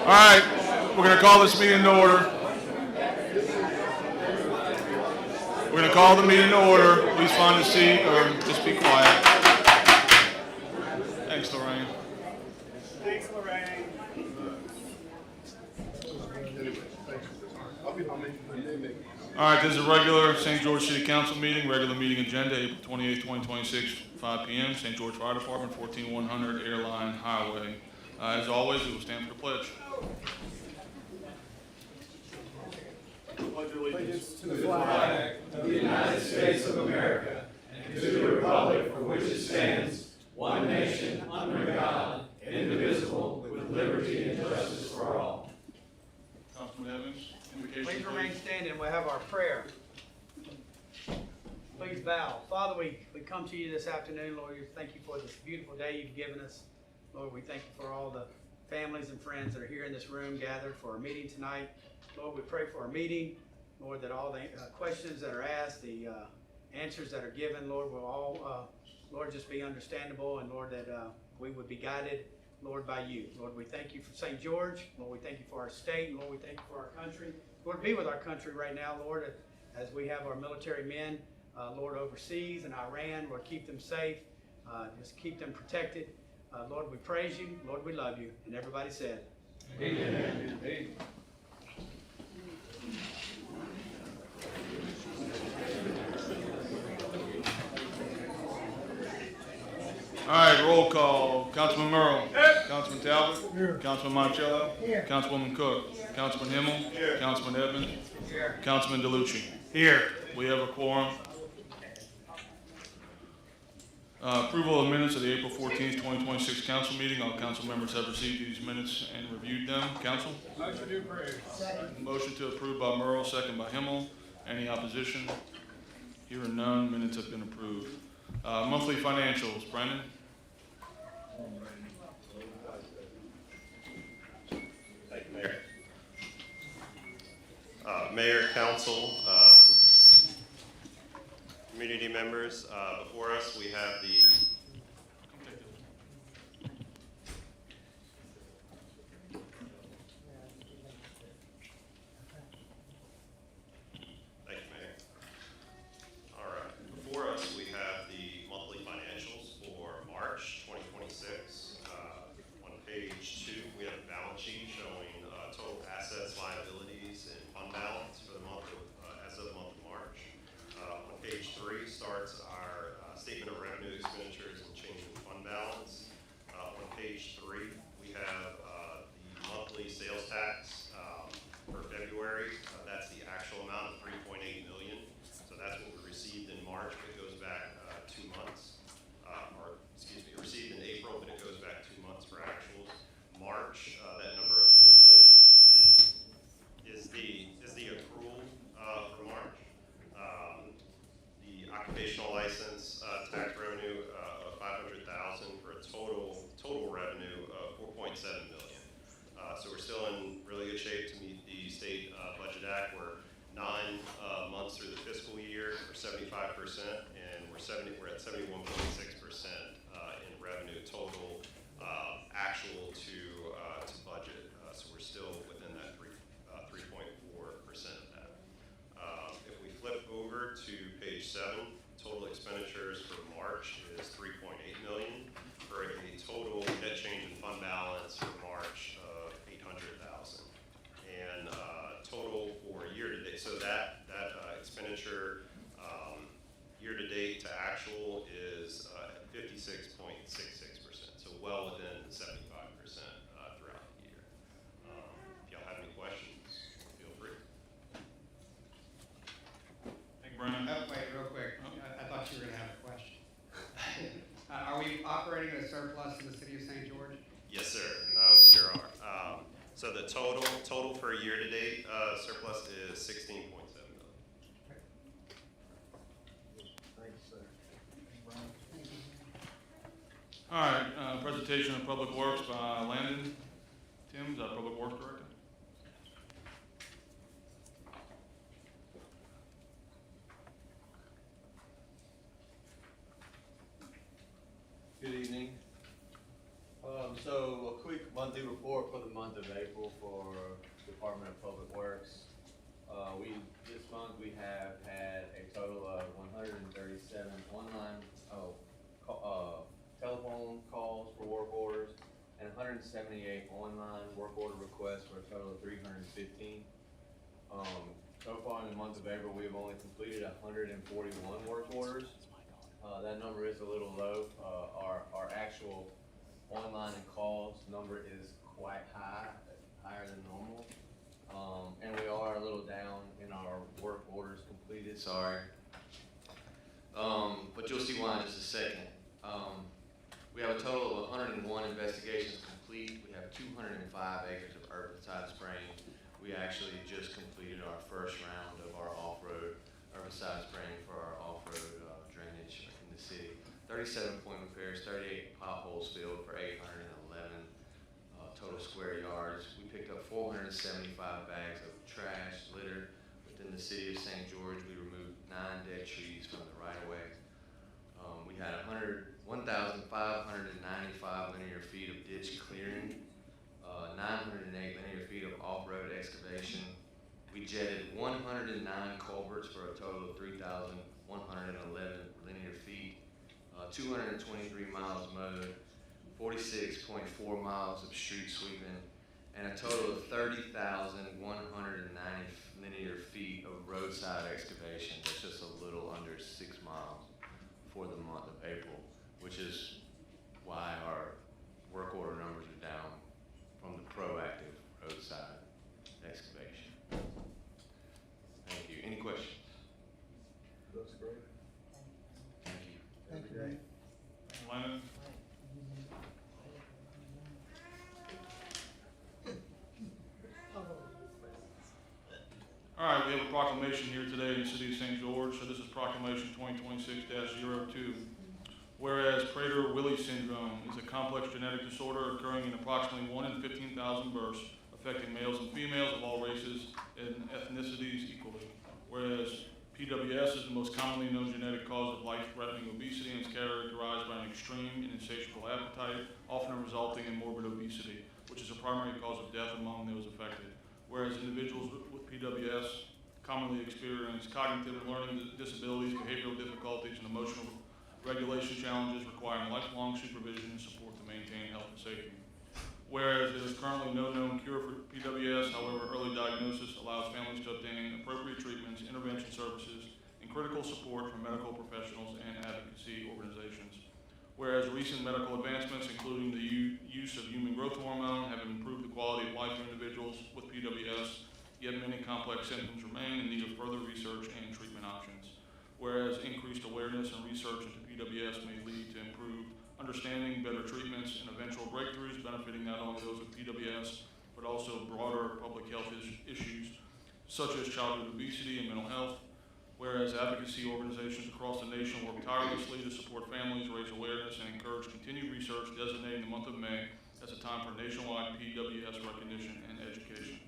All right, we're going to call this meeting to order. We're going to call the meeting to order. Please find a seat or just be quiet. Thanks, Lorraine. Thanks, Lorraine. All right, this is a regular St. George City Council meeting, regular meeting agenda, April 28, 2026, 5 p.m., St. George Fire Department, 14100 Airline Highway. As always, we will stand for the pledge. Pledge allegiance To the flag of the United States of America and to the republic for which it stands, one nation, under God, indivisible, with liberty and justice for all. Councilman Evans, invocation, Please remain standing. We'll have our prayer. Please bow. Father, we come to you this afternoon, Lord. We thank you for this beautiful day you've given us. Lord, we thank you for all the families and friends that are here in this room gathered for our meeting tonight. Lord, we pray for our meeting. Lord, that all the questions that are asked, the answers that are given, Lord, will all, Lord, just be understandable. And Lord, that we would be guided, Lord, by you. Lord, we thank you for St. George. Lord, we thank you for our state. And Lord, we thank you for our country. Lord, be with our country right now, Lord, as we have our military men, Lord, overseas in Iran. Lord, keep them safe. Just keep them protected. Lord, we praise you. Lord, we love you. And everybody said, Amen. Amen. All right, roll call. Councilman Merle. Here. Councilman Talbot. Here. Councilman Monticello. Here. Councilwoman Cook. Here. Councilman Himmel. Here. Councilman Evans. Here. Councilman DeLucci. Here. We have a quorum. Approval of minutes of the April 14th, 2026 council meeting. All council members have received these minutes and reviewed them. Council? Motion to approve. Motion to approve by Merle, second by Himmel. Any opposition? Hearing none, minutes have been approved. Monthly financials, Brandon? Thank you, Mayor. Mayor, council, community members, before us we have the Thank you, Mayor. All right, before us we have the monthly financials for March 2026. On page 2, we have a balance sheet showing total assets, liabilities, and fund balance for the month of, as of the month of March. On page 3 starts our statement of revenue, expenditure, million. So we're still in really good shape to meet the state budget act. We're 9 months through the fiscal year. We're 75%, and we're at 71.6% in revenue total, actual to budget. So we're still within that 3.4% of that. If we flip over to page 7, total expenditures for March is $3.8 million for a total net change in fund balance for March of $800,000. And total for year to date, so that expenditure year to date to actual is 56.66%. So well within 75% throughout the year. If y'all have any questions, feel free. Thank you, Brandon. Wait, real quick, I thought you were gonna have a question. Are we operating at a surplus in the city of St. George? Yes, sir. We sure are. So the total for year to date surplus is $16.7 million. Thanks, sir. All right, presentation of Public Works by Landon Timms, our Public Works Director. Good evening. So a quick monthly report for the month of April for Department of Public Works. This month we have had a total of 137 online telephone calls for work orders and 178 online work order requests for a total of 315. So far in the month of April, we have only completed 141 work orders. That number is a little low. Our actual online and calls number is quite high, higher than normal. And we are a little down in our work orders completed, sorry. But you'll see why in just a second. We have a total of 101 investigations complete. We have 205 acres of herbicide spraying. We actually just completed our first round of our off-road herbicide spraying for our off-road drainage in the city. 37 point repairs, 38 potholes filled for 811 total square yards. We picked up 475 bags of trash, litter within the city of St. George. We removed 9 dead trees from the right-of-way. We had 1,595 linear feet of ditch clearing, 908 linear feet of off-road excavation. We jetted 109 culverts for a total of 3,111 linear feet, 223 miles mowed, 46.4 miles of street sweeping, and a total of 30,190 linear feet of roadside excavation. That's just a little under 6 miles for the month of April, which is why our work order numbers are down from the proactive roadside excavation. Thank you. Any questions? Looks great. Thank you. Every day. Landon? All right, we have a proclamation here today in the city of St. George. So this is proclamation 2026-02. Whereas Prader-Willi syndrome is a complex genetic disorder occurring in approximately 1 in 15,000 births, affecting males and females of all races and ethnicities equally. Whereas PWS is the most commonly known genetic cause of life-threatening obesity and is characterized by an extreme and insatiable appetite, often resulting in morbid obesity, which is a primary cause of death among those affected. Whereas individuals with PWS commonly experience cognitive and learning disabilities, behavioral difficulties, and emotional regulation challenges requiring lifelong supervision and support to maintain health and safety. Whereas there is currently no known cure for PWS, however, early diagnosis allows families to obtain appropriate treatments, intervention services, and critical support from medical professionals and advocacy organizations. Whereas recent medical advancements, including the use of human growth hormone, have improved the quality of life of individuals with PWS, yet many complex symptoms remain in need of further research and treatment options. Whereas increased awareness and research into PWS may lead to improved understanding, better treatments, and eventual breakthroughs benefiting not only those with PWS, but also broader public health issues such as childhood obesity and mental health. Whereas advocacy organizations across the nation work tirelessly to support families, raise awareness, and encourage continued research, designating the month of May as a time for nationwide PWS recognition and education.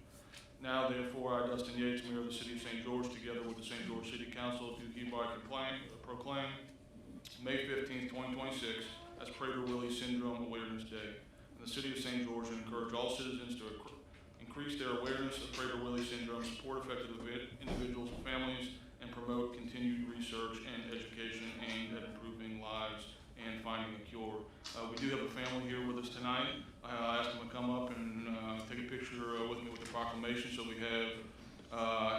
Now, therefore, I, Dustin Yates, Mayor of the City of St. George, together with the St. George City Council, do hereby proclaim May 15th, 2026 as Prader-Willi Syndrome Awareness Day in the City of St. George, and encourage all citizens to increase their awareness of Prader-Willi syndrome, support affected individuals and families, and promote continued research and education aimed at improving lives and finding a cure. We do have a family here with us tonight. I asked them to come up and take a picture with me with the proclamation. So we have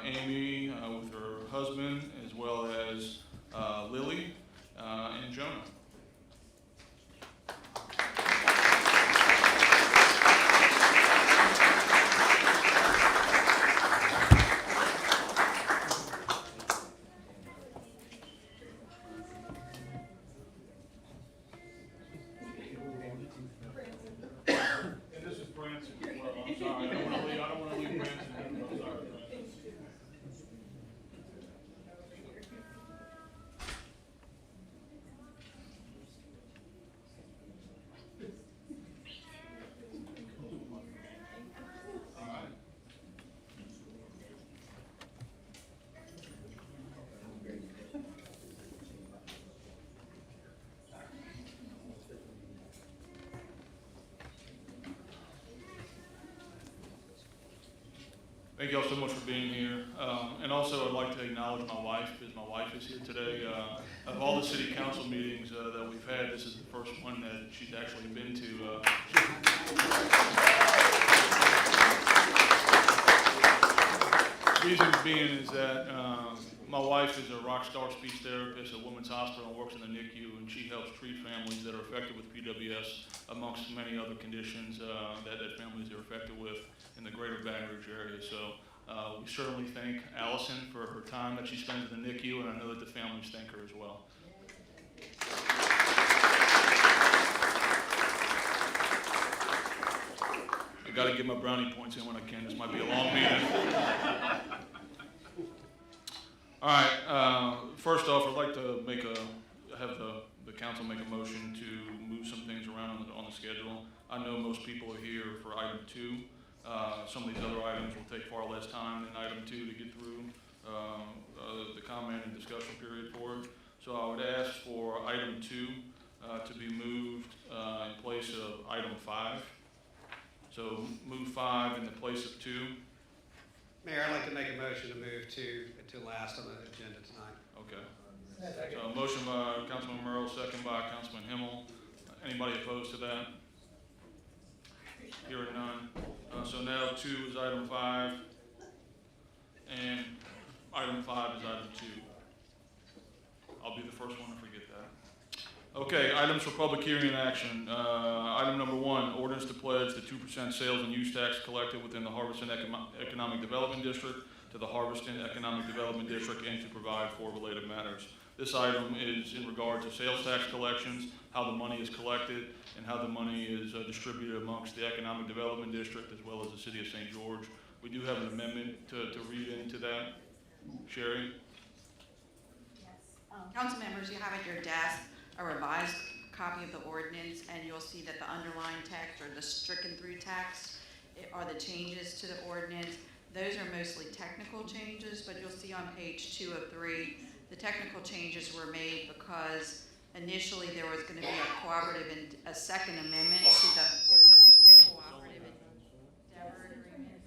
Amy with her husband, as well as Lily and Jonah. And this is Branson as well. I'm sorry, I don't want to leave Branson. I'm sorry. All right. Thank you all so much for being here. And also I'd like to acknowledge my wife, because my wife is here today. Of all the city council meetings that we've had, this is the first one that she's actually been to. Reason being is that my wife is a rock star speech therapist at Women's Hospital and works in the NICU, and she helps treat families that are affected with PWS, amongst many other conditions that families are affected with in the greater Baton Rouge area. So we certainly thank Allison for her time that she spends in the NICU, and I know that the families thank her as well. I got to get my brownie points in when I can. This might be a long meeting. All right. First off, I'd like to have the council make a motion to move some things around on the schedule. I know most people are here for item 2. Some of these other items will take far less time than item 2 to get through the comment and discussion period for it. So I would ask for item 2 to be moved in place of item 5. So move 5 in the place of 2. Mayor, I'd like to make a motion to move to last on the agenda tonight. Okay. So a motion by Councilman Merle, second by Councilman Himmel. Anybody opposed to that? Hearing none. So now 2 is item 5, and item 5 is item 2. I'll be the first one to forget that. Okay, items for public hearing and action. Item number 1, ordinance to pledge the 2% sales and use tax collected within the Harveston Economic Development District to the Harveston Economic Development District and to provide for related matters. This item is in regard to sales tax collections, how the money is collected, and how the money is distributed amongst the Economic Development District as well as the City of St. George. We do have an amendment to read into that. Sherry? Yes. Council members, you have at your desk a revised copy of the ordinance, and you'll see that the underlined text or the stricken through text are the changes to the ordinance. Those are mostly technical changes, but you'll see on page 2 of 3, the technical changes were made because initially there was going to be a cooperative and a second amendment to the cooperative endeavor agreement.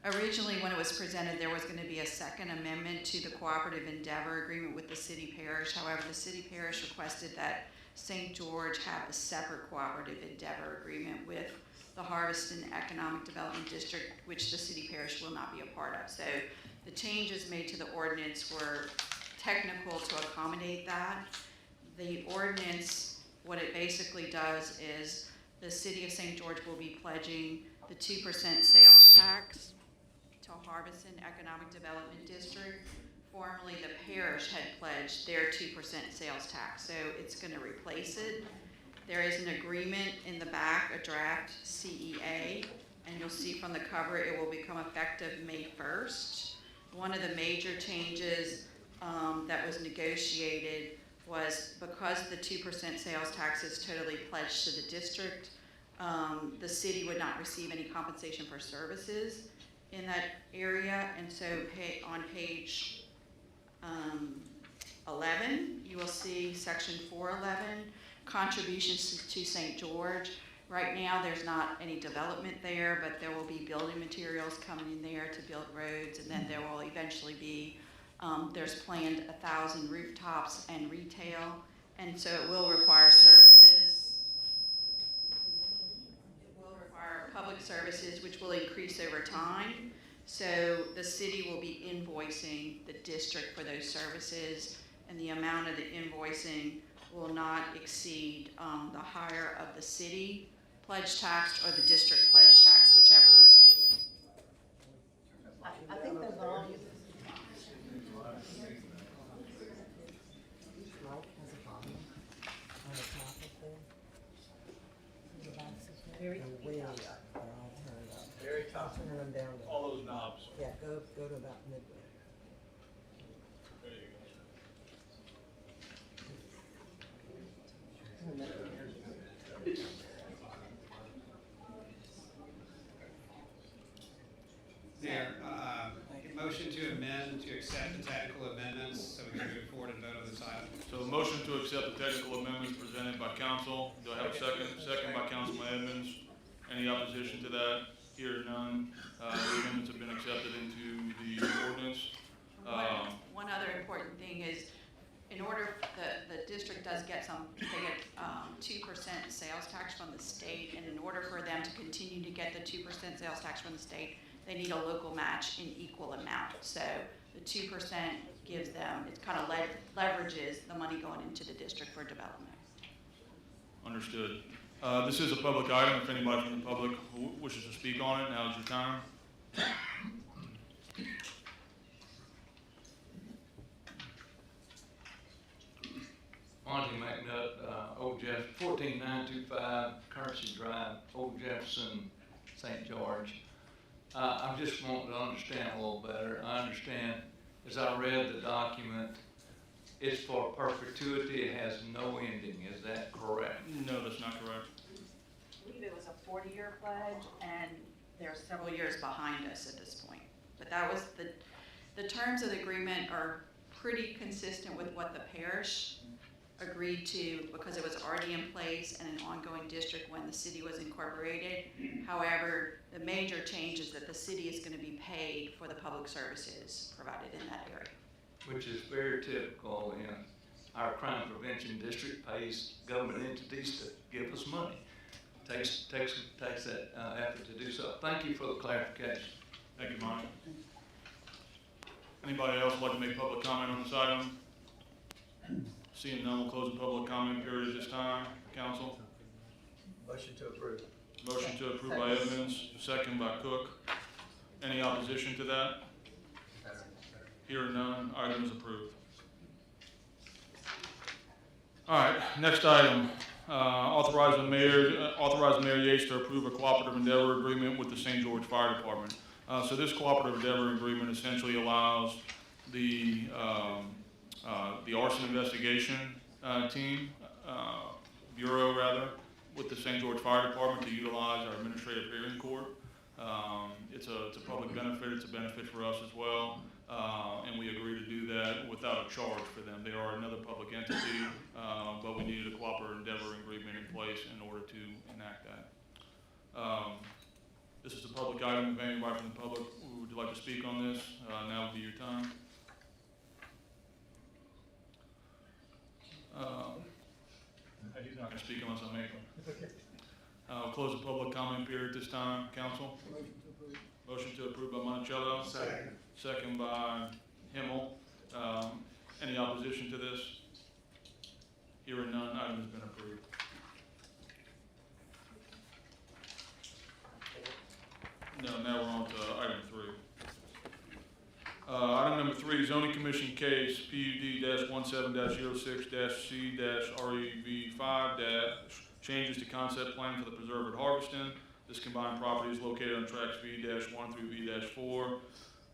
Originally, when it was presented, there was going to be a second amendment to the cooperative endeavor agreement with the city parish. However, the city parish requested that St. George have a separate cooperative endeavor agreement with the Harveston Economic Development District, which the city parish will not be a part of. So the changes made to the ordinance were technical to accommodate that. The ordinance, what it basically does is the city of St. George will be pledging the 2% sales tax to Harveston Economic Development District. Formerly, the parish had pledged their 2% sales tax, so it's going to replace it. There is an agreement in the back, a draft CEA, and you'll see from the cover it will become effective May 1st. One of the major changes that was negotiated was because the 2% sales tax is totally pledged to the district, the city would not receive any compensation for services in that area. And so on page 11, you will see section 411, contributions to St. George. Right now, there's not any development there, but there will be building materials coming in there to build roads, and then there will eventually be, there's planned 1,000 rooftops and retail, and so it will require services. It will require public services, which will increase over time. So the city will be invoicing the district for those services, and the amount of the invoicing will not exceed the higher of the city pledge tax or the district pledge tax, whichever. I think those are all. Very way up, they're all turned up. Very tough. Turn them down to, All those knobs. yeah, go to about midway. There you Mayor, motion to amend, to accept the technical amendments so we can move forward and vote on this item. So a motion to accept the technical amendments presented by council. Do I have a second? Second by Councilman Edmonds. Any opposition to that? Here none. The amendments have been accepted into the ordinance. One other important thing is, in order, the district does get they get 2% sales tax from the state, and in order for them to continue to get the 2% sales tax from the state, they need a local match in equal amount. So the 2% gives them, it kind of leverages the money going into the district for development. Understood. This is a public item. If anybody from the public wishes to speak on it, now is your time. Monty McNutt, Old Jeff, 14925 Currency Drive, Old Jefferson, St. George. I just want to understand a little better. I understand, as I read the document, it's for perpetuity, it has no ending. Is that correct? No, that's not correct. I believe it was a 40-year pledge, and they're several years behind us at this point. But that was the terms of the agreement are pretty consistent with what the parish agreed to, because it was already in place and an ongoing district when the city was incorporated. However, the major change is that the city is going to be paid for the public services provided in that area. Which is very typical in our crime prevention district, pays government entities to give us money. Takes that effort to do so. Thank you for the clarification. Thank you, Mike. Anybody else would like to make public comment on this item? Seeing none, we'll close the public comment period at this time. Council? Motion to approve. Motion to approve by Edmonds, second by Cook. Any opposition to that? Hearing none, item is approved. All right, next item. Authorize Mayor Yates to approve a cooperative endeavor agreement with the St. George Fire Department. So this cooperative endeavor agreement essentially allows the arson investigation team, bureau rather, with the St. George Fire Department to utilize our administrative hearing court. It's a public benefit. It's a benefit for us as well. And we agree to do that without a charge for them. They are another public entity, but we needed a cooperative endeavor agreement in place in order to enact that. This is a public item. If anybody from the public would like to speak on this, now would be your time. He's not going to speak unless I make him. I'll close the public comment period at this time. Council? Motion to approve by Monticello. Second. Second by Himmel. Any opposition to this? Hearing none, item has been approved. No, now we're on to item 3. Item number 3, zoning commission case PUD-17-06-C-REV5- changes to concept plan for the preserve at Harveston. This combined property is located on tracks V-1 through V-4,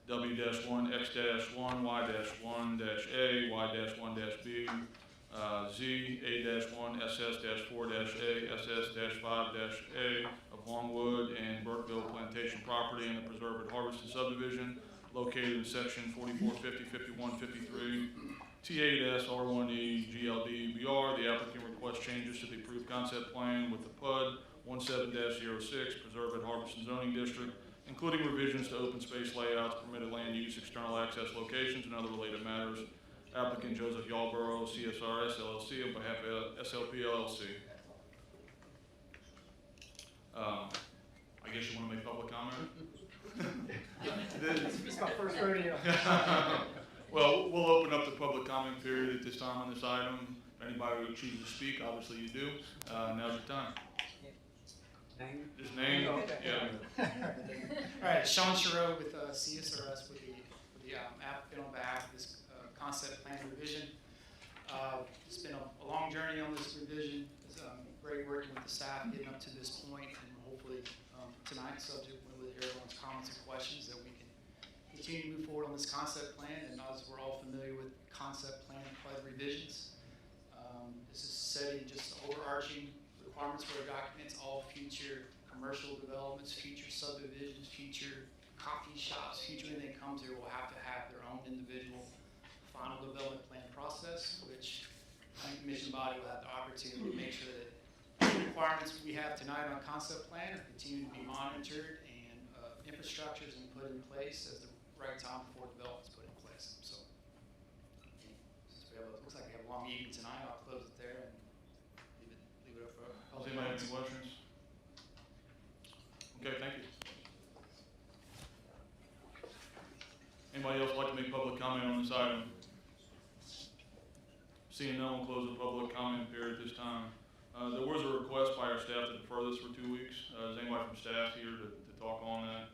W-1, X-1, Y-1-A, Y-1-B, ZA-1, SS-4-A, SS-5-A of Longwood and Burkeville Plantation property in the Preserve at Harveston subdivision located in section 4450, 5153, T8S R1E GLD BR. The applicant requests changes to the approved concept plan with the PUD 17-06 Preserve at Harveston zoning district, including revisions to open space layouts, permitted land use, external access locations, and other related matters. Applicant Joseph Yarborough, CSRS LLC, on behalf of SLP LLC. I guess you want to make public comment? It's my first rodeo. Well, we'll open up the public comment period at this time on this item. If anybody would choose to speak, obviously you do. Now's your time. Name? Just name, yeah. All right, Sean Giroux with CSRS with the applicant on behalf of this concept plan revision. It's been a long journey on this revision. It's great working with the staff getting up to this point, and hopefully tonight, subject with everyone's comments and questions, that we can continue to move forward on this concept plan. And as we're all familiar with concept plan revisions, this is setting just overarching requirements for the documents. All future commercial developments, future subdivisions, future coffee shops, future anything that comes here will have to have their own individual final development plan process, which the commission body will have the opportunity to make sure that the requirements we have tonight on concept plan are continuing to be monitored and infrastructures and put in place as the right time before development's put in place. So, since we have looks like we have a long evening tonight, I'll close it there and leave it up for. Does anybody have any questions? Okay, thank you. Anybody else like to make public comment on this item? Seeing no one, close the public comment period at this time. There was a request by our staff to defer this for 2 weeks. Is anybody from staff here to talk on that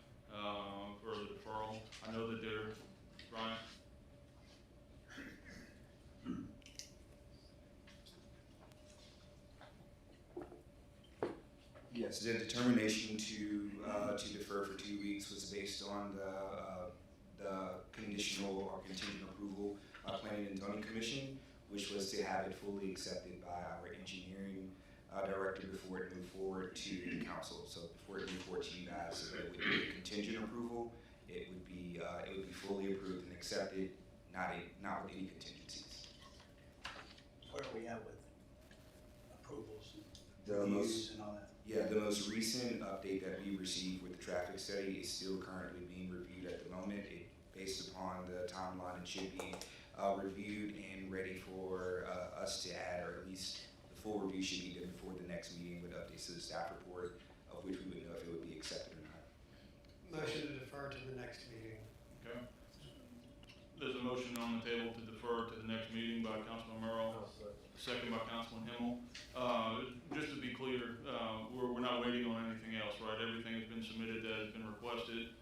for the deferral? I know that they're, Brian? Yes, the determination to defer for 2 weeks was based on the conditional or contingent approval Planning and Zoning Commission, which was to have it fully accepted by our engineering director before it moved forward to the council. So before it moved forward to you guys, so it would be a contingent approval. It would be fully approved and accepted, not with any contingencies. Where are we at with approvals The and most- reviews and all that? Yeah, the most recent update that we received with the traffic study is still currently being reviewed at the moment. Based upon the timeline, it should be reviewed and ready for us to add, or at least the full review should be done before the next meeting with updates to the staff report, of which we would know if it would be accepted or not. Motion to defer to the next meeting. Okay. There's a motion on the table to defer to the next meeting by Councilman Merle, second by Councilman Himmel. Just to be clear, we're not waiting on anything else, right? Everything has been submitted that has been requested.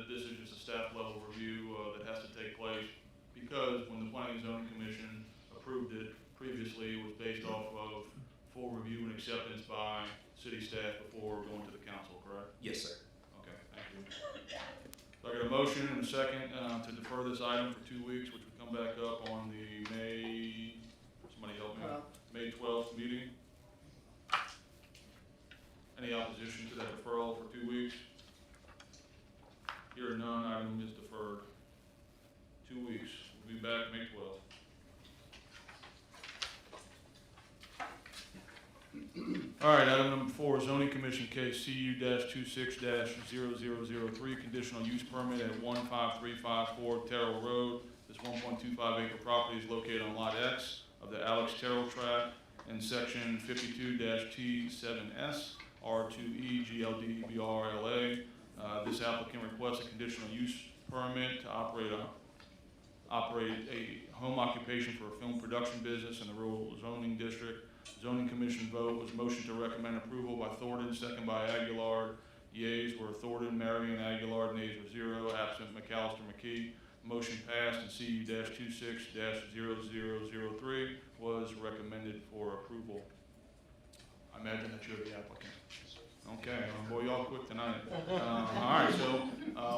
This is just a staff level review that has to take place, because when the Planning and Zoning Commission approved it previously, it was based off of full review and acceptance by city staff before going to the council, correct? Yes, sir. Okay, thank you. So I got a motion and a second to defer this item for 2 weeks, which would come back up on the somebody help me, May 12th meeting. Any opposition to that deferral for 2 weeks? Hearing none, item is deferred. 2 weeks. We'll be back May 12th. All right, item number 4, zoning commission case CU-26-0003, conditional use permit at 15354 Terrell Road. This 1.25 acre property is located on Lot X of the Alex Terrell tract in section 52-T7S R2E GLD BRLA. This applicant requests a conditional use permit to operate a home occupation for a film production business in the rural zoning district. Zoning commission vote was motion to recommend approval by Thornton, second by Aguilar. Yeas were Thornton, Marion, Aguilar, nays were 0, absent McAllister, McKee. Motion passed, and CU-26-0003 was recommended for approval. I imagine that you're the applicant. Okay, boy, y'all quick tonight. All right, so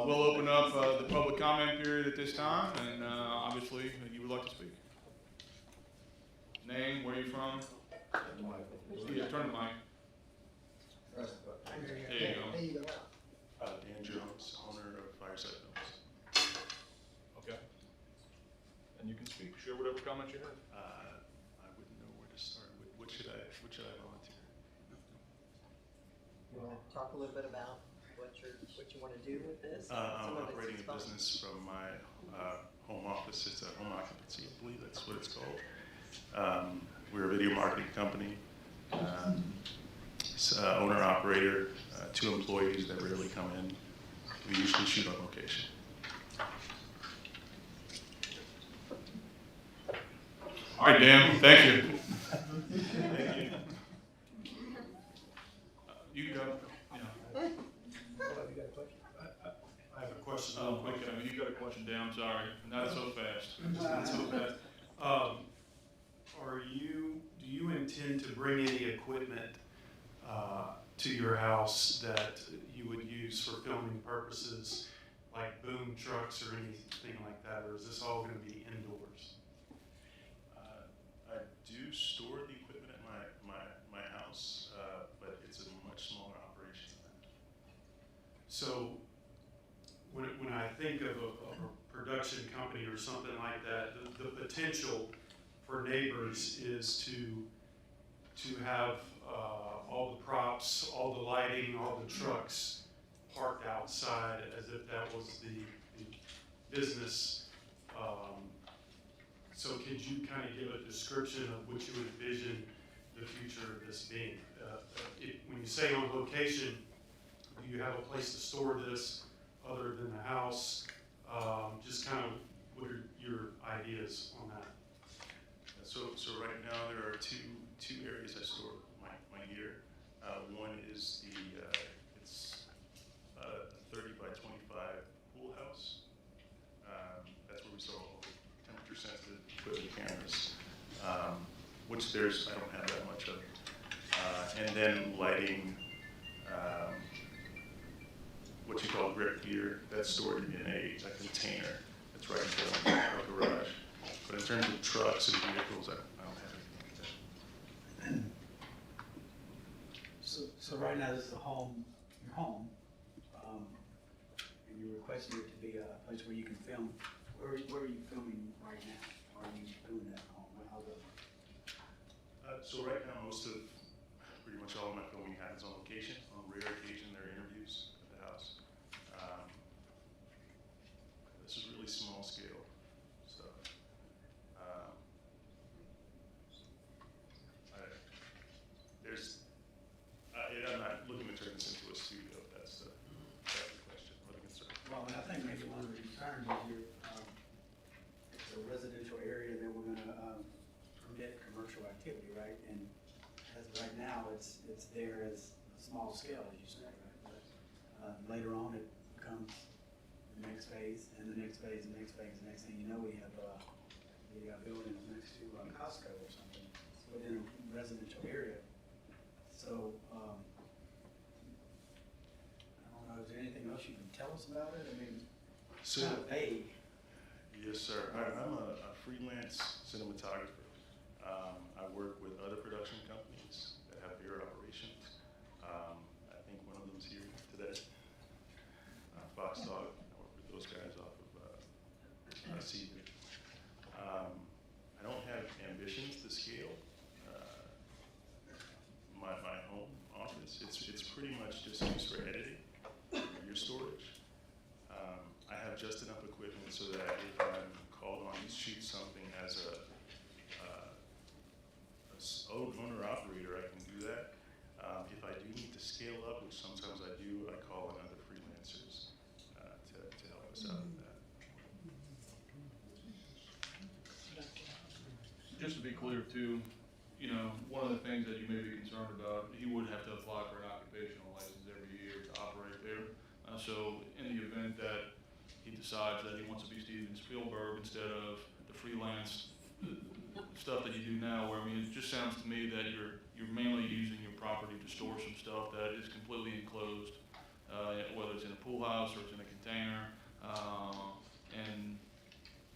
we'll open up the public comment period at this time, and obviously you would like to speak. Name, where you from? Yeah, turn the mic. There you go. Dan Jones, owner of Fireside Films. Okay. And you can speak, share whatever comments you have. I wouldn't know where to start. What should I volunteer? You wanna talk a little bit about what you wanna do with this? I'm Some of it's operating a fun. business from my home office. It's a home occupancy, I believe that's what it's called. We're a video marketing company. Owner operator, 2 employees that rarely come in. We usually shoot on location. All right, Dan, thank you. Thank you. You can go. Yeah. I have a question. Oh, okay, you got a question, Dan, I'm sorry. Not so fast. Not so fast. Do you intend to bring any equipment to your house that you would use for filming purposes, like boom trucks or anything like that, or is this all going to be indoors? I do store the equipment at my house, but it's a much smaller operation than that. So when I think of a production company or something like that, the potential for neighbors is to have all the props, all the lighting, all the trucks parked outside as if that was the business. So could you kind of give a description of what you envision the future of this being? When you say on location, do you have a place to store this other than the house? Just kind of what are your ideas on that? So right now there are two areas I store my gear. One is it's a 30 by 25 pool house. That's where we store all the temperature sensitive equipment cameras, which I don't have that much of. And then lighting, what you call grip gear, that's stored in a container that's right in the garage. But in terms of trucks and vehicles, I don't have anything like that. So right now, this is your home, and you're requesting it to be a place where you can film. Where are you filming right now? Or are you doing that at home? How's it? So right now, pretty much all of my filming happens on location. On rare occasion, there are interviews at the house. This is really small scale stuff. I'm not looking to turn this into a studio. That's the question or the concern. Well, I think maybe one of the concerns is it's a residential area that we're gonna permit commercial activity, right? And as of right now, it's there as a small scale, as you said, right? But later on, it becomes the next phase, and the next phase, and the next phase, and next thing you know, we have the building next to Costco or something within a residential area. So, I don't know, is there anything else you can tell us about it? I mean, it's kind of vague. Yes, sir. I'm a freelance cinematographer. I work with other production companies that have bigger operations. I think one of them's here today. Fox Dog. I work with those guys off of CV. I don't have ambitions to scale my home office. It's pretty much just used for editing, your storage. I have just enough equipment so that if I'm called on to shoot something as a owner operator, I can do that. If I do need to scale up, which sometimes I do, I call in other freelancers to help us out with that. Just to be clear too, one of the things that you may be concerned about, he would have to apply for an occupational license every year to operate there. So in the event that he decides that he wants to be Steven Spielberg instead of the freelance stuff that you do now, where it just sounds to me that you're mainly using your property to store some stuff that is completely enclosed, whether it's in a pool house or it's in a container, and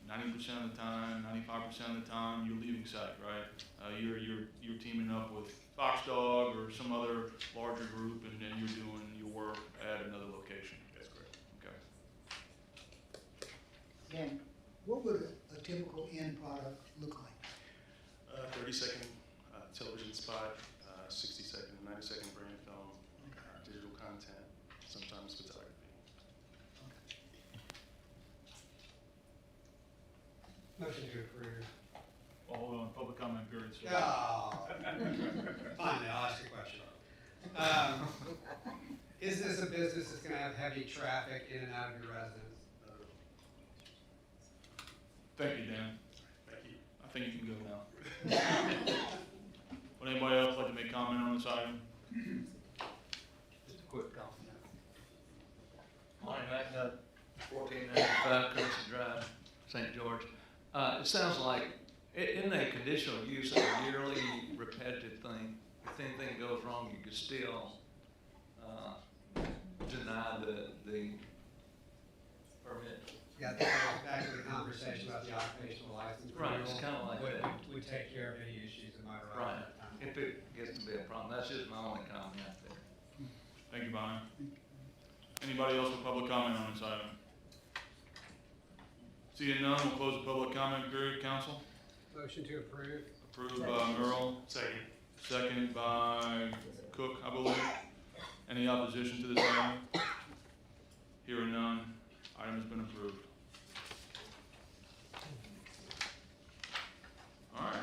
90% of the time, 95% of the time, you're leaving site, right? You're teaming up with Fox Dog or some other larger group, and then you're doing your work at another location. That's correct. Okay. Dan, what would a typical end product look like? 30-second television spot, 60-second, 90-second brand film, digital content, sometimes photography. Motion to approve. Well, hold on, public comment period. So. Oh, finally, I'll ask you a question. Is this a business that's gonna have heavy traffic in and out of your residence? Thank you, Dan. Thank you. I think you can go now. Would anybody else like to make comment on this item? Just a quick comment. Monty McNutt, 1495 Crescent Drive, St. George. It sounds like, isn't a conditional use a yearly repetitive thing? If anything goes wrong, you could still deny the permit. Yeah, I think that was back to the conversation about the occupational license. Right, it's renewal. kind of like Would- that. Would take care of any issues that might arise Right, at that time. if it gets to be a problem, that's just my only comment out there. Thank you, Bonnie. Anybody else with public comment on this item? Seeing none, we'll close the public comment period. Council? Motion to approve. Approved by Merle, Second. seconded by Cook, I believe. Any opposition to this item? Hearing none, item has been approved. All right.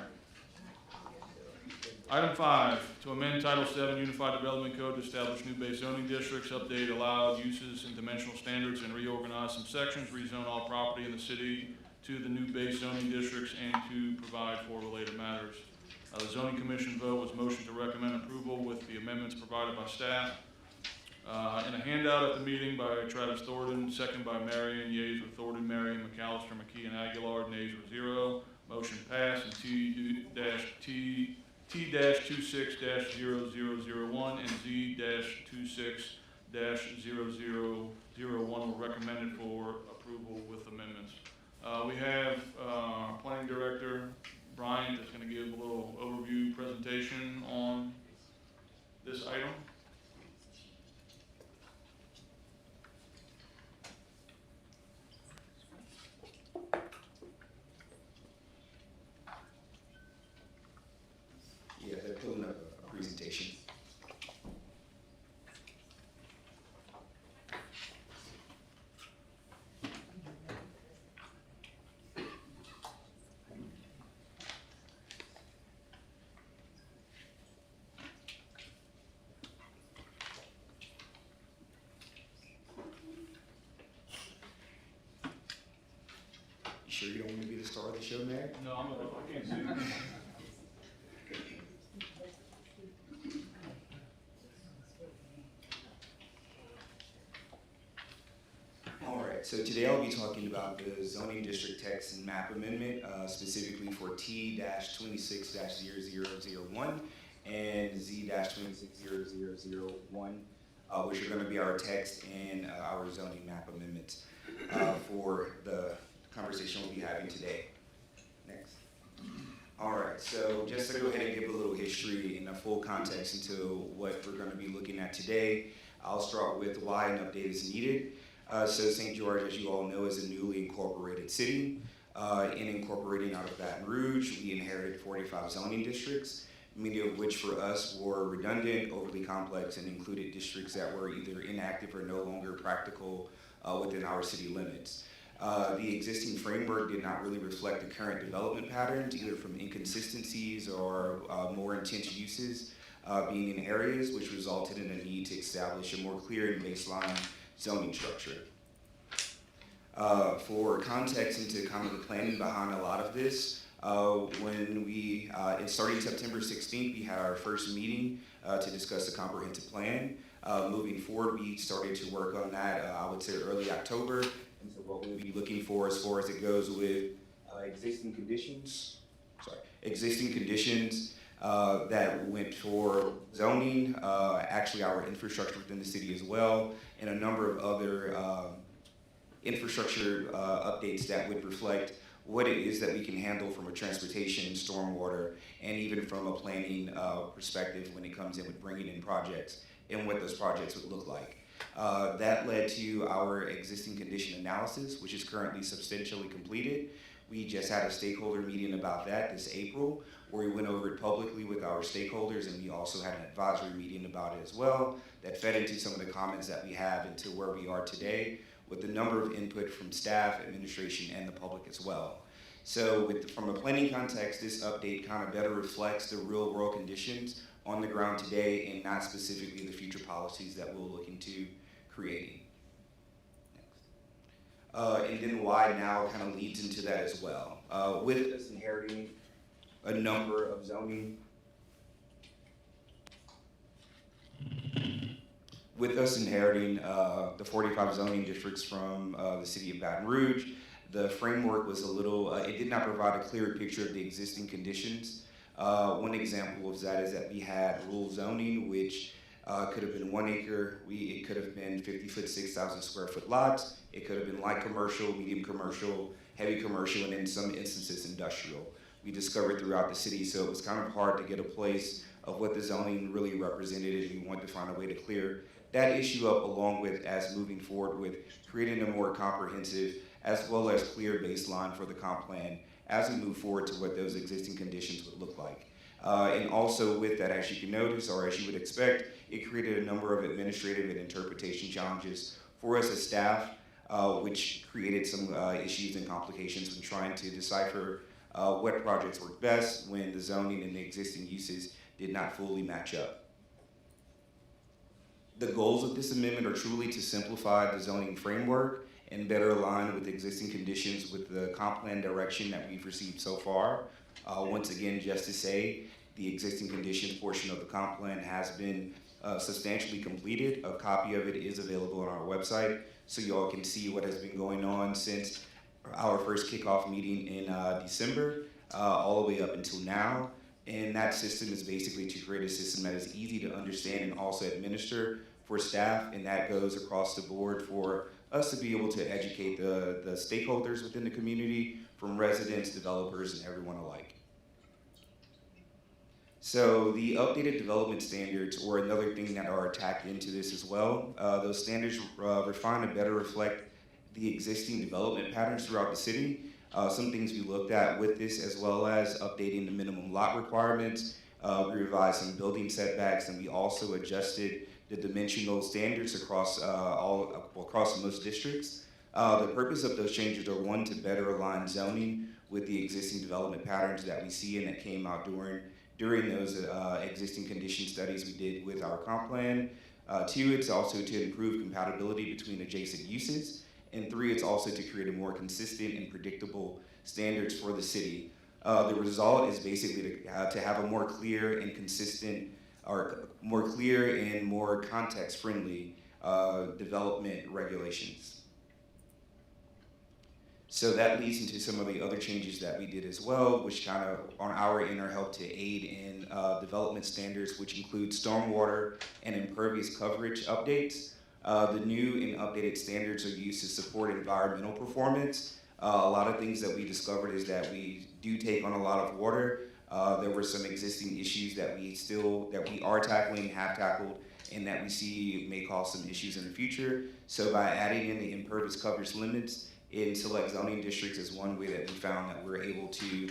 Item 5, to amend Title VII Unified Development Code to establish new base zoning districts, update allowed uses and dimensional standards, and reorganize some sections, rezone all property in the city to the new base zoning districts, and to provide for related matters. The zoning commission vote was motion to recommend approval with the amendments provided by staff. In a handout at the meeting by Travis Thornton, second by Marion, yeas were Thornton, Marion, McAllister, McKee, and Aguilar, nays were 0. Motion passed, and T-26-0001 and Z-26-0001 were recommended for approval with amendments. We have our planning director, Brian, that's going to give a little overview presentation on this item. Yeah, they're pulling up a presentation. You sure you don't want to be the star of the show, Mayor? No, I can't see it. All right, so today I'll be talking about the zoning district text and map amendment, specifically for T-26-0001 and Z-26-0001, which are going to be our text and our zoning map amendments for the conversation we'll be having today. Next. All right, so just to go ahead and give a little history and a full context into what we're going to be looking at today, I'll start with why an update is needed. So St. George, as you all know, is a newly incorporated city. In incorporating out of Baton Rouge, we inherited 45 zoning districts, many of which for us were redundant, overly complex, and included districts that were either inactive or no longer practical within our city limits. The existing framework did not really reflect the current development patterns, either from inconsistencies or more intense uses being in areas, which resulted in a need to establish a more clear and baseline zoning structure. For context into kind of the planning behind a lot of this, when we, starting September 16th, we had our first meeting to discuss the comprehensive plan. Moving forward, we started to work on that, I would say early October. And so what we'll be looking for as far as it goes with existing conditions that went for zoning, actually our infrastructure within the city as well, and a number of other infrastructure updates that would reflect what it is that we can handle from a transportation, stormwater, and even from a planning perspective when it comes in with bringing in projects and what those projects would look like. That led to our existing condition analysis, which is currently substantially completed. We just had a stakeholder meeting about that this April, where we went over it publicly with our stakeholders, and we also had an advisory meeting about it as well that fed into some of the comments that we have into where we are today, with the number of input from staff, administration, and the public as well. So from a planning context, this update kind of better reflects the real world conditions on the ground today and not specifically the future policies that we're looking to creating. And then why now kind of leads into that as well. With us inheriting a number of zoning with us inheriting the 45 zoning districts from the city of Baton Rouge, the framework was a little, it did not provide a clear picture of the existing conditions. One example of that is that we had rural zoning, which could have been 1 acre, it could have been 50-foot, 6,000 square foot lots, it could have been light commercial, medium commercial, heavy commercial, and in some instances industrial. We discovered throughout the city, so it was kind of hard to get a place of what the zoning really represented, and we wanted to find a way to clear that issue up, along with as moving forward with creating a more comprehensive as well as clear baseline for the comp plan as we move forward to what those existing conditions would look like. And also with that, as you can notice, or as you would expect, it created a number of administrative and interpretation challenges for us as staff, which created some issues and complications when trying to decipher what projects work best when the zoning and the existing uses did not fully match up. The goals of this amendment are truly to simplify the zoning framework and better align with existing conditions with the comp plan direction that we've received so far. Once again, just to say, the existing conditions portion of the comp plan has been substantially completed. A copy of it is available on our website, so you all can see what has been going on since our first kickoff meeting in December, all the way up until now. And that system is basically to create a system that is easy to understand and also administer for staff, and that goes across the board for us to be able to educate the stakeholders within the community, from residents, developers, and everyone alike. So the updated development standards, or another thing that are tacked into this as well, those standards refine and better reflect the existing development patterns throughout the city. Some things we looked at with this, as well as updating the minimum lot requirements. We revised some building setbacks, and we also adjusted the dimensional standards across across most districts. The purpose of those changes are, one, to better align zoning with the existing development patterns that we see and that came out during those existing condition studies we did with our comp plan. Two, it's also to improve compatibility between adjacent uses. And three, it's also to create a more consistent and predictable standards for the city. The result is basically to have a more clear and consistent, or more clear and more context-friendly development regulations. So that leads into some of the other changes that we did as well, which kind of on our end are help to aid in development standards, which include stormwater and impervious coverage updates. The new and updated standards are used to support environmental performance. A lot of things that we discovered is that we do take on a lot of water. There were some existing issues that we are tackling, have tackled, and that we see may cause some issues in the future. So by adding in the impervious coverage limits in select zoning districts is one way that we found that we're able to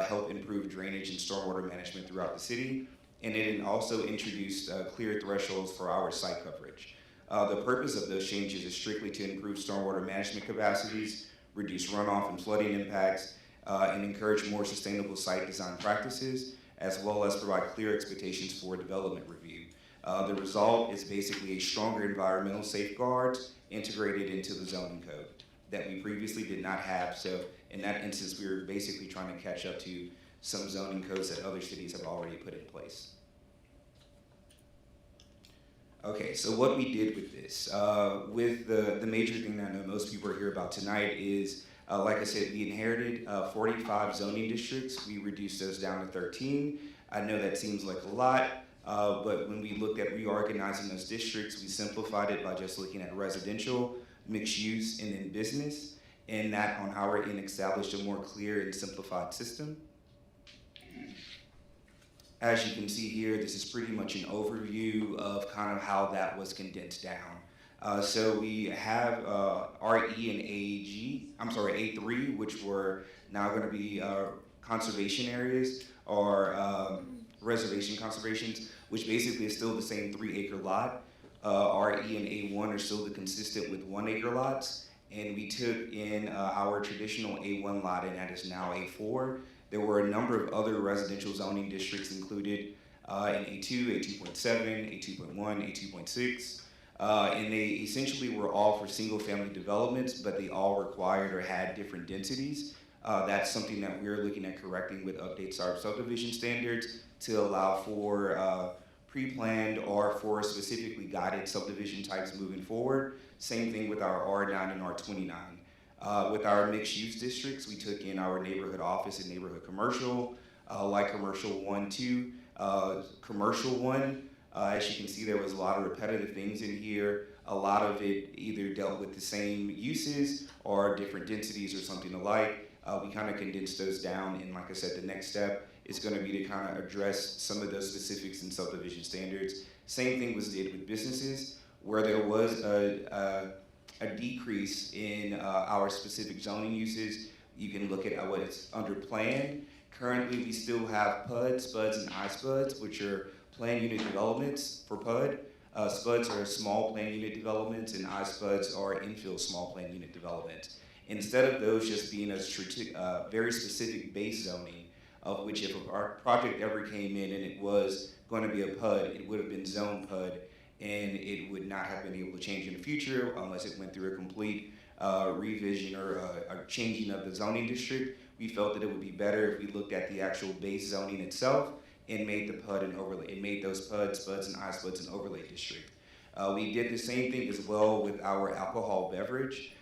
help improve drainage and stormwater management throughout the city. And it also introduced clear thresholds for our site coverage. The purpose of those changes is strictly to improve stormwater management capacities, reduce runoff and flooding impacts, and encourage more sustainable site design practices, as well as provide clear expectations for development review. The result is basically a stronger environmental safeguards integrated into the zoning code that we previously did not have. So in that instance, we were basically trying to catch up to some zoning codes that other cities have already put in place. Okay, so what we did with this, with the major thing that I know most people are here about tonight is, like I said, we inherited 45 zoning districts. We reduced those down to 13. I know that seems like a lot, but when we looked at reorganizing those districts, we simplified it by just looking at residential, mixed use, and then business. and that on our end established a more clear and simplified system. As you can see here, this is pretty much an overview of kind of how that was condensed down. So we have RE and A3, which were now going to be conservation areas or reservation conservations, which basically is still the same 3-acre lot. RE and A1 are still consistent with 1-acre lots. And we took in our traditional A1 lot, and that is now A4. There were a number of other residential zoning districts included in A2, A2.7, A2.1, A2.6. And they essentially were all for single-family developments, but they all required or had different densities. That's something that we're looking at correcting with updates to our subdivision standards to allow for pre-planned or for specifically guided subdivision types moving forward. Same thing with our R9 and R29. With our mixed-use districts, we took in our neighborhood office and neighborhood commercial, light commercial 1, 2. Commercial 1, as you can see, there was a lot of repetitive things in here. A lot of it either dealt with the same uses or different densities or something alike. We kind of condensed those down, and like I said, the next step is going to be to kind of address some of those specifics in subdivision standards. Same thing was did with businesses, where there was a decrease in our specific zoning uses. You can look at what's under planned. Currently, we still have PUD, SPUDs, and iSPUDs, which are planned unit developments for PUD. SPUDs are small planned unit developments, and iSPUDs are infill small planned unit developments. Instead of those just being a very specific base zoning, of which if a project ever came in and it was going to be a PUD, it would have been zone PUD, and it would not have been able to change in the future unless it went through a complete revision or a changing of the zoning district. We felt that it would be better if we looked at the actual base zoning itself and made the PUD an overlay. It made those PUD, SPUDs, and iSPUDs an overlay district. We did the same thing as well with our alcohol beverage,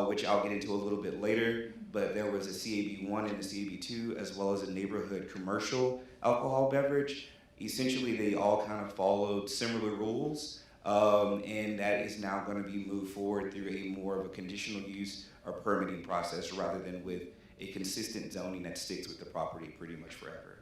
which I'll get into a little bit later, but there was a CAB1 and a CAB2, as well as a neighborhood commercial alcohol beverage. Essentially, they all kind of followed similar rules, and that is now going to be moved forward through a more of a conditional use or permitting process rather than with a consistent zoning that sticks with the property pretty much forever.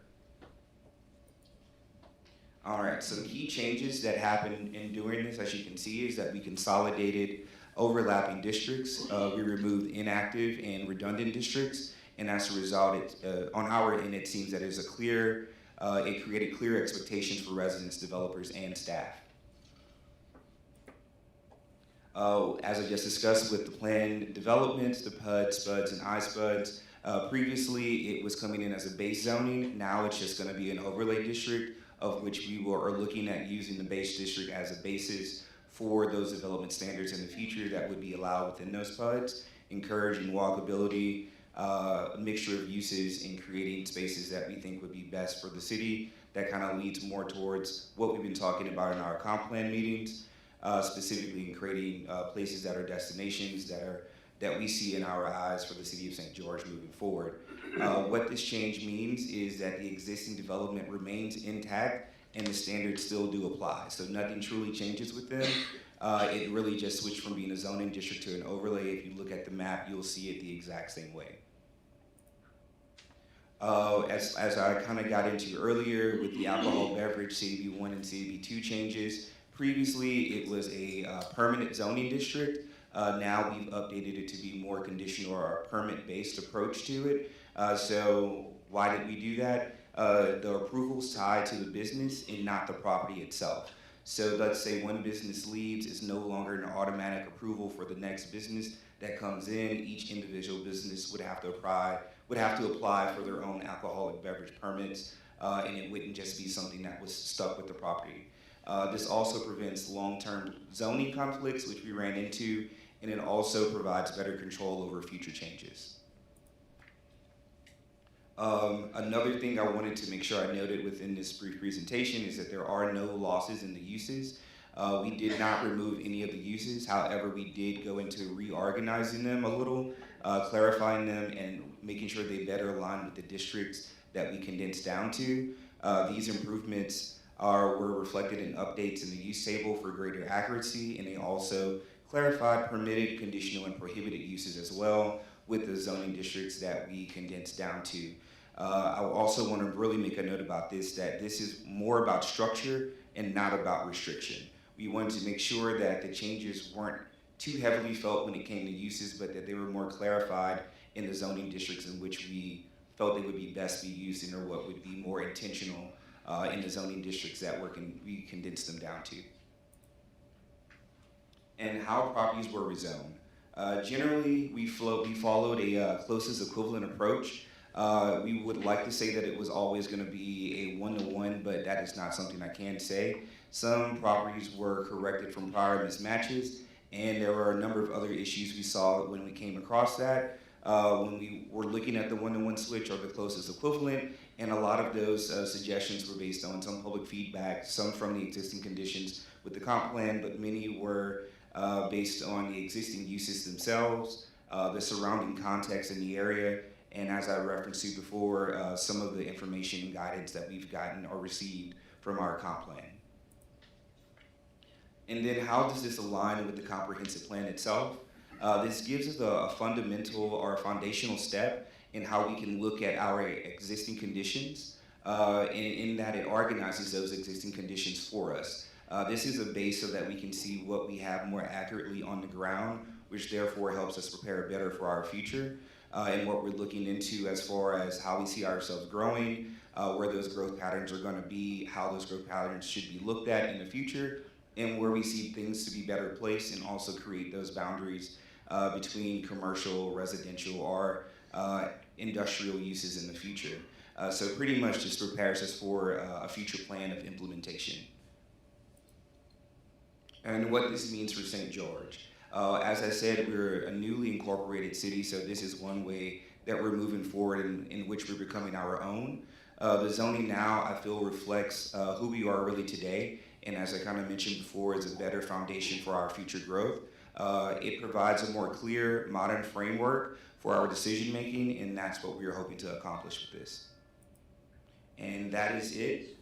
All right, some key changes that happened in doing this, as you can see, is that we consolidated overlapping districts. We removed inactive and redundant districts, and as a result, on our end, it seems that it created clear expectations for residents, developers, and staff. As I just discussed with the planned developments, the PUD, SPUDs, and iSPUDs, previously it was coming in as a base zoning. Now it's just going to be an overlay district, of which we are looking at using the base district as a basis for those development standards in the future that would be allowed within those PUDs, encouraging walkability, a mixture of uses, and creating spaces that we think would be best for the city. That kind of leads more towards what we've been talking about in our comp plan meetings, specifically in creating places that are destinations that we see in our eyes for the city of St. George moving forward. What this change means is that the existing development remains intact and the standards still do apply. So nothing truly changes with them. It really just switched from being a zoning district to an overlay. If you look at the map, you'll see it the exact same way. As I kind of got into earlier with the alcohol beverage CAB1 and CAB2 changes, previously it was a permanent zoning district. Now we've updated it to be more conditional or a permit-based approach to it. So why did we do that? The approval's tied to the business and not the property itself. So let's say one business leaves, it's no longer an automatic approval for the next business that comes in. Each individual business would have to apply for their own alcoholic beverage permits, and it wouldn't just be something that was stuck with the property. This also prevents long-term zoning conflicts, which we ran into, and it also provides better control over future changes. Another thing I wanted to make sure I noted within this brief presentation is that there are no losses in the uses. We did not remove any of the uses. However, we did go into reorganizing them a little, clarifying them and making sure they better align with the districts that we condensed down to. These improvements were reflected in updates in the use table for greater accuracy, and they also clarified permitted, conditional, and prohibited uses as well, with the zoning districts that we condensed down to. I also want to really make a note about this, that this is more about structure and not about restriction. We wanted to make sure that the changes weren't too heavily felt when it came to uses, but that they were more clarified in the zoning districts in which we felt they would be best be used in, or what would be more intentional in the zoning districts that we condensed them down to. And how properties were rezoned. Generally, we followed a closest equivalent approach. We would like to say that it was always going to be a one-to-one, but that is not something I can say. Some properties were corrected from prior mismatches, and there were a number of other issues we saw when we came across that. When we were looking at the one-to-one switch or the closest equivalent, and a lot of those suggestions were based on some public feedback, some from the existing conditions with the comp plan, but many were based on the existing uses themselves, the surrounding context in the area, and as I referenced to before, some of the information and guidance that we've gotten or received from our comp plan. And then how does this align with the comprehensive plan itself? This gives us a fundamental or a foundational step in how we can look at our existing conditions, and in that it organizes those existing conditions for us. This is a base so that we can see what we have more accurately on the ground, which therefore helps us prepare better for our future, and what we're looking into as far as how we see ourselves growing, where those growth patterns are going to be, how those growth patterns should be looked at in the future, and where we see things to be better placed, and also create those boundaries between commercial, residential, or industrial uses in the future. So pretty much just prepares us for a future plan of implementation. And what this means for St. George. As I said, we're a newly incorporated city, so this is one way that we're moving forward in which we're becoming our own. The zoning now, I feel, reflects who we are really today, and as I kind of mentioned before, is a better foundation for our future growth. It provides a more clear, modern framework for our decision making, and that's what we are hoping to accomplish with this. And that is it.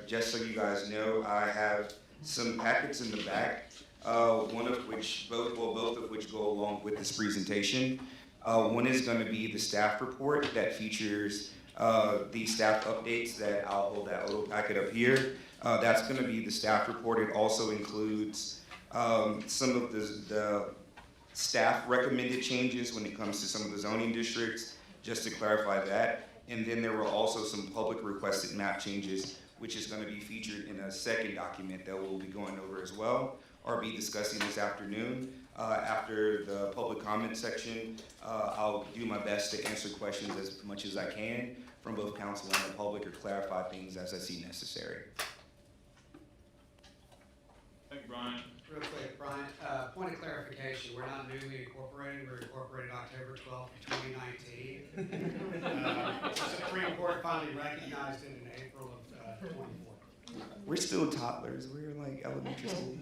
Just so you guys know, I have some packets in the back, both of which go along with this presentation. One is going to be the staff report that features the staff updates that I'll hold that little packet up here. That's going to be the staff report. It also includes some of the staff recommended changes when it comes to some of the zoning districts, just to clarify that. And then there were also some public requested map changes, which is going to be featured in a second document that we'll be going over as well, or be discussing this afternoon. After the public comment section, I'll do my best to answer questions as much as I can from both council and the public, or clarify things as I see necessary. Thank you, Brian. Real quick, Brian, point of clarification, we're not newly incorporated, we're incorporated October 12th, 2019. The Supreme Court finally recognized it in April of 24. We're still toddlers, we're like elementary school.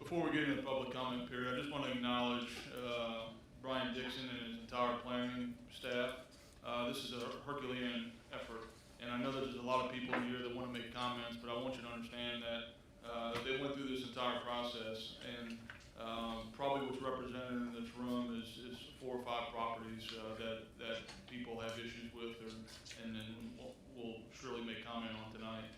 Before we get into the public comment period, I just want to acknowledge Brian Dixon and his entire planning staff. This is a Herculean effort, and I know that there's a lot of people here that want to make comments, but I want you to understand that they went through this entire process, and probably what's represented in this room is 4 or 5 properties that people have issues with, and then we'll surely make comment on tonight.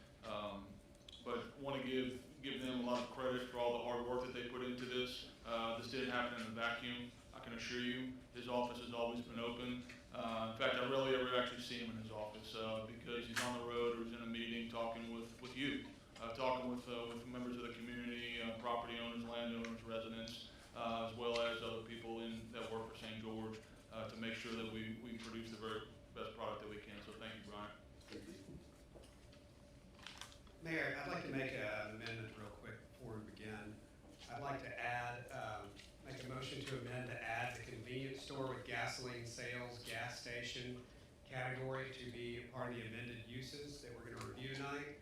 But want to give them a lot of credit for all the hard work that they put into this. This didn't happen in a vacuum, I can assure you. His office has always been open. In fact, I rarely ever actually see him in his office because he's on the road or he's in a meeting talking with you, talking with members of the community, property owners, landowners, residents, as well as other people that work for St. George to make sure that we produce the very best product that we can. So thank you, Brian. Mayor, I'd like to make an amendment real quick before we begin. I'd like to add, make a motion to amend to add the convenience store with gasoline sales gas station category to be part of the amended uses that we're going to review tonight.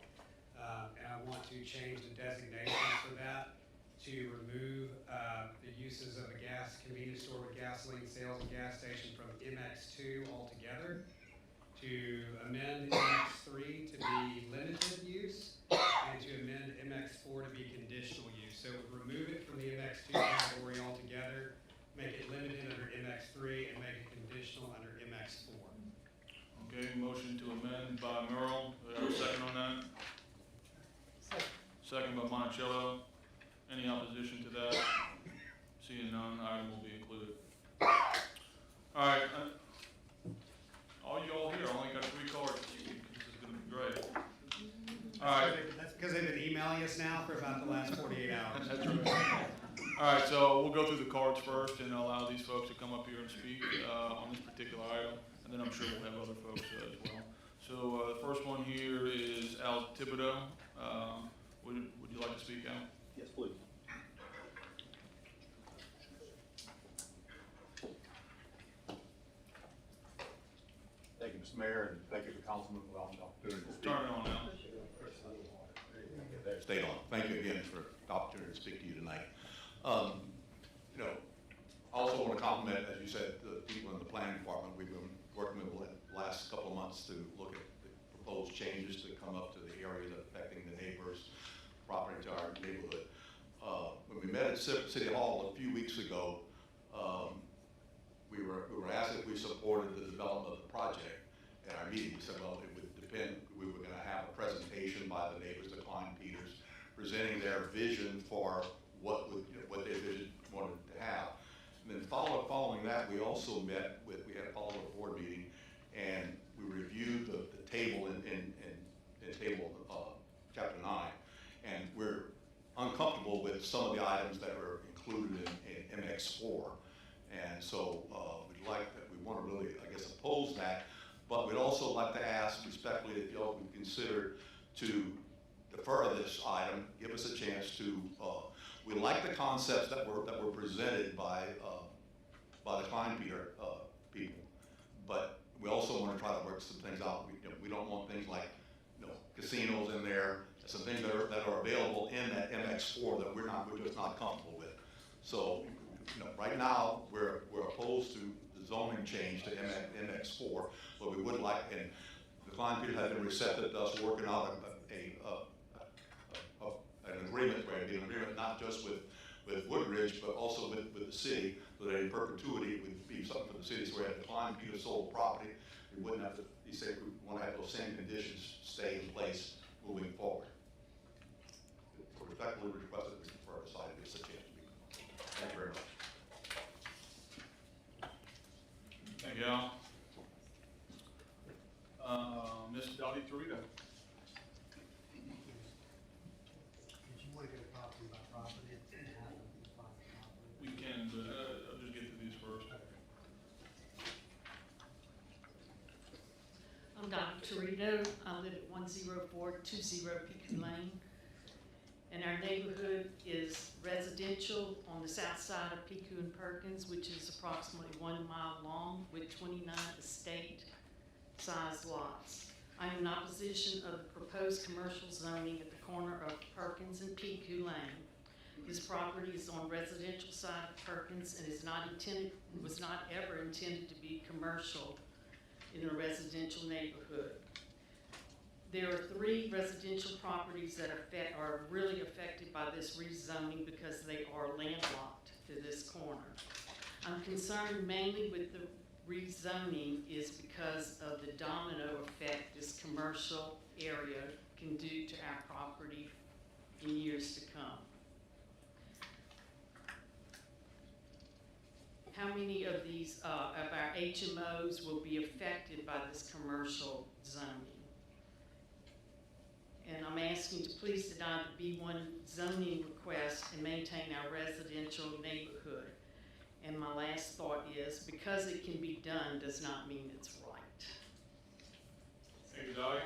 And I want to change the designation for that to remove the uses of a convenience store with gasoline sales and gas station from MX2 altogether, to amend MX3 to be limited use, and to amend MX4 to be conditional use. So remove it from the MX2 category altogether, make it limited under MX3, and make it conditional under MX4. Okay, motion to amend by Merle. Do I have a second on that? Second by Monticello. Any opposition to that? Seeing none, item will be included. All right, all you all here, I only got 3 cards. This is gonna be great. All right. That's because they've been emailing us now for about the last 48 hours. That's right. All right, so we'll go through the cards first and allow these folks to come up here and speak on this particular item, and then I'm sure we'll have other folks as well. So the first one here is Al Thibodeau. Would you like to speak, Al? Yes, please. Thank you, Mr. Mayor, and thank you to Councilman for the opportunity to speak. Turn it on now. Stayed on. Thank you again for the opportunity to speak to you tonight. You know, I also want to compliment, as you said, the people in the planning department. We've been working with them the last couple of months to look at the proposed changes to come up to the areas affecting the neighbors' property to our neighborhood. When we met at City Hall a few weeks ago, we were asked if we supported the development of the project. At our meeting, we said, well, it would depend. We were going to have a presentation by the neighbors, the Klein Peters, presenting their vision for what they wanted to have. And then following that, we also we had a follow-up board meeting, and we reviewed the table in table chapter 9, and we're uncomfortable with some of the items that were included in MX4, and so we want to really, I guess, oppose that, but we'd also like to ask respectfully if y'all would consider to defer this item, give us a chance to. We like the concepts that were presented by the Klein Peter people, but we also want to try to work some things out. We don't want things like casinos in there, some things that are available in that MX4 that we're just not comfortable with. So right now we're opposed to the zoning change to MX4, but we would like, and the Klein Peter have been receptive to us working out an agreement, not just with Woodridge, but also with the city, so that in perpetuity it would be something for the city. So we have the Klein Peter sold property, we wouldn't have to, we want to have those same conditions stay in place moving forward. So respectfully request that we defer this item, it's a chance to be. Thank you very much. Thank you, Al. Mr. Dottie Torito. We can, but I'll just get to these first. I'm Dr. Torito. I live at 10420 Pekin Lane. And our neighborhood is residential on the south side of Pico and Perkins, which is approximately 1 mile long with 29 estate-sized lots. I am in opposition of the proposed commercial zoning at the corner of Perkins and Pico Lane. This property is on residential side of Perkins and was not ever intended to be commercial in a residential neighborhood. There are 3 residential properties that are really affected by this rezoning because they are landlocked to this corner. I'm concerned mainly with the rezoning is because of the domino effect this commercial area can do to our property in years to come. How many of these, of our HMOs will be affected by this commercial zoning? And I'm asking to please deny the B1 zoning request and maintain our residential neighborhood. And my last thought is, because it can be done does not mean it's right. Thank you, Dottie.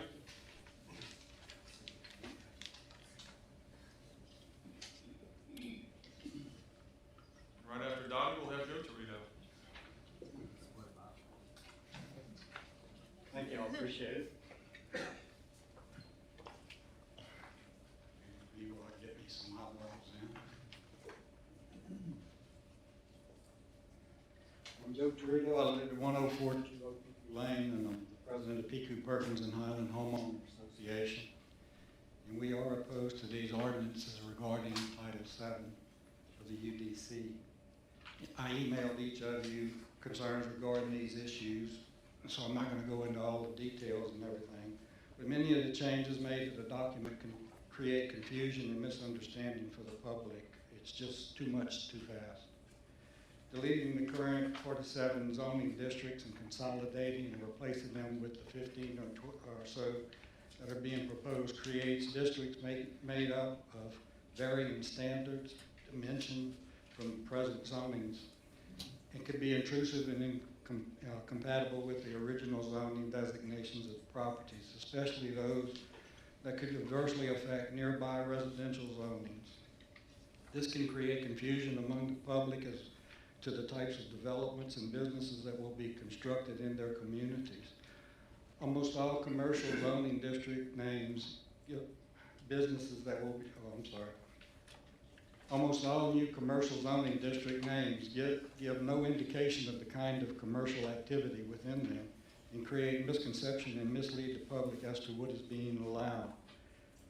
Right after Dottie, we'll have Joe Torito. Thank you, I appreciate it. You want to get me some hot rolls in? I'm Joe Torito. I live at 10420 Lane, and I'm the president of Pico Perkins and Highland Homeowner Association. And we are opposed to these ordinances regarding Title VII for the UDC. I emailed each of you concerns regarding these issues, so I'm not going to go into all the details and everything. But many of the changes made to the document can create confusion and misunderstanding for the public. It's just too much too fast. Deleting the current 47 zoning districts and consolidating and replacing them with the 15 or so that are being proposed creates districts made up of varying standards, dimensions from present zonings. It could be intrusive and incompatible with the original zoning designations of properties, especially those that could adversely affect nearby residential zonings. This can create confusion among the public as to the types of developments and businesses that will be constructed in their communities. Almost all commercial zoning district names, businesses that will be, almost all new commercial zoning district names give no indication of the kind of commercial activity within them and create misconception and mislead the public as to what is being allowed.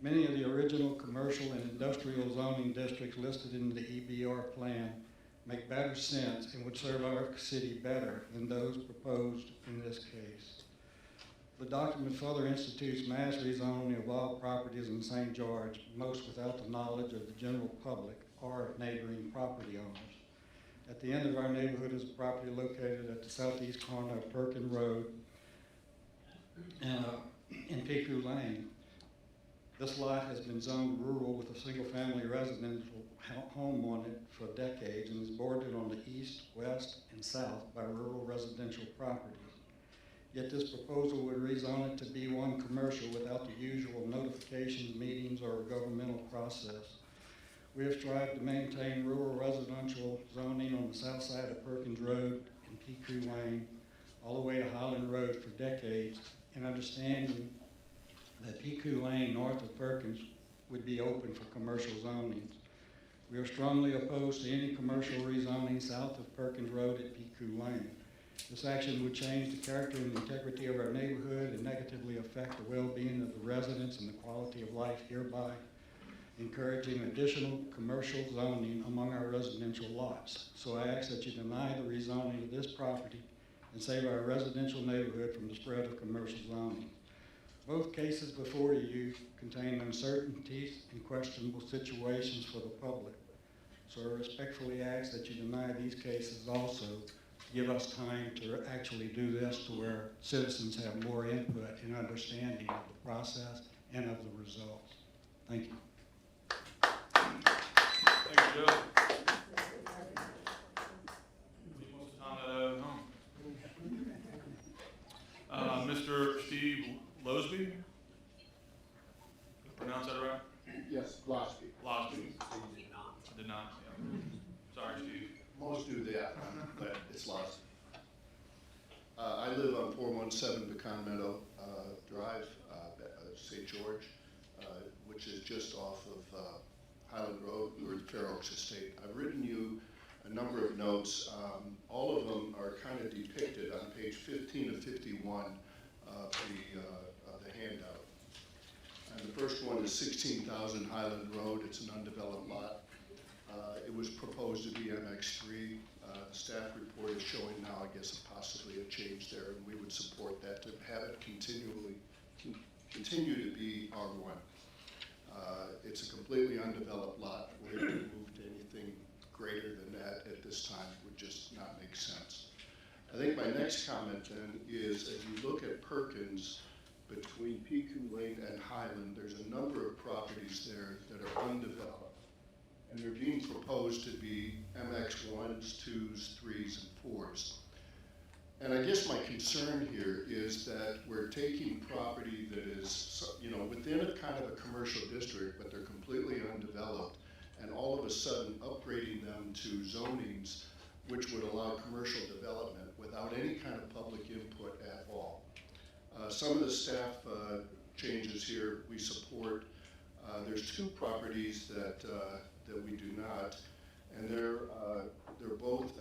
Many of the original commercial and industrial zoning districts listed in the EBR plan make better sense and would serve our city better than those proposed in this case. The document further institutes mass rezoning of all properties in St. George, most without the knowledge of the general public or neighboring property owners. At the end of our neighborhood is a property located at the southeast corner of Perkin Road in Piku Lane. This lot has been zoned rural with a single-family residential home on it for decades and is bordered on the east, west, and south by rural residential properties. Yet this proposal would rezone it to B1 commercial without the usual notifications, meetings, or governmental process. We have strived to maintain rural residential zoning on the south side of Perkins Road and Piku Lane all the way to Highland Road for decades, and understanding that Piku Lane north of Perkins would be open for commercial zonings. We are strongly opposed to any commercial rezoning south of Perkins Road at Piku Lane. This action would change the character and integrity of our neighborhood and negatively affect the well-being of the residents and the quality of life hereby, encouraging additional commercial zoning among our residential lots. So I ask that you deny the rezoning of this property and save our residential neighborhood from the spread of commercial zoning. Both cases before you contain uncertainties and questionable situations for the public. So I respectfully ask that you deny these cases also to give us time to actually do this to where citizens have more input and understanding of the process and of the results. Thank you. Thank you, Joe. Leave most of the time at home. Mr. Steve Losby? Pronounce that right? Yes, Losby. Losby. I did not. Yeah. Sorry, Steve. Most do that, but it's Losby. I live on 417 Pecan Meadow Drive, St. George, which is just off of Highland Road, or Fair Oaks Estate. I've written you a number of notes. All of them are kind of depicted on page 15 of 51 of the handout. And the first one is 16,000 Highland Road. It's an undeveloped lot. It was proposed to be MX3. The staff report is showing now, I guess, possibly a change there, and we would support that to have it continue to be R1. It's a completely undeveloped lot. We're able to move to anything greater than that at this time would just not make sense. I think my next comment then is, as you look at Perkins, between Piku Lane and Highland, there's a number of properties there that are undeveloped. And they're being proposed to be MX1s, 2s, 3s, and 4s. And I guess my concern here is that we're taking property that is, within a kind of a commercial district, but they're completely undeveloped, and all of a sudden upgrading them to zonings which would allow commercial development without any kind of public input at all. Some of the staff changes here we support. There's two properties that we do not, and they're both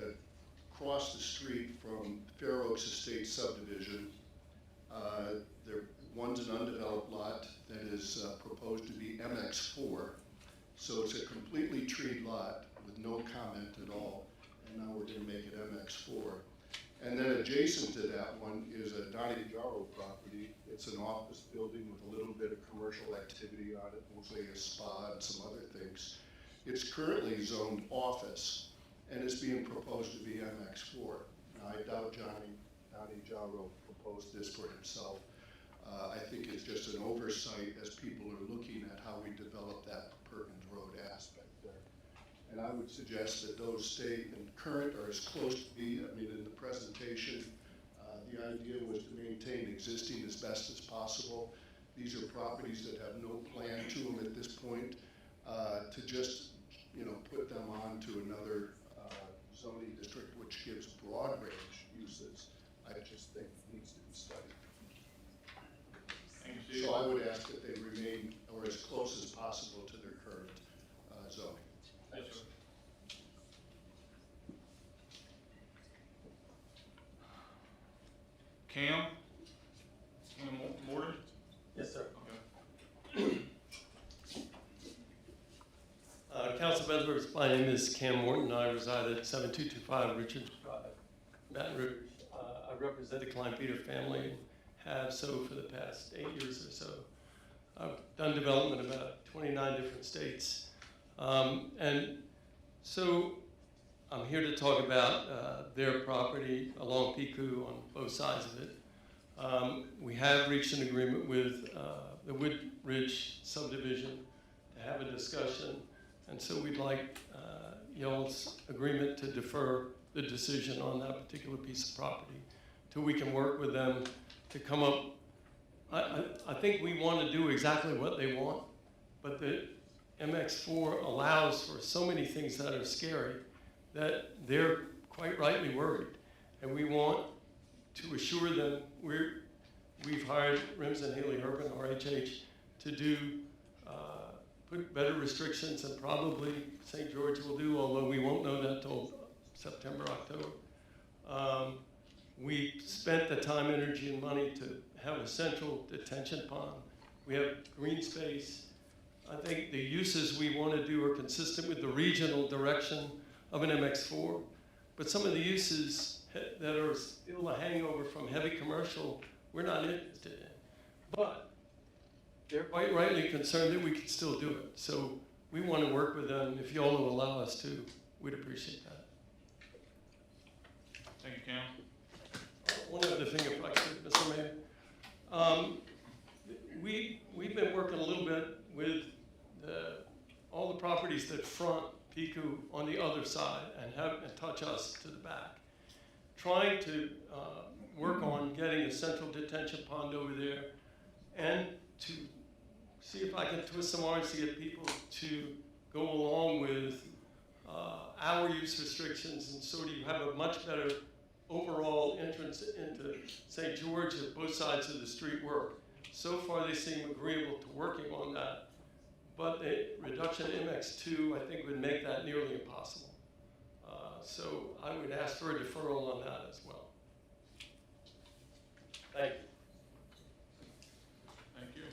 across the street from Fair Oaks Estate subdivision. One's an undeveloped lot that is proposed to be MX4, so it's a completely treed lot with no comment at all. and now we're gonna make it MX4. And then adjacent to that one is a Donnie Jarrow property. It's an office building with a little bit of commercial activity on it, mostly a spa and some other things. It's currently zoned office, and it's being proposed to be MX4. Now, I doubt Donnie Jarrow proposed this for himself. I think it's just an oversight as people are looking at how we develop that Perkins Road aspect there. And I would suggest that those stay in current or as close to be. I mean, in the presentation, the idea was to maintain existing as best as possible. These are properties that have no plan to them at this point. To just, put them on to another zoning district which gives broad range uses, I just think needs to be studied. Thank you, Steve. So I would ask that they remain or as close as possible to their current zoning. Yes, sir. Cam Morton? Yes, sir. Okay. Council members, my name is Cam Morton. I reside at 7225 Richards Drive, Baton Rouge. I represent the Klein Peter family and have so for the past 8 years or so. I've done development in about 29 different states. And so I'm here to talk about their property along Piku on both sides of it. We have reached an agreement with the Woodridge subdivision to have a discussion, and so we'd like y'all's agreement to defer the decision on that particular piece of property till we can work with them to come up. I think we want to do exactly what they want, but the MX4 allows for so many things that are scary that they're quite rightly worried. And we want to assure them we've hired Rims and Haley Urban, RHH, to do put better restrictions, and probably St. George will do, although we won't know that till September, October. We spent the time, energy, and money to have a central detention pond. We have green space. I think the uses we want to do are consistent with the regional direction of an MX4, but some of the uses that are still a hangover from heavy commercial, we're not interested in. But they're quite rightly concerned that we can still do it. So we want to work with them. If y'all will allow us to, we'd appreciate that. Thank you, Cam. One other thing, if I could, Mr. Mayor. We've been working a little bit with all the properties that front Piku on the other side and touch us to the back, trying to work on getting a central detention pond over there, and to see if I can twist some arms to get people to go along with our use restrictions, and sort of have a much better overall entrance into St. George if both sides of the street work. So far, they seem agreeable to working on that, but the reduction in MX2, I think, would make that nearly impossible. So I would ask for a deferral on that as well. Thank you. Thank you.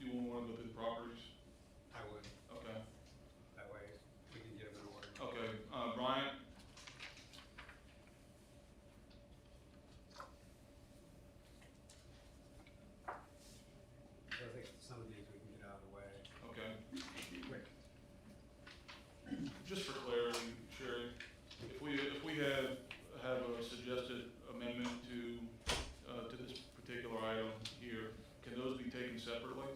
You want to go through the properties? I would. Okay. That way we can get them in order. Okay. Brian? I think some of these we can get out of the way. Okay. Quick. Just for clarity, Sherry, if we have a suggested amendment to this particular item here, can those be taken separately?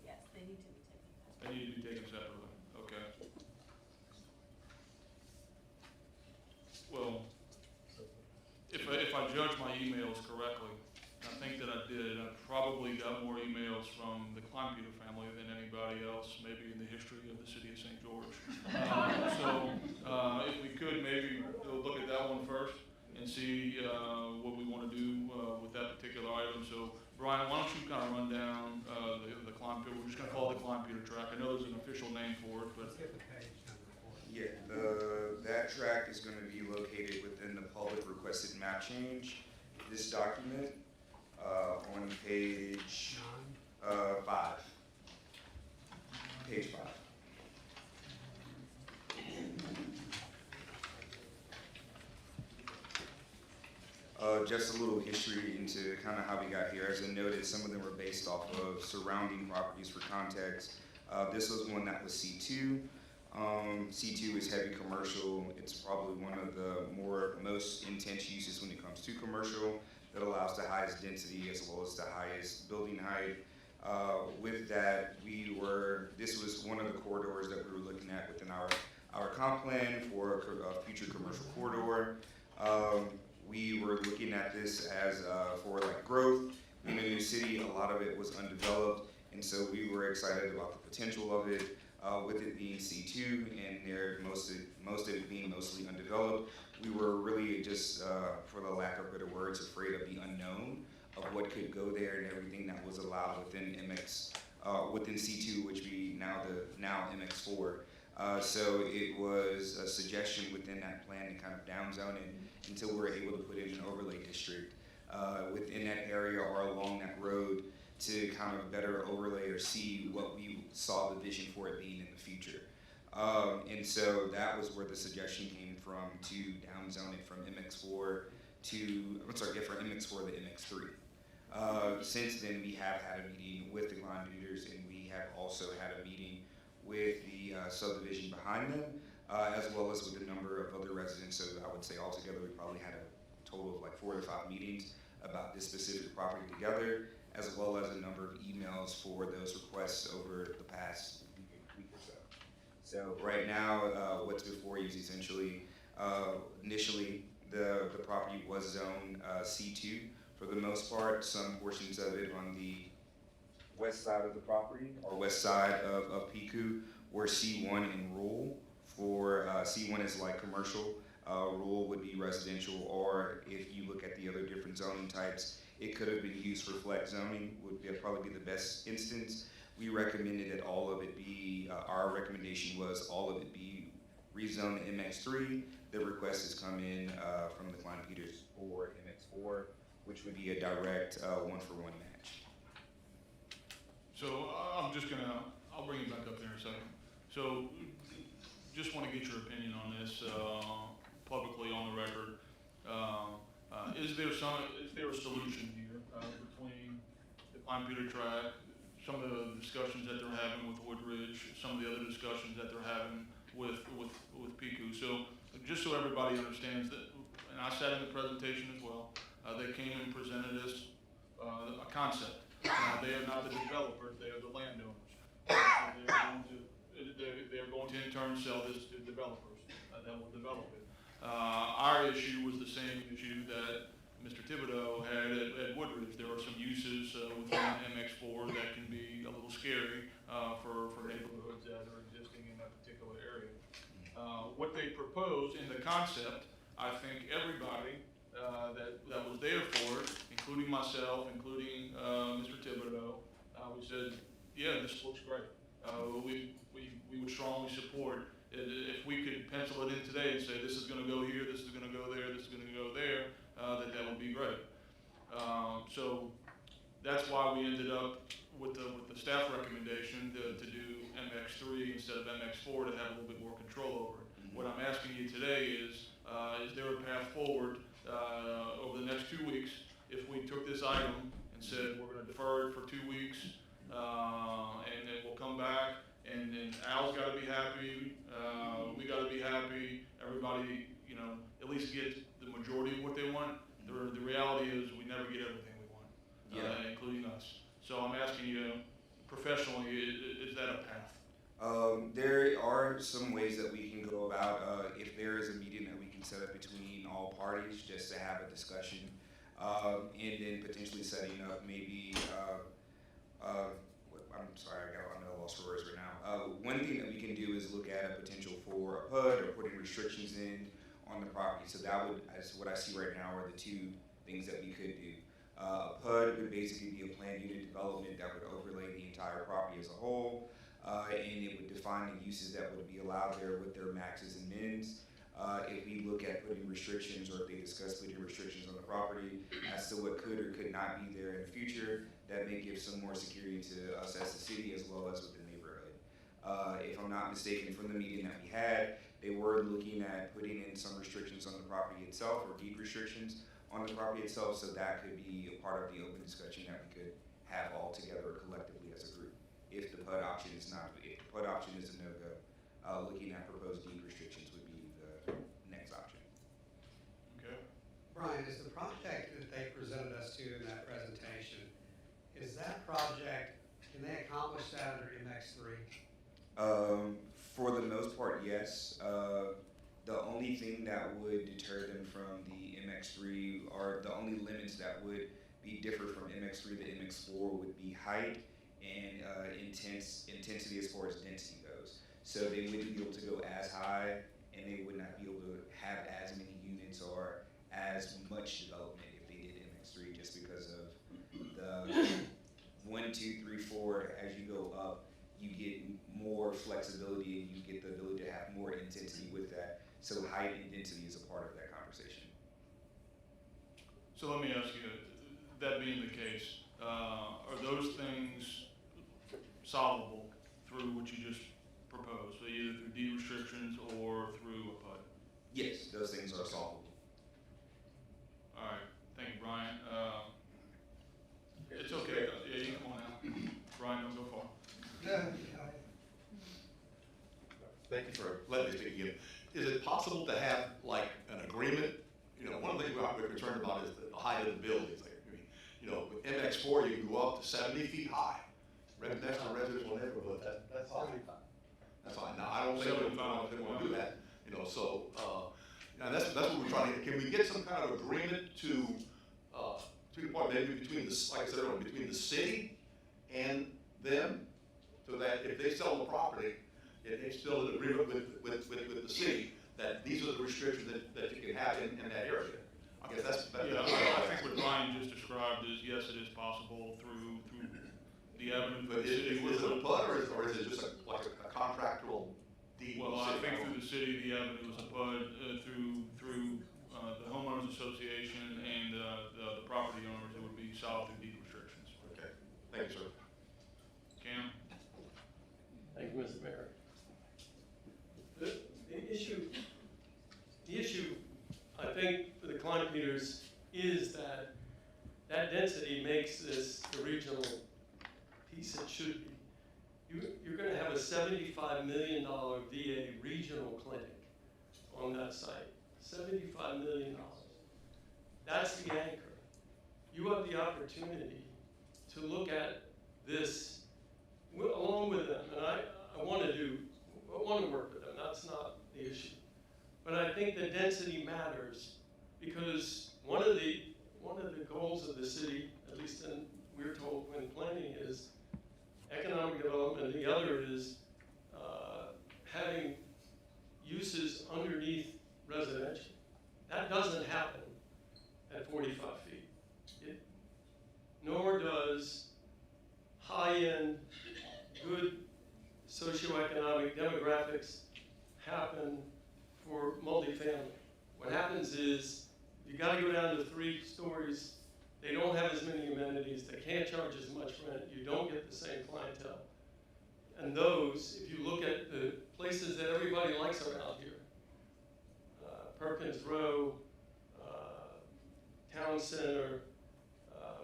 Yes, they need to be taken. They need to be taken separately, okay. Well, if I judge my emails correctly, and I think that I did, I probably got more emails from the Klein Peter family than anybody else, maybe in the history of the city of St. George. If we could maybe look at that one first and see what we want to do with that particular item. So, Brian, why don't you kind of run down the Klein Peter? We're just going to call it the Klein Peter track. I know there's an official name for it, but Let's get the page number for it. Yeah, that track is going to be located within the public requested map change. This document on page 5. Just a little history into kind of how we got here. As I noted, some of them were based off of surrounding properties for context. This was one that was C2. C2 is heavy commercial. It's probably one of the most intense uses when it comes to commercial. That allows the highest density as well as the highest building height. With that, this was one of the corridors that we were looking at within our comp plan for a future commercial corridor. We were looking at this as for like growth in a new city. A lot of it was undeveloped, and so we were excited about the potential of it. With it being C2 and most of it being mostly undeveloped, we were really just, for the lack of better words, afraid of the unknown of what could go there and everything that was allowed within within C2, which be now MX4. So it was a suggestion within that plan to kind of downzone it until we were able to put in an overlay district within that area or along that road to kind of better overlay or see what we saw the vision for it being in the future. And so that was where the suggestion came from to downzone it from MX4 from MX4 to MX3. Since then, we have had a meeting with the Klein Peters, and we have also had a meeting with the subdivision behind them, as well as with a number of other residents. So I would say altogether, we probably had a total of like 4 to 5 meetings about this specific property together, as well as a number of emails for those requests over the past week or so. So right now, what's before you is essentially, initially, the property was zoned C2 for the most part. Some portions of it on the west side of the property, or west side of Piku, were C1 in rural. For C1 is like commercial, rural would be residential, or if you look at the other different zoning types, it could have been used for flex zoning, probably be the best instance. We recommended that all of it be, our recommendation was all of it be rezoned to MX3. The request has come in from the Klein Peters for MX4, which would be a direct one-for-one match. So I'll bring you back up there in a second. So just want to get your opinion on this publicly on the record. Is there a solution here between the Klein Peter tract, some of the discussions that they're having with Woodridge, some of the other discussions that they're having with Piku? So just so everybody understands that, and I sat in the presentation as well, they came and presented us a concept. They are not the developers, they are the landowners. They're going to in turn sell this to developers that will develop it. Our issue was the same issue that Mr. Thibodeau had at Woodridge. There are some uses within MX4 that can be a little scary for neighborhoods that are existing in that particular area. What they proposed in the concept, I think everybody that was there for it, including myself, including Mr. Thibodeau, we said, yeah, this looks great. We would strongly support it. If we could pencil it in today and say this is going to go here, this is going to go there, this is going to go there, that would be great. So that's why we ended up with the staff recommendation to do MX3 instead of MX4 to have a little bit more control over it. What I'm asking you today is there a path forward over the next 2 weeks if we took this item and said we're going to defer it for 2 weeks and then we'll come back and Al's got to be happy, we got to be happy, everybody, at least get the majority of what they want. The reality is we never get everything we want, including us. So I'm asking you professionally, is that a path? There are some ways that we can go about if there is a meeting that we can set up between all parties just to have a discussion and then potentially setting up maybe I'm sorry, I'm at a loss for words right now. One thing that we can do is look at a potential for a PUD or putting restrictions in on the property. So that would, as what I see right now, are the 2 things that we could do. A PUD would basically be a planned unit development that would overlay the entire property as a whole, and it would define the uses that would be allowed there with their maxes and mins. If we look at putting restrictions, or if they discuss putting restrictions on the property as to what could or could not be there in the future, that may give some more security to us as a city as well as with the neighborhood. If I'm not mistaken, from the meeting that we had, they were looking at putting in some restrictions on the property itself, or deed restrictions on the property itself, so that could be a part of the open discussion that we could have all together collectively as a group. If the PUD option is not, if the PUD option is a no-go, looking at proposed deed restrictions would be the next option. Okay. Brian, is the project that they presented us to in that presentation, is that project, can they accomplish that under MX3? For the most part, yes. The only thing that would deter them from the MX3, or the only limits that would be different from MX3 to MX4 would be height and intensity as far as density goes. So they wouldn't be able to go as high, and they would not be able to have as many units or as much development if they did MX3, just because of the 1, 2, 3, 4. As you go up, you get more flexibility and you get the ability to have more intensity with that. So height and density is a part of that conversation. So let me ask you, that being the case, are those things solvable through what you just proposed? So either through deed restrictions or through a PUD? Yes, those things are solvable. All right, thank you, Brian. It's okay, yeah, you come on now. Brian, don't go far. Thank you for letting me speak again. Is it possible to have like an agreement? You know, one of the things we're concerned about is the height of the buildings. Like, I mean, you know, with MX4, you can go up to 70 feet high. That's not a residential neighborhood. That's fine. That's fine. Now, I don't think they want to do that. You know, so that's what we're trying to get. Can we get some kind of agreement to the point maybe between the, like I said earlier, between the city and them, so that if they sell the property, it's still an agreement with the city that these are the restrictions that you can have in that area. I guess that's Yeah, I think what Brian just described is, yes, it is possible through the avenue. But is it a PUD or is it just like a contractual deed? Well, I think through the city, the avenue is a PUD, through the homeowners association and the property owners, it would be solved through deed restrictions. Okay, thank you, sir. Cam? Thank you, Mr. Mayor. The issue, I think, for the climate meters is that density makes this the regional piece it should be. You're going to have a $75 million VA regional clinic on that site. $75 million. That's the anchor. You have the opportunity to look at this along with them, and I want to work with them. That's not the issue. But I think the density matters because one of the goals of the city, at least we're told when planning, is economic development. The other is having uses underneath residential. That doesn't happen at 45 feet. Nor does high-end, good socioeconomic demographics happen for multifamily. What happens is you got to go down to 3 stories. They don't have as many amenities. They can't charge as much rent. You don't get the same clientele. And those, if you look at the places that everybody likes around here, Perkins Row, Town Center,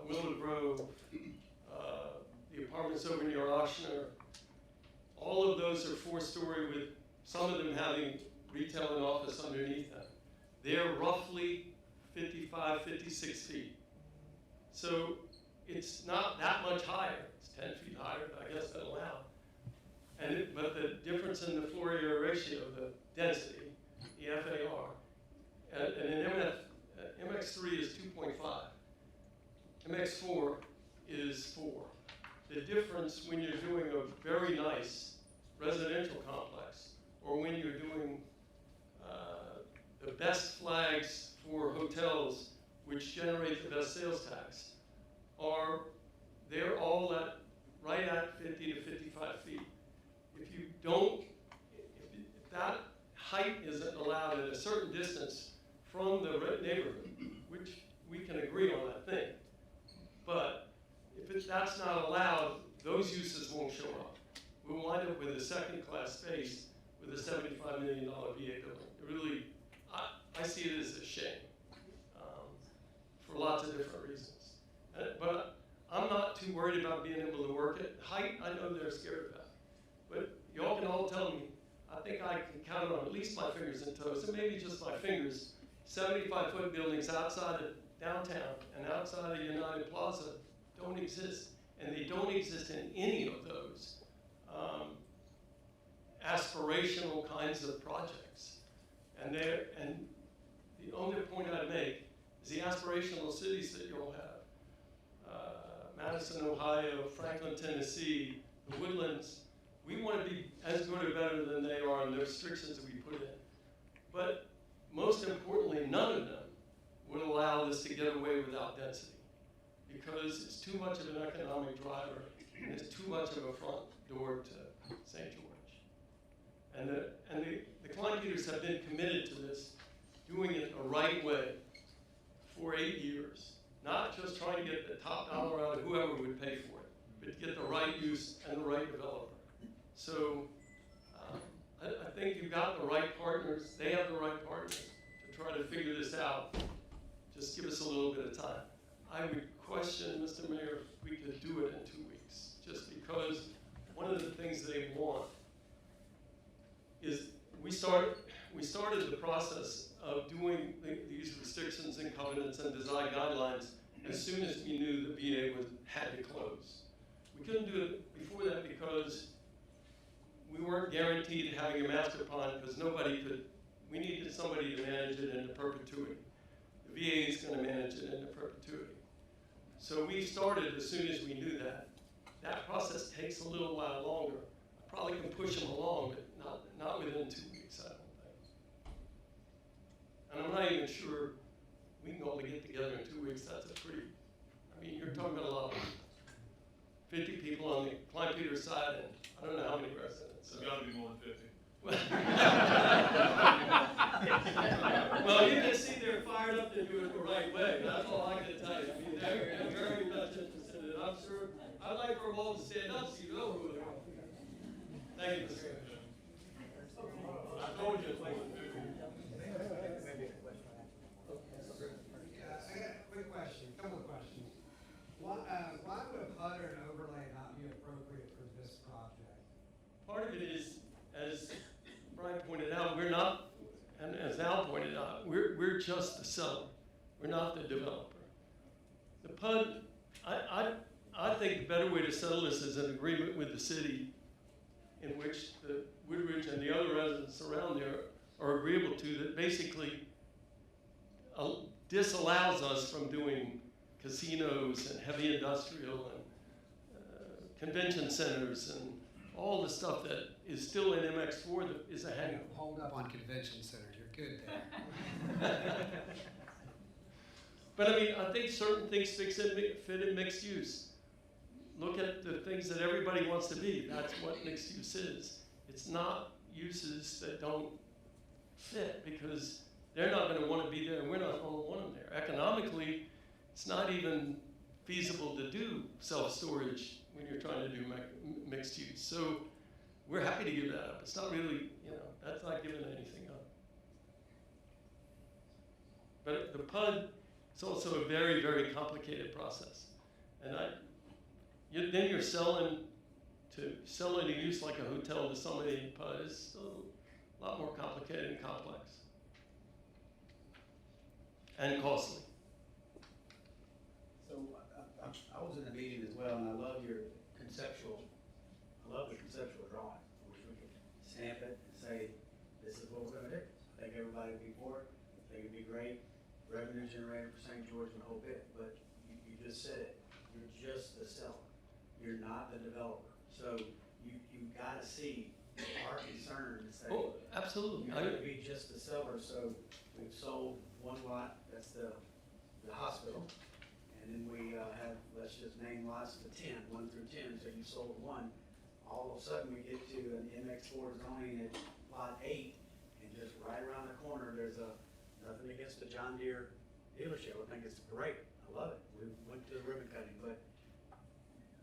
Willow Grove, the apartments over near Ochsner, all of those are 4-story with some of them having retail and office underneath them. They're roughly 55, 56 feet. So it's not that much higher. It's 10 feet higher, but I guess that's allowed. But the difference in the floor area ratio, the density, the FAR, and an MX3 is 2.5. MX4 is 4. The difference when you're doing a very nice residential complex or when you're doing the best flags for hotels which generate the best sales tax they're all right at 50 to 55 feet. If that height isn't allowed at a certain distance from the neighborhood, which we can agree on, I think, but if that's not allowed, those uses won't show up. We'll wind up with a second-class space with a $75 million VA building. It really, I see it as a shame. count on at least my fingers and toes, and maybe just my fingers, 75-foot buildings outside of downtown and outside of United Plaza don't exist. And they don't exist in any of those aspirational kinds of projects. And the only point I'd make is the aspirational cities that you'll have. Madison, Ohio, Franklin, Tennessee, the Woodlands, we want to be as good or better than they are in the restrictions that we put in. But most importantly, none of them would allow this to get away without density, because it's too much of an economic driver and it's too much of a front door to St. George. And the Klein Peters have been committed to this, doing it the right way for 8 years. Not just trying to get the top dollar out of whoever would pay for it, but to get the right use and the right developer. So I think you've got the right partners, they have the right partners to try to figure this out. Just give us a little bit of time. I would question, Mr. Mayor, if we could do it in 2 weeks, just because one of the things they want is we started the process of doing these restrictions and covenants and design guidelines as soon as we knew the VA had to close. We couldn't do it before that because we weren't guaranteed having a master plan, because nobody could. We needed somebody to manage it into perpetuity. The VA is going to manage it into perpetuity. So we started as soon as we knew that. That process takes a little while longer. I probably can push them along, but not within 2 weeks, I don't think. And I'm not even sure we can all get together in 2 weeks. That's a pretty, I mean, you're talking about a lot of 50 people on the Klein Peters side, and I don't know how many residents. It's got to be more than 50. Well, you can see they're fired up to do it the right way. That's all I can tell you. I mean, they're very much interested in it. I'm sure, I'd like for them all to stand up so you know who they are. Thank you, Mr. Chairman. I told you it's more than 50. I got a quick question, a couple of questions. Why would a PUD or an overlay not be appropriate for this project? Part of it is, as Brian pointed out, we're not, and as Al pointed out, we're just the seller. We're not the developer. The PUD, I think the better way to settle this is an agreement with the city in which the Woodridge and the other residents around there are agreeable to, that basically disallows us from doing casinos and heavy industrial and convention centers and all the stuff that is still in MX4 that is a hang-up. Hold up on convention centers, you're good there. But I mean, I think certain things fit in mixed use. Look at the things that everybody wants to be. That's what mixed use is. It's not uses that don't fit, because they're not going to want to be there and we're not going to want them there. Economically, it's not even feasible to do self-storage when you're trying to do mixed use. So we're happy to give that up. It's not really, that's not giving anything up. But the PUD, it's also a very, very complicated process. And then you're selling a use like a hotel to somebody in PUD is a lot more complicated and complex. And costly. So I was in the meeting as well, and I love the conceptual drawing. I wish we could stamp it and say, this is what we're gonna do. I think everybody would be for it. I think it'd be great. Revenue generator for St. George and the whole bit, but you just said it. You're just the seller. You're not the developer. So you gotta see our concern and say, oh, absolutely. You're gonna be just the seller. So we've sold one lot, that's the hospital. And then we have, let's just name lots of 1 through 10, so you sold one. All of a sudden, we get to an MX4 zoning at lot 8, and just right around the corner, there's nothing against the John Deere dealership. I think it's great. I love it. We went to the ribbon cutting, but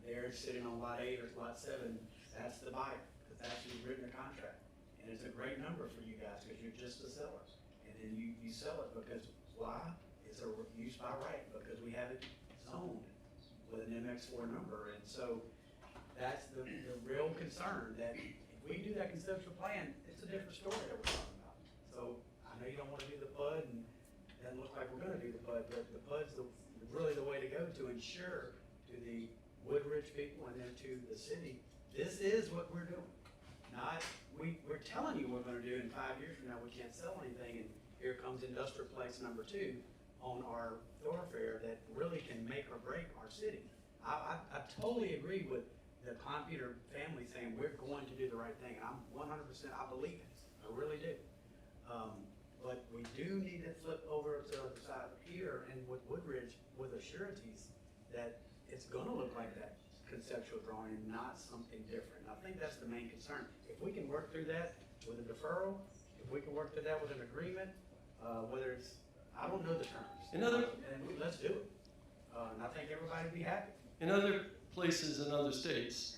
they're sitting on lot 8 or lot 7. That's the buyer, because that's who's written the contract. And it's a great number for you guys, because you're just the sellers. And then you sell it because, why? It's a use by right, because we have it zoned with an MX4 number. And so that's the real concern, that if we do that conceptual plan, it's a different story that we're talking about. So I know you don't wanna do the PUD, and it doesn't look like we're gonna do the PUD, but the PUD's really the way to go to ensure to the Woodridge people and then to the city, this is what we're doing. Not, we're telling you what we're gonna do in 5 years from now, we can't sell anything, and here comes industrial place number 2 on our thoroughfare that really can make or break our city. I totally agree with the Klein Peter family saying we're going to do the right thing, and I'm 100%, I believe it, I really do. But we do need to flip over to the other side here and with Woodridge with assurances that it's gonna look like that conceptual drawing and not something different. And I think that's the main concern. If we can work through that with a deferral, if we can work through that with an agreement, whether it's, I don't know the terms. Let's do it. And I think everybody would be happy. In other places in other states,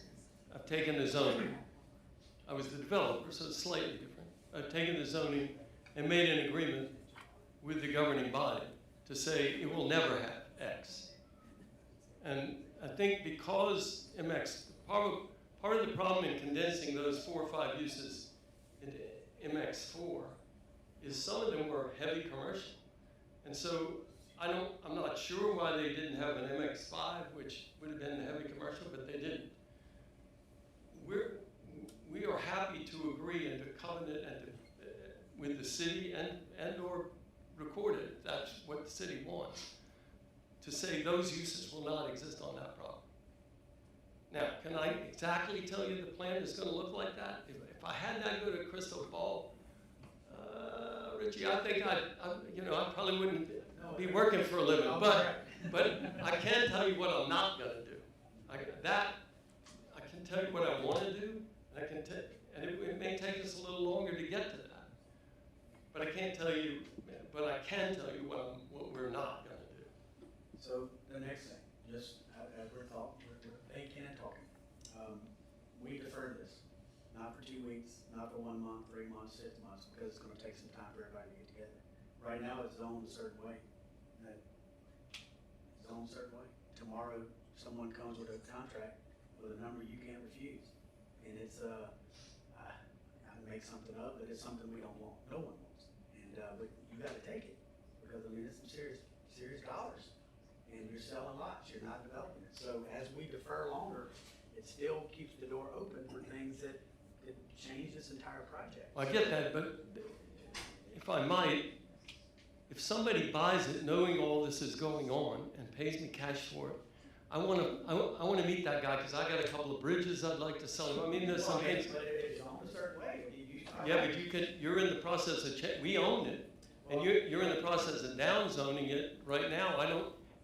I've taken the zoning. I was the developer, so it's slightly different. I've taken the zoning and made an agreement with the governing body to say it will never have X. And I think because MX, part of the problem in condensing those 4 or 5 uses into MX4 is some of them were heavy commercial. And so I'm not sure why they didn't have an MX5, which would have been heavy commercial, but they didn't. We are happy to agree and to covenant and with the city and or record it, if that's what the city wants, to say those uses will not exist on that property. Now, can I exactly tell you the plan is going to look like that? If I had that good a crystal ball, Richie, I think I probably wouldn't be working for a living. But I can tell you what I'm not going to do. I can tell you what I want to do, and it may take us a little longer to get to that. But I can't tell you. But I can tell you what we're not going to do. So the next thing, just as we're thinking and talking, we deferred this, not for 2 weeks, not for 1 month, 3 months, 6 months, because it's going to take some time for everybody to get together. Right now, it's zoned a certain way. Zoned a certain way. Tomorrow, someone comes with a contract with a number you can't refuse, and it's I make something up, but it's something we don't want. No one wants, and but you got to take it because I mean it's some serious dollars. And you're selling lots, you're not developing it. So as we defer longer, it still keeps the door open for things that could change this entire project. Well, I get that, but if I might, if somebody buys it knowing all this is going on and pays me cash for it, I want to meet that guy because I got a couple of bridges I'd like to sell him. I mean, there's some things. But it's on a certain way. Yeah, but you're in the process of we own it, and you're in the process of downzoning it right now.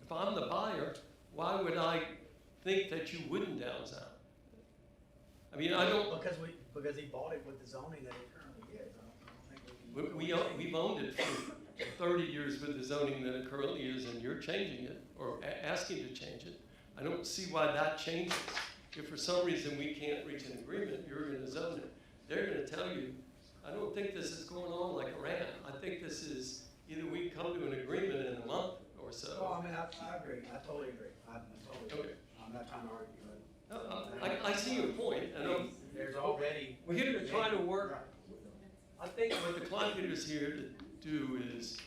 If I'm the buyer, why would I think that you wouldn't downzone? I mean, I don't. Because he bought it with the zoning that it currently is. I don't think We've owned it for 30 years with the zoning that it currently is, and you're changing it or asking to change it. I don't see why that changes. If for some reason we can't reach an agreement, you're going to zone it. They're going to tell you, I don't think this is going on like Iran. I think this is either we come to an agreement in a month or so. Well, I mean, I agree. I totally agree. I totally agree. I'm not trying to argue, but I see your point. And there's already. we're here to try to work. I think what the Klein Peters here to do is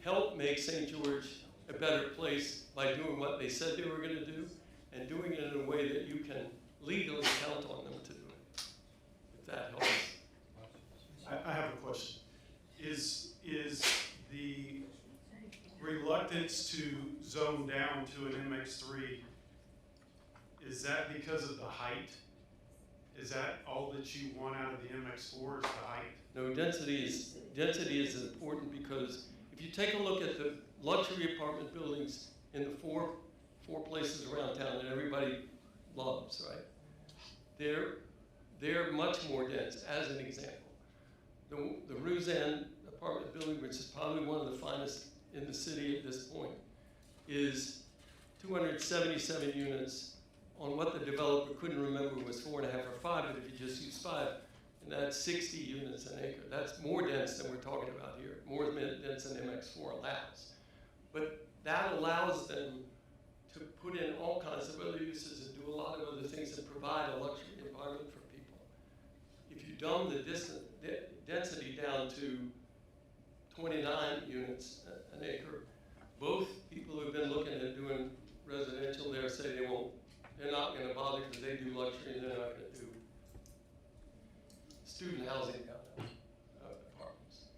help make St. George a better place by doing what they said they were going to do and doing it in a way that you can legally count on them to do it. If that helps. I have a question. Is the reluctance to zone down to an MX3, is that because of the height? Is that all that you want out of the MX4 is the height? No, density is important because if you take a look at the luxury apartment buildings in the four places around town that everybody loves, right? They're much more dense. As an example, the Ruzan apartment building, which is probably one of the finest in the city at this point, is 277 units on what the developer couldn't remember was 4.5 or 5, but if you just use 5, and that's 60 units an acre. That's more dense than we're talking about here, more dense than MX4 allows. But that allows them to put in all kinds of other uses and do a lot of other things and provide a luxury environment for people. if you dumb the density down to 29 units an acre, both people who've been looking at doing residential there say they're not gonna bother because they do luxury and they're not gonna do student housing down there, apartments.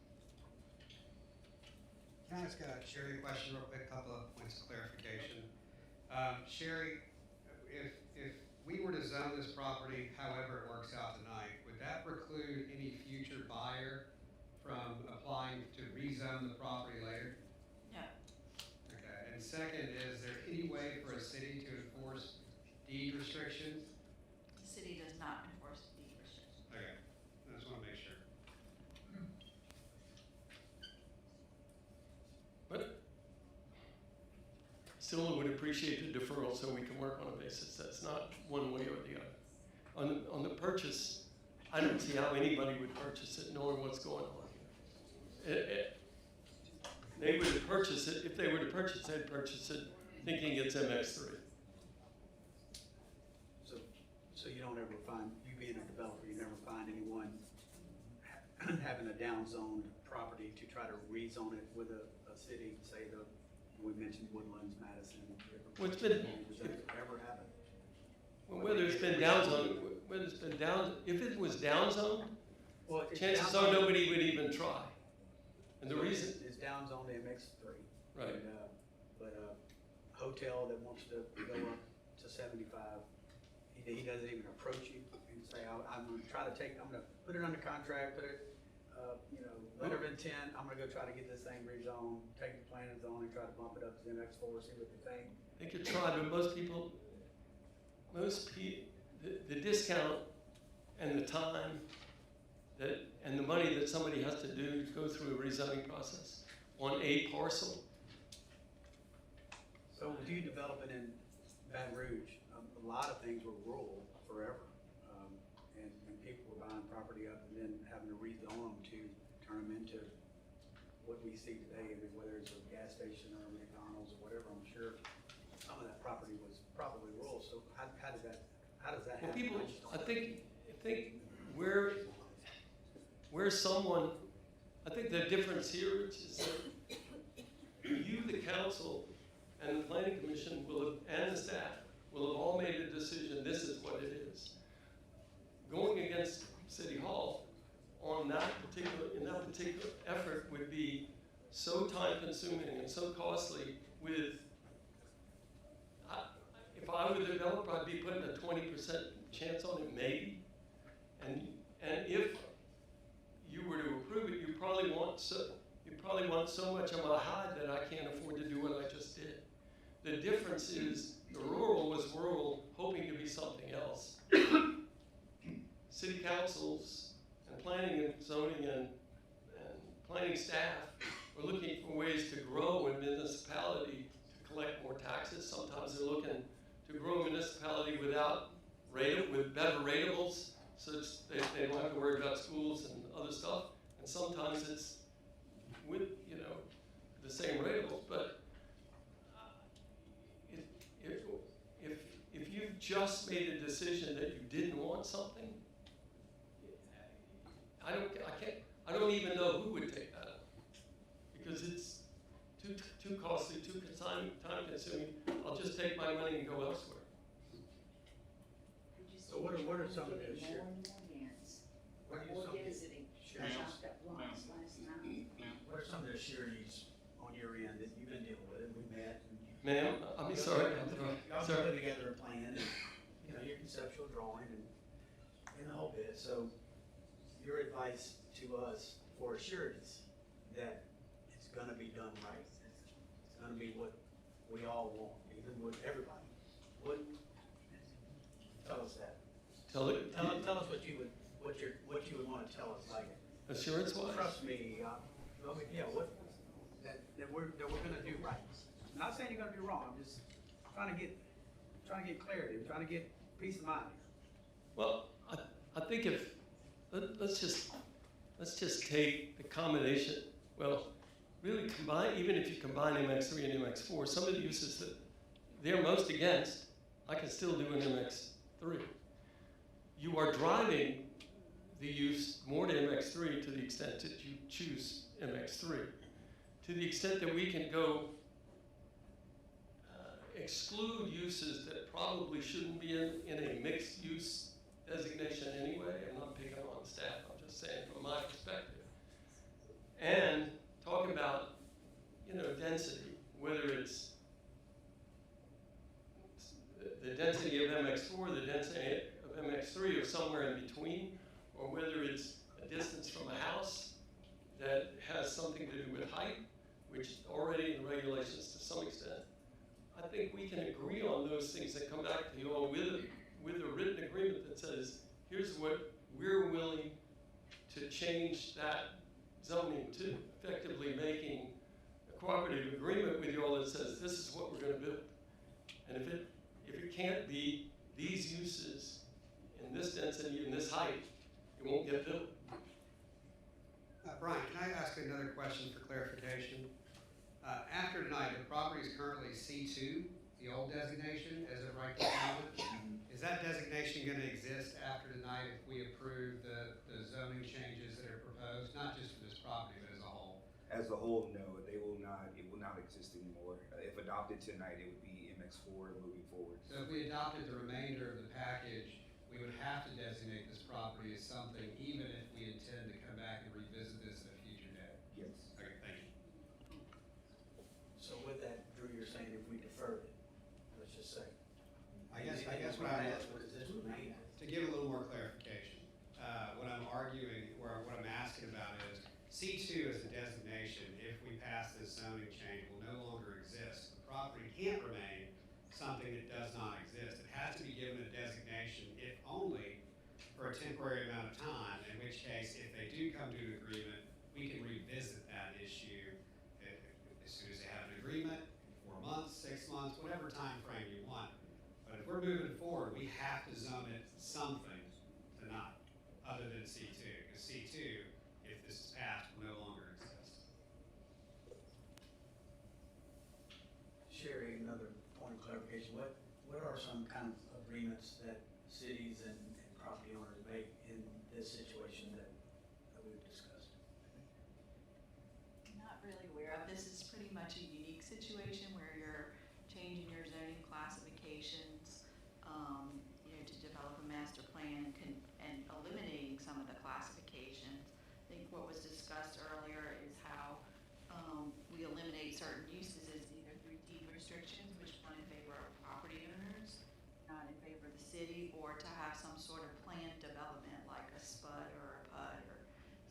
Can I ask Sherry a question real quick, a couple of points of clarification? Sherry, if we were to zone this property however it works out tonight, would that preclude any future buyer from applying to rezone the property later? No. Okay, and second, is there any way for a city to enforce deed restrictions? The city does not enforce deed restrictions. Okay, I just wanna make sure. But still would appreciate the deferral so we can work on a basis that's not one way or the other. On the purchase, I don't see how anybody would purchase it knowing what's going on here. They would purchase it, if they were to purchase, they'd purchase it thinking it's MX3. So you don't ever find, you being a developer, you never find anyone having a downzoned property to try to rezone it with a city, say we mentioned Woodlands, Madison. Well, it's been- Does that ever happen? Well, whether it's been downzoned, if it was downzoned, Well, it's chances downzoned- are nobody would even try. And the So reason, it's downzoned to MX3. Right. And, but a hotel that wants to go up to 75, he doesn't even approach you and say, I'm gonna try to I'm gonna put it under contract, put it, letter of intent, I'm gonna go try to get this thing rezoned, take the planning zone and try to bump it up to MX4, see what they think. they could try, but the discount and the time and the money that somebody has to do to go through a rezoning process on a parcel. So with you developing in Baton Rouge, a lot of things were rural forever. And people were buying property up and then having to rezone them to turn them into what we see today. I mean, whether it's a gas station or a McDonald's or whatever, I'm sure some of that property was probably rural. So how does that Well, happen? people, I think I think the difference here is that you, the council, and the planning commission and the staff will have all made a decision, this is what it is. Going against City Hall in that particular effort would be so time consuming and so costly if I were the developer, I'd be putting a 20% chance on it, maybe. And if you were to approve it, you probably want so much on my hide that I can't afford to do what I just did. The difference is the rural was rural, hoping to be something else. City councils and planning and zoning and planning staff were looking for ways to grow a municipality to collect more taxes. Sometimes they're looking to grow a municipality with better ratables, so they don't have to worry about schools and other stuff. And sometimes it's with, the same ratables. But if you've just made a decision that you didn't want something, I don't even know who would take that up. Because it's too costly, too time consuming. I'll just take my money and go elsewhere. So what are some of the What are some of the sureties on your end that you've been dealing with? We met. Ma'am, I'm sorry. Y'all put together a plan, and, your conceptual drawing and the whole bit. So your advice to us for sureties that it's gonna be done right. It's gonna be what we all want, even with everybody. Tell us that. Tell us what you would want to tell us, like Assurance-wise? Trust me, that we're gonna do right. I'm not saying you're gonna do wrong. I'm just trying to get clarity. I'm trying to get peace of mind. Well, I think let's just take the combination. Well, really combine, even if you combine MX3 and MX4, some of the uses that they're most against, I can still do an MX3. You are driving the use more to MX3 to the extent that you choose MX3. To the extent that we can go exclude uses that probably shouldn't be in a mixed use designation anyway. I'm not picking on the staff, I'm just saying from my perspective. And talk about, you know, density, whether it's the density of MX4, the density of MX3, or somewhere in between, or whether it's a distance from a house that has something to do with height, which is already in the regulations to some extent. I think we can agree on those things and come back to you all with a written agreement that says, here's what we're willing to change that zoning to, effectively making a cooperative agreement with you all that says, this is what we're gonna build. And if it can't be these uses in this density, in this height, it won't get built. Brian, can I ask another question for clarification? After tonight, the property is currently C2, the old designation, as of right this moment. Is that designation going to exist after tonight if we approve the zoning changes that are proposed, not just for this property, but as a whole? As a whole, no, they will not, it will not exist anymore. If adopted tonight, it would be MX4 moving forward. So if we adopted the remainder of the package, we would have to designate this property as something, even if we intend to come back and revisit this at a future date? Yes. Okay, thank you. So with that, Drew, you're saying if we deferred it, let's just say. I guess what I'm, What does this remain as? to give a little more clarification, what I'm arguing, or what I'm asking about is, C2 as a designation, if we pass this zoning change, will no longer exist. The property can't remain something that does not exist. It has to be given a designation, if only for a temporary amount of time, in which case, if they do come to an agreement, we can revisit that issue as soon as they have an agreement, 4 months, 6 months, whatever time frame you want. But if we're moving forward, we have to zone it something tonight, other than C2, because C2, if this is passed, will no longer exist. Sherry, another point of clarification, what are some kind of agreements that cities and property owners make in this situation that we've discussed? Not really aware of. This is pretty much a unique situation where you're changing your zoning classifications, you know, to develop a master plan and eliminating some of the classifications. I think what was discussed earlier is how we eliminate certain uses as either through deed restrictions, which run in favor of property owners, not in favor of the city, or to have some sort of planned development like a SPUD or a PUD or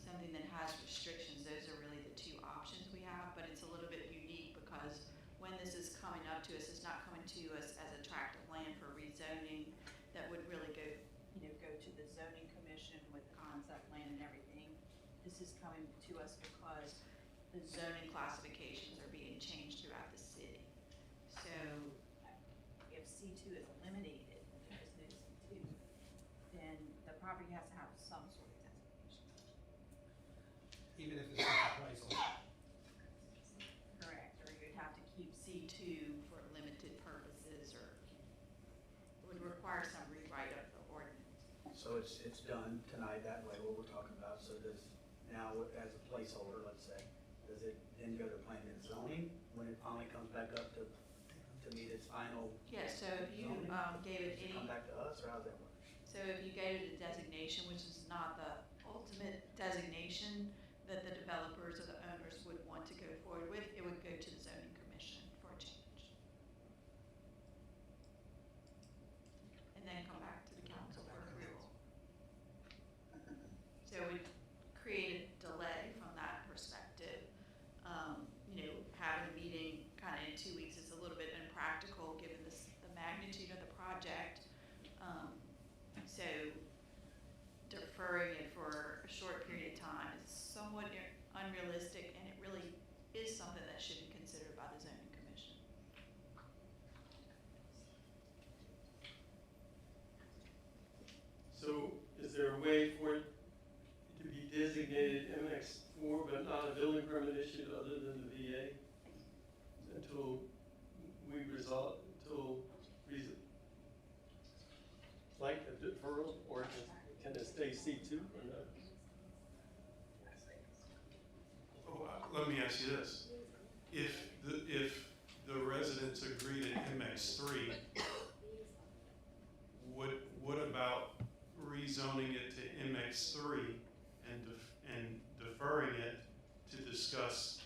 something that has restrictions. Those are really the two options we have, but it's a little bit unique because when this is coming up to us, it's not coming to us as a tract of land for rezoning that would really go to the zoning commission with concept plan and everything. This is coming to us because the zoning classifications are being changed throughout the city. So if C2 is eliminated, there's no C2, then the property has to have some sort of designation. Even if it's just a placeholder. Correct, or you'd have to keep C2 for limited purposes, or it would require some rewrite of the ordinance. So it's done tonight that way, what we're talking about, so does, now as a placeholder, let's say, does it then go to planning and zoning when it finally comes back up to meet its final? Yeah, so if you zoning? gave it Does it come back to us, or how's that work? So if you gave it a designation, which is not the ultimate designation that the developers or the owners would want to go forward with, it would go to the zoning commission for a change. And then come back to the council for approval. So it would create a delay from that perspective. You know, having a meeting kind of in 2 weeks is a little bit impractical given the magnitude of the project. So deferring it for a short period of time is somewhat unrealistic, and it really is something that should be considered by the zoning commission. So is there a way for it to be designated MX4 but not a building permit issued other than the VA? Until we resolve, like a deferral, or can it stay C2 or no? ask you this. If the residents agree to MX3, what about rezoning it to MX3 and deferring it to discuss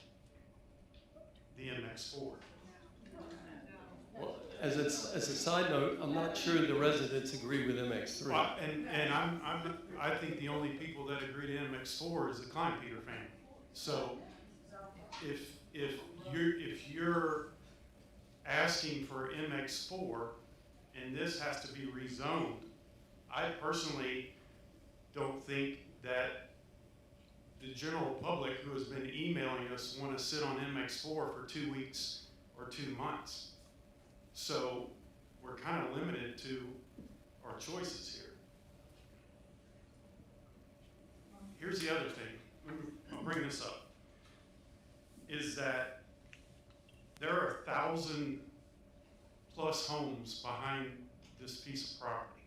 the MX4? Well, as a side note, I'm not sure the residents agree with MX3. I think the only people that agree to MX4 is the Kleinpeter family. So if you're asking for MX4 and this has to be rezoned, I personally don't think that the general public who has been emailing us want to sit on MX4 for 2 weeks or 2 months. So we're kind of limited to our choices here. Here's the other thing, I'll bring this up, is that there are 1,000+ homes behind this piece of property.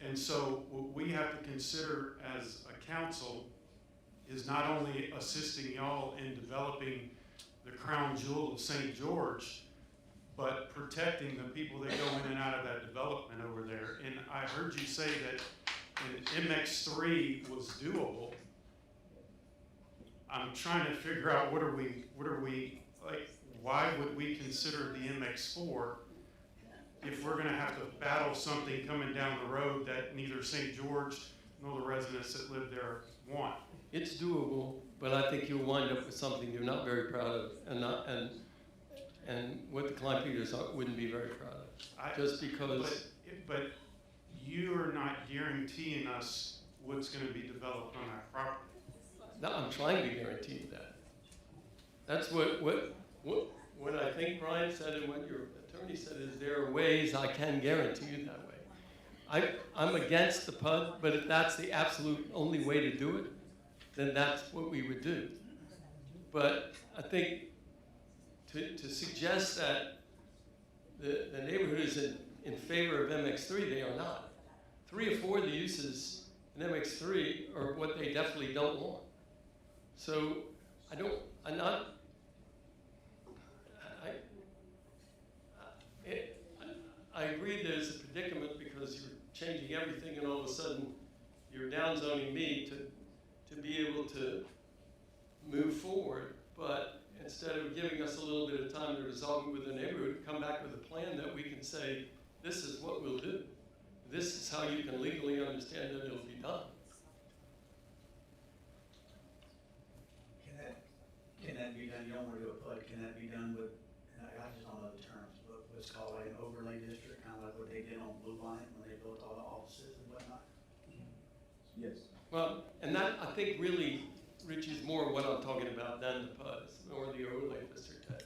And so what we have to consider as a council is not only assisting y'all in developing the crown jewel of St. George, but protecting the people that go in and out of that development over there. And I heard you say that an MX3 was doable. I'm trying to figure out what are we like, why would we consider the MX4 if we're gonna have to battle something coming down the road that neither St. George nor the residents that live there want? It's doable, but I think you'll wind up with something you're not very proud of, and what the Kleinpeters wouldn't be very proud of. Just because. But you are not guaranteeing us what's going to be developed on that property. No, I'm trying to guarantee you that. That's what I think Brian said and what your attorney said is there are ways I can guarantee you that way. I'm against the PUD, but if that's the absolute only way to do it, then that's what we would do. But I think to suggest that the neighborhood is in favor of MX3, they are not. 3 or 4 of the uses in MX3 are what they definitely don't want. So I agree there's a predicament because you're changing everything and all of a sudden you're downzoning me to be able to move forward, but instead of giving us a little bit of time to resolve it with the neighborhood, come back with a plan that we can say, this is what we'll do. This is how you can legally understand that it'll be done. Can that be done? You don't want to do a PUD. Can that be done with, and I just don't know the terms, but what's called like an overlay district, kind of like what they did on Blue Line when they built all the offices and whatnot? Yes. Well, and that, I think really, Rich, is more what I'm talking about than the PUD, or the overlay district tag.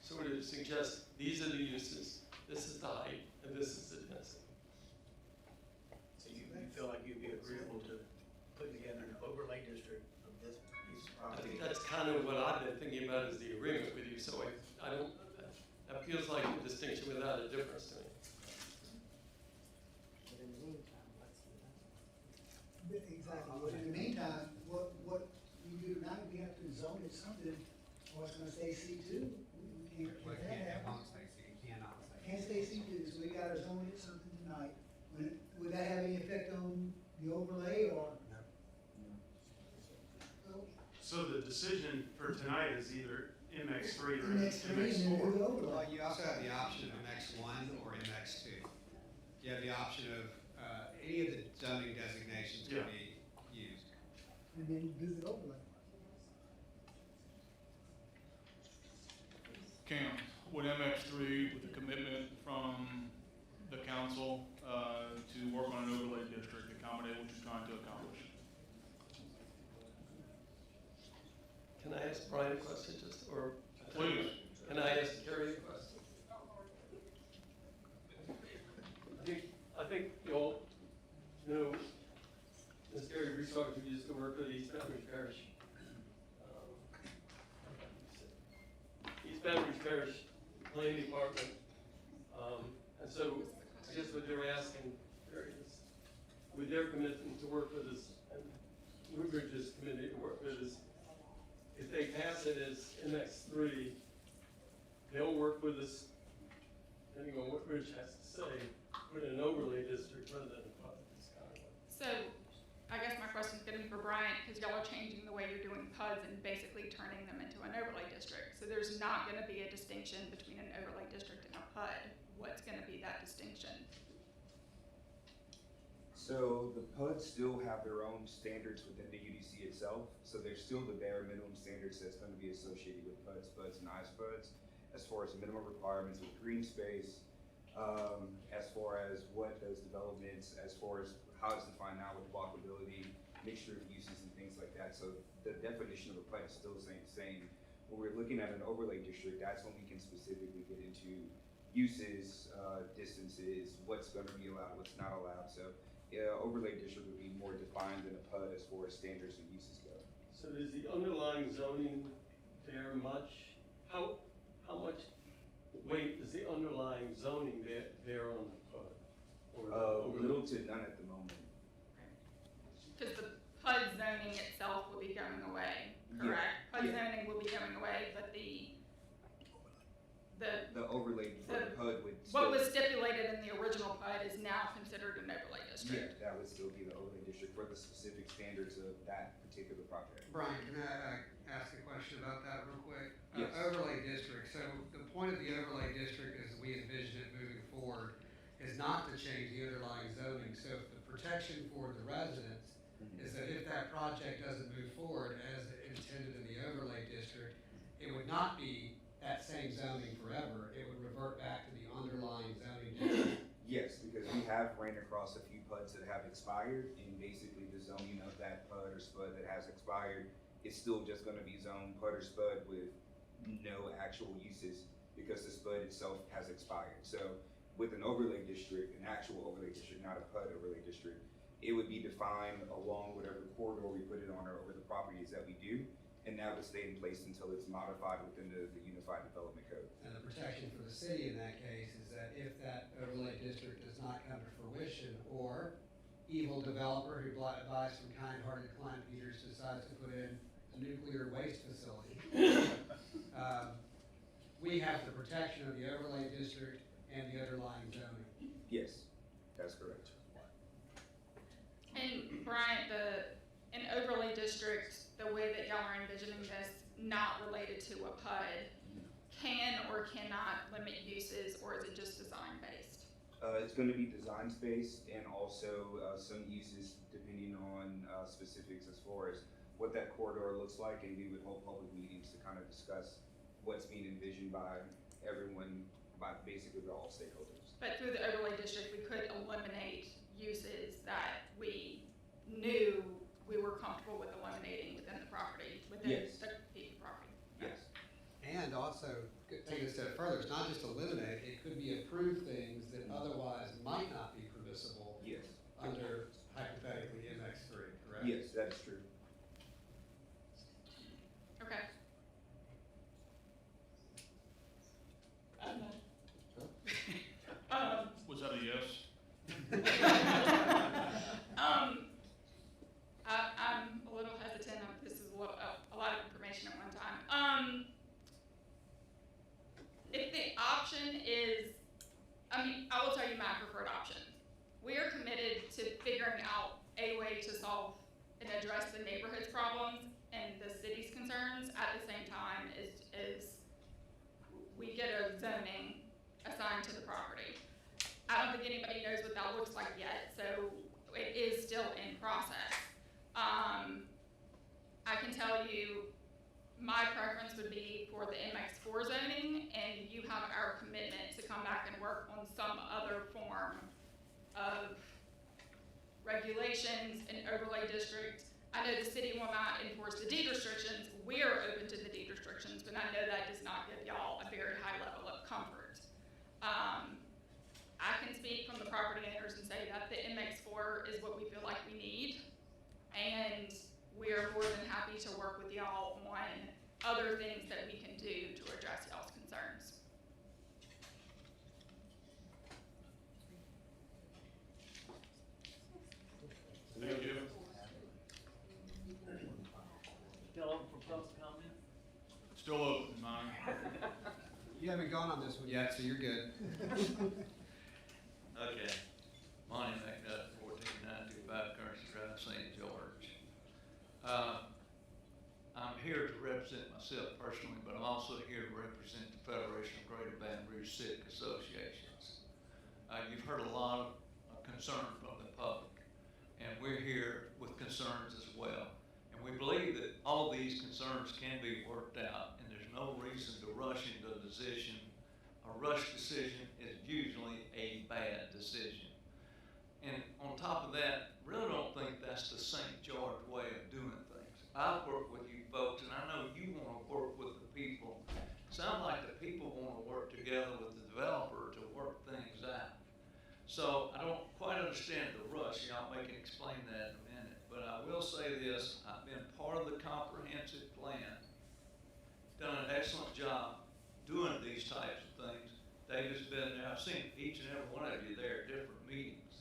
Sort of suggest these are the uses, this is the height, and this is the density. So you feel like you'd be agreeable to putting together an overlay district of this piece of I property? think that's kind of what I've been thinking about is the agreement with you, so I don't, that feels like a distinction without a difference to me. Exactly. But in the meantime, what you do tonight, we have to zone it something, or it's gonna stay C2. We can't let that happen. Can't stay C2, so we gotta zone it something tonight. Would that have any effect on the overlay or? No. So the decision for tonight is either MX3 or MX3 and then MX4. do the overlay. Well, you also have the option of MX1 or MX2. You have the option of any of the zoning designations can be used. And then do the overlay. Cam, with MX3, with the commitment from the council to work on an overlay district, accommodate what you're trying to accomplish. Can I ask Brian a question just, or? Please. Can I ask Kerry a question? I think you all know Ms. Kerry Reesog, who used to work for the East Baton Rouge Parish. East Baton Rouge Parish Planning Department. And so I guess what they're asking, Kerry, is with their commitment to work with us, and Woodbridge's commitment to work with us, is if they pass it as MX3, they'll work with us, depending on what Rich has to say, put an overlay district rather than a PUD. So, I guess my question is gonna be for Bryant, because y'all are changing the way you're doing PUDs and basically turning them into an overlay district. So there's not gonna be a distinction between an overlay district and a PUD. What's gonna be that distinction? So the PUDs still have their own standards within the UDC itself. So there's still the bare minimum standards that's going to be associated with PUDs, BUDs, and ISPUDs, as far as minimum requirements with green space, as far as what those developments, as far as how it's defined now with walkability, mixture of uses and things like that. So the definition of a PUD is still the same. When we're looking at an overlay district, that's when we can specifically get into uses, distances, what's going to be allowed, what's not allowed. So overlay district would be more defined than a PUD as far as standards and uses go. So does the underlying zoning bear much, how much weight does the underlying zoning bear on the PUD? Or Little to none at the moment. Because the PUD zoning itself will be going away, correct? PUD zoning will be going away, but the overlay for the PUD would what still, was stipulated in the original PUD is now considered an overlay district. yeah, that would still be the overlay district for the specific standards of that particular project. Brian, can I ask a question about that real quick? Yes. Overlay district, so the point of the overlay district as we envision it moving forward is not to change the underlying zoning. So if the protection for the residents is that if that project doesn't move forward as intended in the overlay district, it would not be that same zoning forever. It would revert back to the underlying zoning district. Yes, because we have ran across a few PUDs that have expired, and basically the zoning of that PUD or SPUD that has expired is still just gonna be zoned PUD or SPUD with no actual uses because the SPUD itself has expired. So with an overlay district, an actual overlay district, not a PUD overlay district, it would be defined along whatever corridor we put it on or over the properties that we do, and that would stay in place until it's modified within the Unified Development Code. And the protection for the city in that case is that if that overlay district does not come to fruition, or evil developer who buys from kind-hearted Klein Peters decides to put in a nuclear waste facility, we have the protection of the overlay district and the underlying zoning. Yes, that's correct. And Bryant, an overlay district, the way that y'all are envisioning this, not related to a PUD, can or cannot limit uses, or is it just design-based? It's going to be design-based and also some uses depending on specifics as far as what that corridor looks like, and we would hold public meetings to kind of discuss what's being envisioned by everyone, by basically all stakeholders. But through the overlay district, we could eliminate uses that we knew we were comfortable with eliminating within the property, within Yes. the PED property. Yes. And also, take it a step further, it's not just eliminate, it could be approve things that otherwise might not be permissible Yes. under hypothetically MX3, correct? Yes, that is true. Okay. Was that a yes? I'm a little hesitant. This is a lot of information at one time. If the option is, I will tell you my preferred option. We are committed to figuring out a way to solve and address the neighborhood's problems and the city's concerns at the same time as we get a zoning assigned to the property. I don't think anybody knows what that looks like yet, so it is still in process. I can tell you my preference would be for the MX4 zoning, and you have our commitment to come back and work on some other form of regulations and overlay district. I know the city will not enforce the deed restrictions. We are open to the deed restrictions, but I know that does not give y'all a very high level of comfort. I can speak from the property owners and say that the MX4 is what we feel like we need, and we are more than happy to work with y'all on other things that we can do to address y'all's concerns. Thank you. Y'all have a proposed comment? You haven't gone on this one yet, so you're good. Okay. Monty McNutt, 14925 Currency Drive, St. George. I'm here to represent myself personally, but I'm also here to represent the Federation of Greater Baton Rouge Civic Associations. You've heard a lot of concern from the public, and we're here with concerns as well. And we believe that all these concerns can be worked out, and there's no reason to rush into a decision. A rush decision is usually a bad decision. And on top of that, really don't think that's the St. George way of doing things. I've worked with you folks, and I know you want to work with the people. Sounds like the people want to work together with the developer to work things out. So I don't quite understand the rush. Y'all may can explain that in a minute. But I will say this, I've been part of the comprehensive plan, done an excellent job doing these types of things. David's been there. I've seen each and every one of you there at different meetings.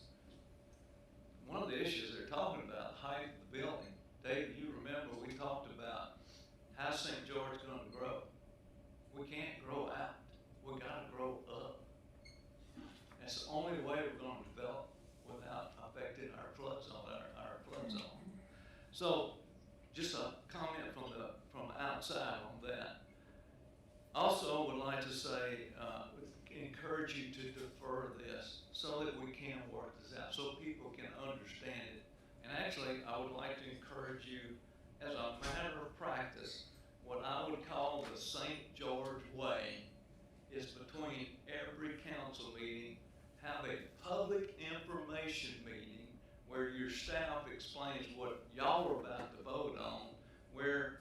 One of the issues they're talking about, height of the building. David, you remember we talked about how St. George is going to grow. We can't grow out. We got to grow up. That's the only way we're going to develop without affecting our flood zone, our flood zone. So, just a comment from the outside on that. Also, would like to say, encourage you to defer this so that we can work this out, so people can understand it. And actually, I would like to encourage you, as a matter of practice, what I would call the St. George way is between every council meeting, have a public information meeting where your staff explains what y'all are about to vote on, where,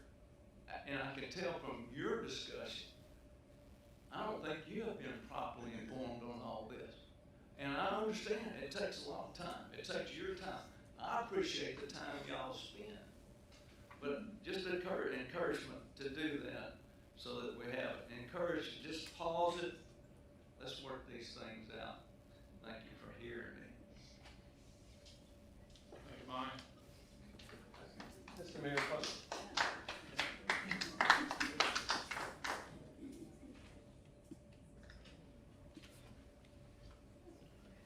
and I can tell from your discussion, I don't think you have been properly informed on all this. And I understand it takes a lot of time. It takes your time. I appreciate the time y'all spend. But just encouragement to do that so that we have it. Encourage, just pause it. Let's work these things out. Thank you for hearing me. Thank you, Mike. Mr. Mayor,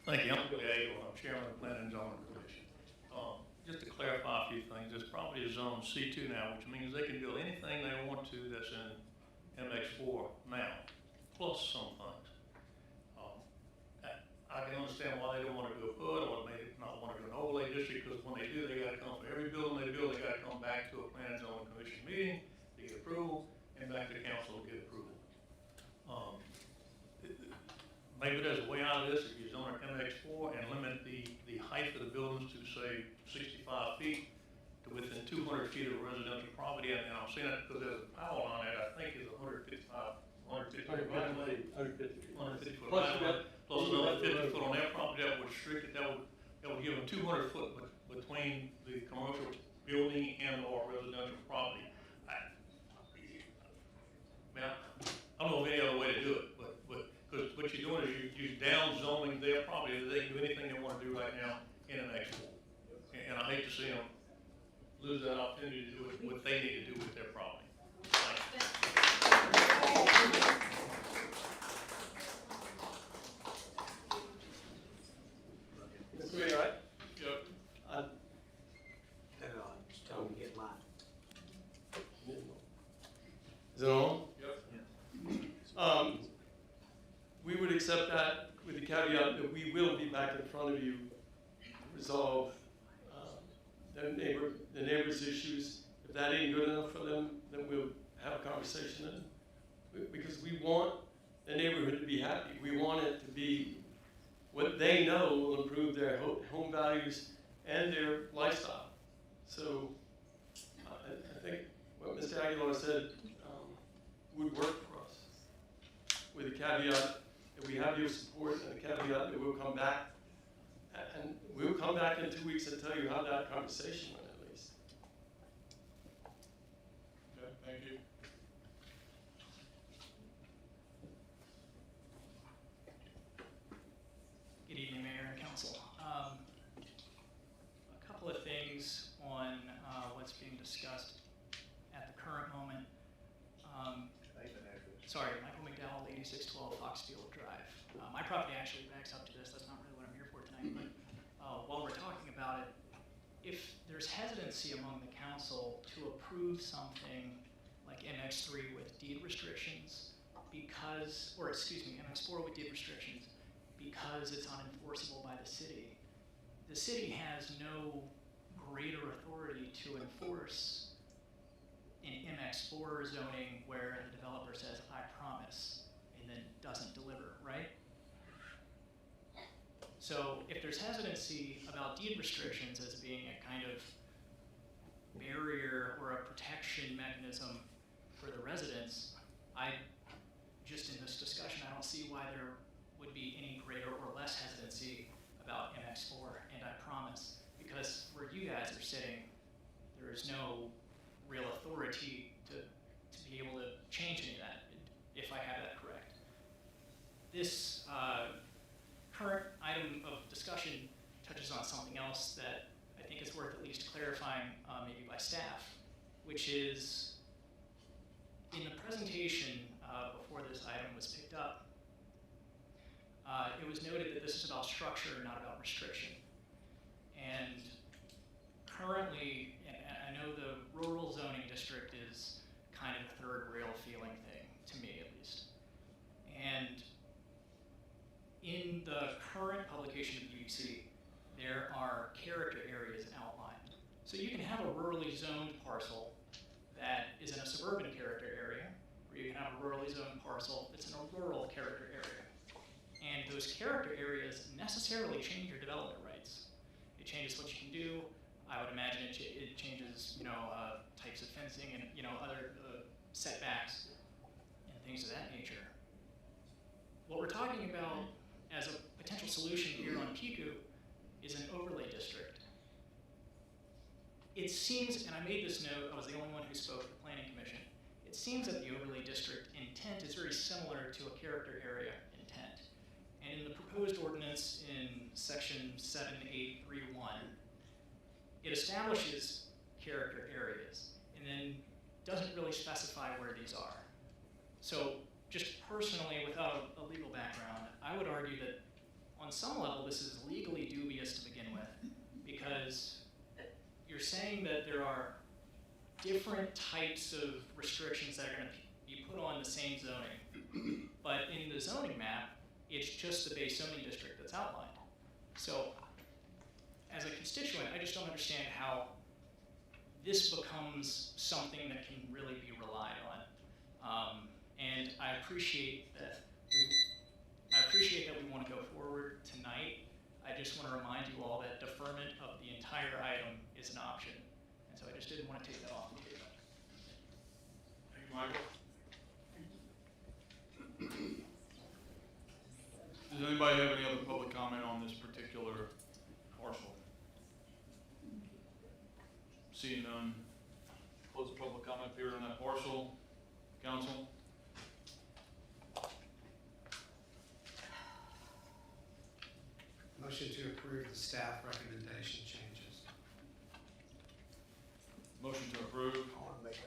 Thank you. I'm Billy Agle. I'm chairman of the Planning and Zoning Commission. Just to clarify a few things, this property is zoned C2 now, which means they can build anything they want to that's in MX4 now, plus some things. I can understand why they don't want to do a PUD or maybe not want to do an overlay district, because when they do, they got to come for every building they build, they got to come back to a Planning and Zoning Commission meeting to get approval, and back to the council to get approval. Maybe there's a way out of this if you zone it MX4 and limit the height of the buildings to say 65 feet to within 200 feet of residential property. And I'm saying that because there's a power line that I think is 150 foot right away. 150 foot right away. Plus another 50 foot on their property that would restrict it. That would give them 200 foot between the commercial building and or residential property. I don't know of any other way to do it, because what you're doing is you're down zoning their property. They can do anything they want to do right now in an X4. And I hate to see them lose that opportunity to do what they need to do with their property. Mr. Mayor, right? Yep. Hang on, just tell them to get mine. Is it on? Yep. We would accept that with the caveat that we will be back in front of you, resolve the neighbors' issues. If that ain't good enough for them, then we'll have a conversation then. Because we want the neighborhood to be happy. We want it to be what they know will improve their home values and their lifestyle. So I think what Mr. Aguilar said would work for us, with the caveat that we have your support and the caveat that we'll come back. And we'll come back in 2 weeks and tell you how that conversation went at least. Okay, thank you. Good evening, Mayor and Council. A couple of things on what's being discussed at the current moment. Sorry, Michael McDowell, 89 8612 Foxfield Drive. My property actually backs up to this. That's not really what I'm here for tonight, but while we're talking about it, if there's hesitancy among the council to approve something like MX3 with deed restrictions because, or excuse me, MX4 with deed restrictions because it's unenforceable by the city has no greater authority to enforce in MX4 zoning where the developer says, I promise, and then doesn't deliver, right? So if there's hesitancy about deed restrictions as being a kind of barrier or a protection mechanism for the residents, just in this discussion, I don't see why there would be any greater or less hesitancy about MX4 and I promise, because where you guys are sitting, there is no real authority to be able to change any of that, if I have that correct. This current item of discussion touches on something else that I think is worth at least clarifying maybe by staff, which is in the presentation before this item was picked up, it was noted that this is about structure, not about restriction. And currently, and I know the rural zoning district is kind of a third rail feeling thing, to me at least. And in the current publication of the UC, there are character areas outlined. So you can have a rurally zoned parcel that is in a suburban character area, or you can have a rurally zoned parcel that's in a rural character area. And those character areas necessarily change your development rights. It changes what you can do. I would imagine it changes, types of fencing and, other setbacks and things of that nature. What we're talking about as a potential solution here on Piku is an overlay district. It seems, and I made this note, I was the only one who spoke at the Planning Commission, it seems that the overlay district intent is very similar to a character area intent. And in the proposed ordinance in section 7831, it establishes character areas and then doesn't really specify where these are. So just personally, without a legal background, I would argue that on some level this is legally dubious to begin with, because you're saying that there are different types of restrictions that are going to be put on the same zoning, but in the zoning map, it's just the base zoning district that's outlined. So as a constituent, I just don't understand how this becomes something that can really be relied on. And I appreciate that we want to go forward tonight. I just want to remind you all that deferment of the entire item is an option. And so I just didn't want to take that off the table. Thank you, Michael. Does anybody have any other public comment on this particular parcel? Seeing none, close the public comment period on that parcel. Council? Motion to approve the staff recommendation changes. Motion to approve. I want to make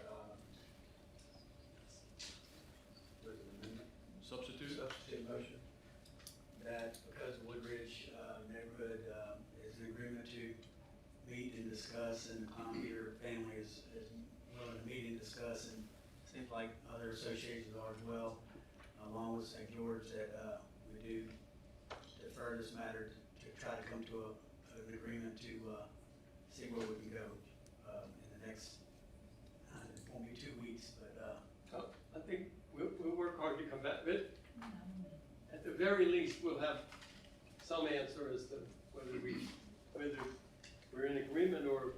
Substitute? substitute motion that because Woodridge neighborhood is in agreement to meet and discuss, and the Clown Peter family is willing to meet and discuss, and seems like other associations are as well, along with St. George, that we do defer this matter to try to come to an agreement to see where we can go in the next, it won't be 2 weeks, but I think we'll work hard to come back with. At the very least, we'll have some answer as to whether we're in agreement or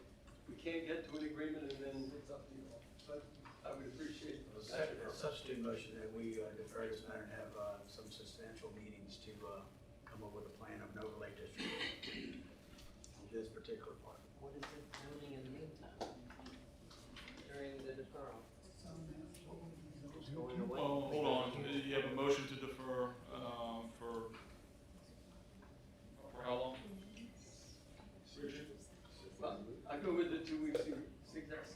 we can't get to an agreement, and then it's up to you all. But I would appreciate that. Substitute motion that we defer this matter and have some substantial meetings to come up with a plan of an overlay district on this particular part. What is it doing in the meantime? During the deferral? Going away? Well, hold on. You have a motion to defer for how long? Richard? Well, I go with the 2 weeks.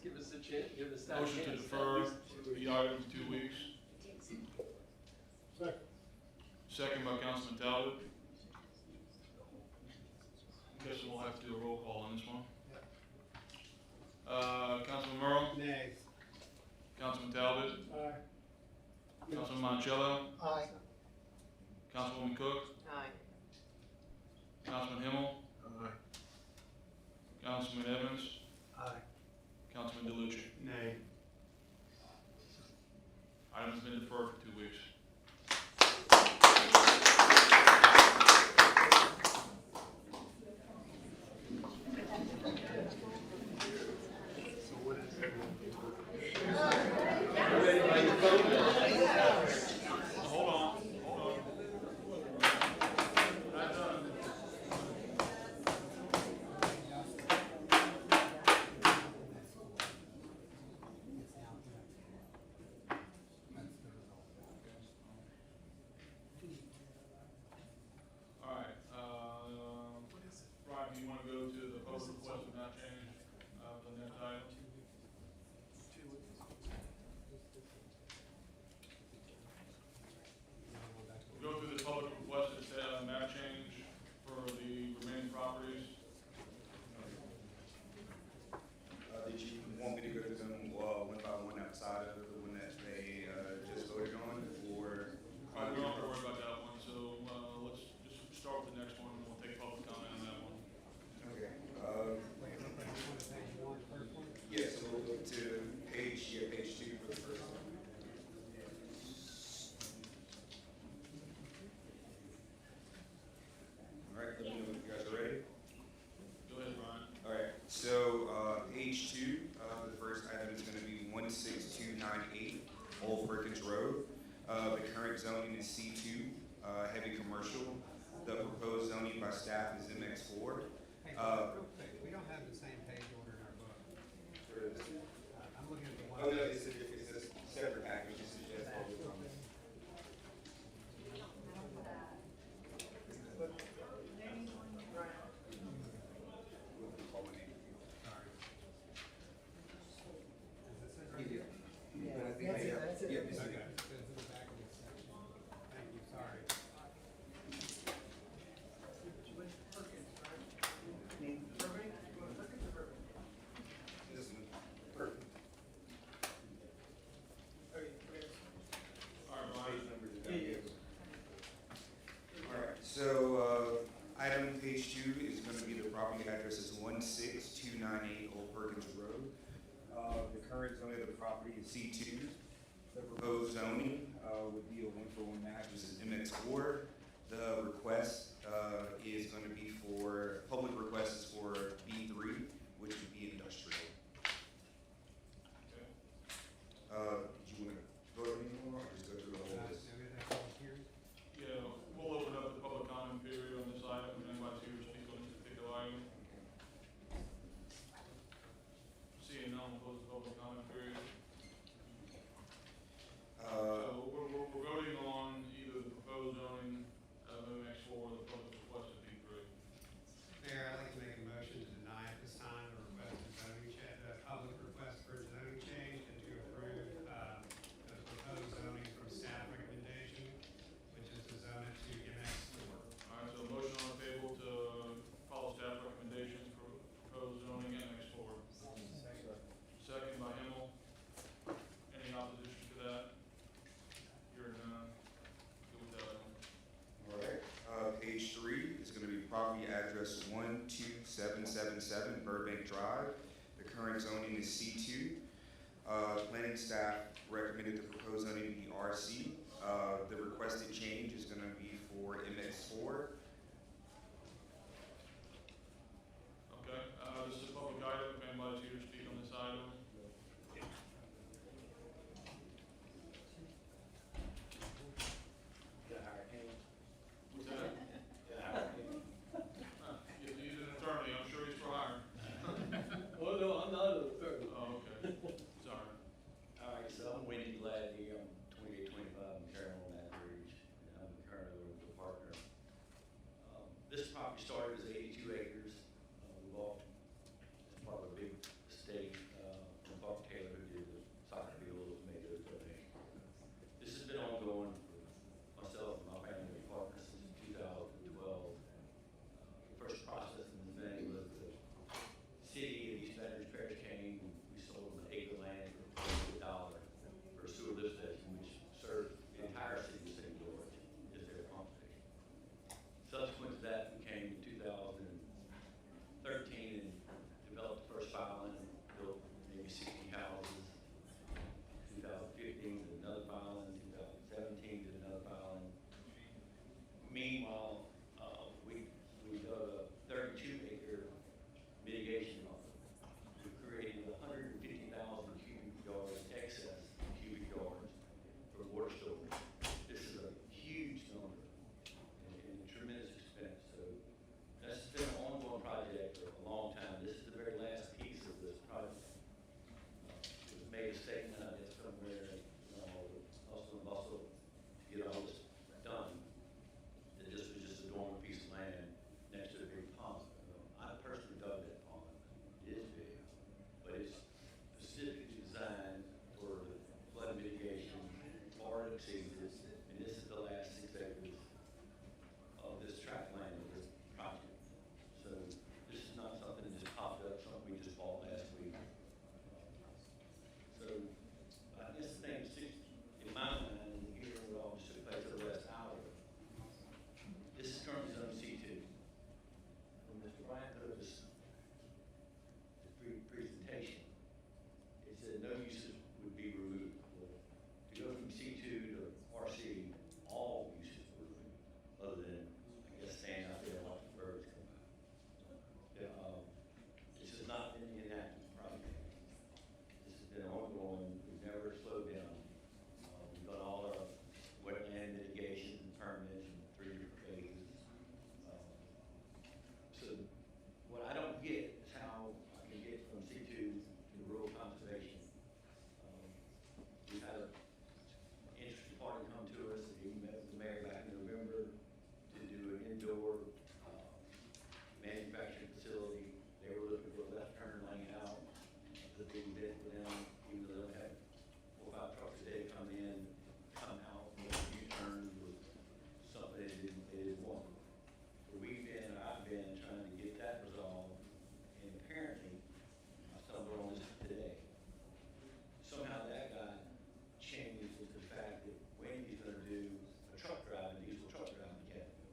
Give us a chance, give us that chance. Motion to defer the item 2 weeks. Second by Councilman Talbot. Guess we'll have to do a roll call on this one. Councilman Merle? Nay. Councilman Talbot? Aye. Councilman Monticello? Aye. Councilwoman Cook? Aye. Councilman Himmel? Councilman Evans? Aye. Councilman DeLucia? Nay. Item's been deferred for 2 weeks. Hold on. Not done. All right, Brian, do you want to go to the public request of not change, the next item? We'll go through the public request of map change for the remaining properties. Did you want me to go through them one by one outside of the one that they just voted on, or? All right, we don't have to worry about that one, so, let's just start with the next one, and we'll take public comment on that one. Okay. Yes, so we'll go to page 2 for the first one. All right, let me know if you guys are ready. Go ahead, Brian. All right, so, page 2, the first item is gonna be 16298 Old Perkins Road. The current zoning is C2, heavy commercial. The proposed zoning by staff is MX4. Hey, real quick, we don't have the same page order in our book. I'm looking at the one. Oh, no, it's a separate package, this is just public comment. That's it. Yeah, Okay, this is so it. it's in the back of this section. Thank you, sorry. This one. Perfect. All right, Brian. All right, so, item page 2 is gonna be the property address is 16298 Old Perkins Road. The current zoning of the property is C2. The proposed zoning, would be a 1-for-1 match, this is MX4. The request, is gonna be for, public request is for B3, which would be industrial. Okay. Did you wanna go over any more, or just go through the whole list? Yeah, we'll open up the public comment period on this item, and anybody here to speak on this particular item. Seeing none, we'll close the public comment period. So we're voting on either the proposed zoning of MX4 or the public request of B3. Mayor, I'd like to make a motion to deny at this time the request for zoning public request for zoning change and to approve, the proposed zoning from staff recommendation, which is to zone it to MX4. All right, so a motion on the table to follow staff recommendations for proposed zoning MX4. Second by Himmel. Any opposition to that? Hearing none. Go with that one. All right, page 3 is gonna be property address 12777 Burbank Drive. The current zoning is C2. Planning staff recommended the proposed zoning to be RC. The requested change is gonna be for MX4. Okay, this is a public item, if anybody's here to speak on this item. What's that? He's an attorney, I'm sure he's for hire. Well, no, I'm not a attorney. Oh, okay, sorry. All right, so I'm Wendy Gladney, I'm 2825 McCarroll, Baton Rouge, and I'm currently the partner what exceeds this, and this is the last 6 acres of this tract land of this project. So this is not something that just popped up, something we just bought last week. So I guess the thing is, in my mind, and here what all just took place over the last hour, this is currently zone C2. When Mr. Bryant put up his presentation, it said no uses would be removed. To go from C2 to RC, all uses were removed, other than, I guess, staying out there and watching birds come by. This has not been an inactive project. This has been ongoing. We've never slowed down. We've done all our wetland mitigation permits in 3 different phases. So what I don't get is how I can get from C2 to rural conservation. We've had an interesting party come to us, and he met with the mayor back in November to do an indoor manufacturing facility. They were looking for a left turn lane out. The big event for them, even though they have 4 or 5 trucks a day come in, come out, make a U-turn with something they didn't want. So I've been trying to get that resolved, and apparently, I stumbled on this today. Somehow that got changed with the fact that Wendy's gonna do a truck driving, diesel truck driving academy.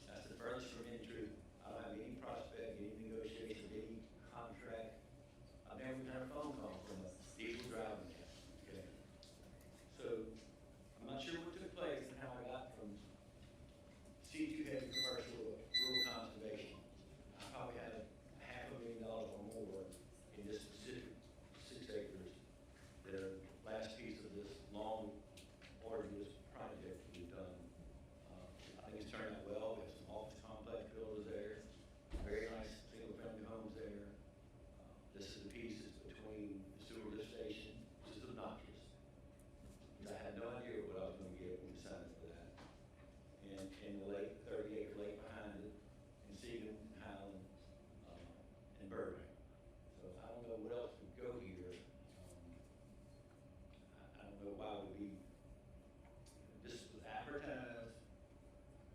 That's the furthest from any truth. I don't have any prospect, any negotiation, any contract. I've never even had a phone call from a diesel driving academy, okay? So, I'm not sure what took place and how I got from C2 heavy commercial, rural conservation. I probably had $500,000 or more in this specific 6 acres, the last piece of this long, arduous project we've done. I think it's turned out well. We have some office complex builders there, very nice single-family homes there. This is the piece that's between the sewer lift station, which is obnoxious. I had no idea what I was gonna get when we signed for that. And the lake, 30-acre lake behind it, and Seagan, Highland, and Burbank. So I don't know what else would go here. I don't know why it would be, this was advertised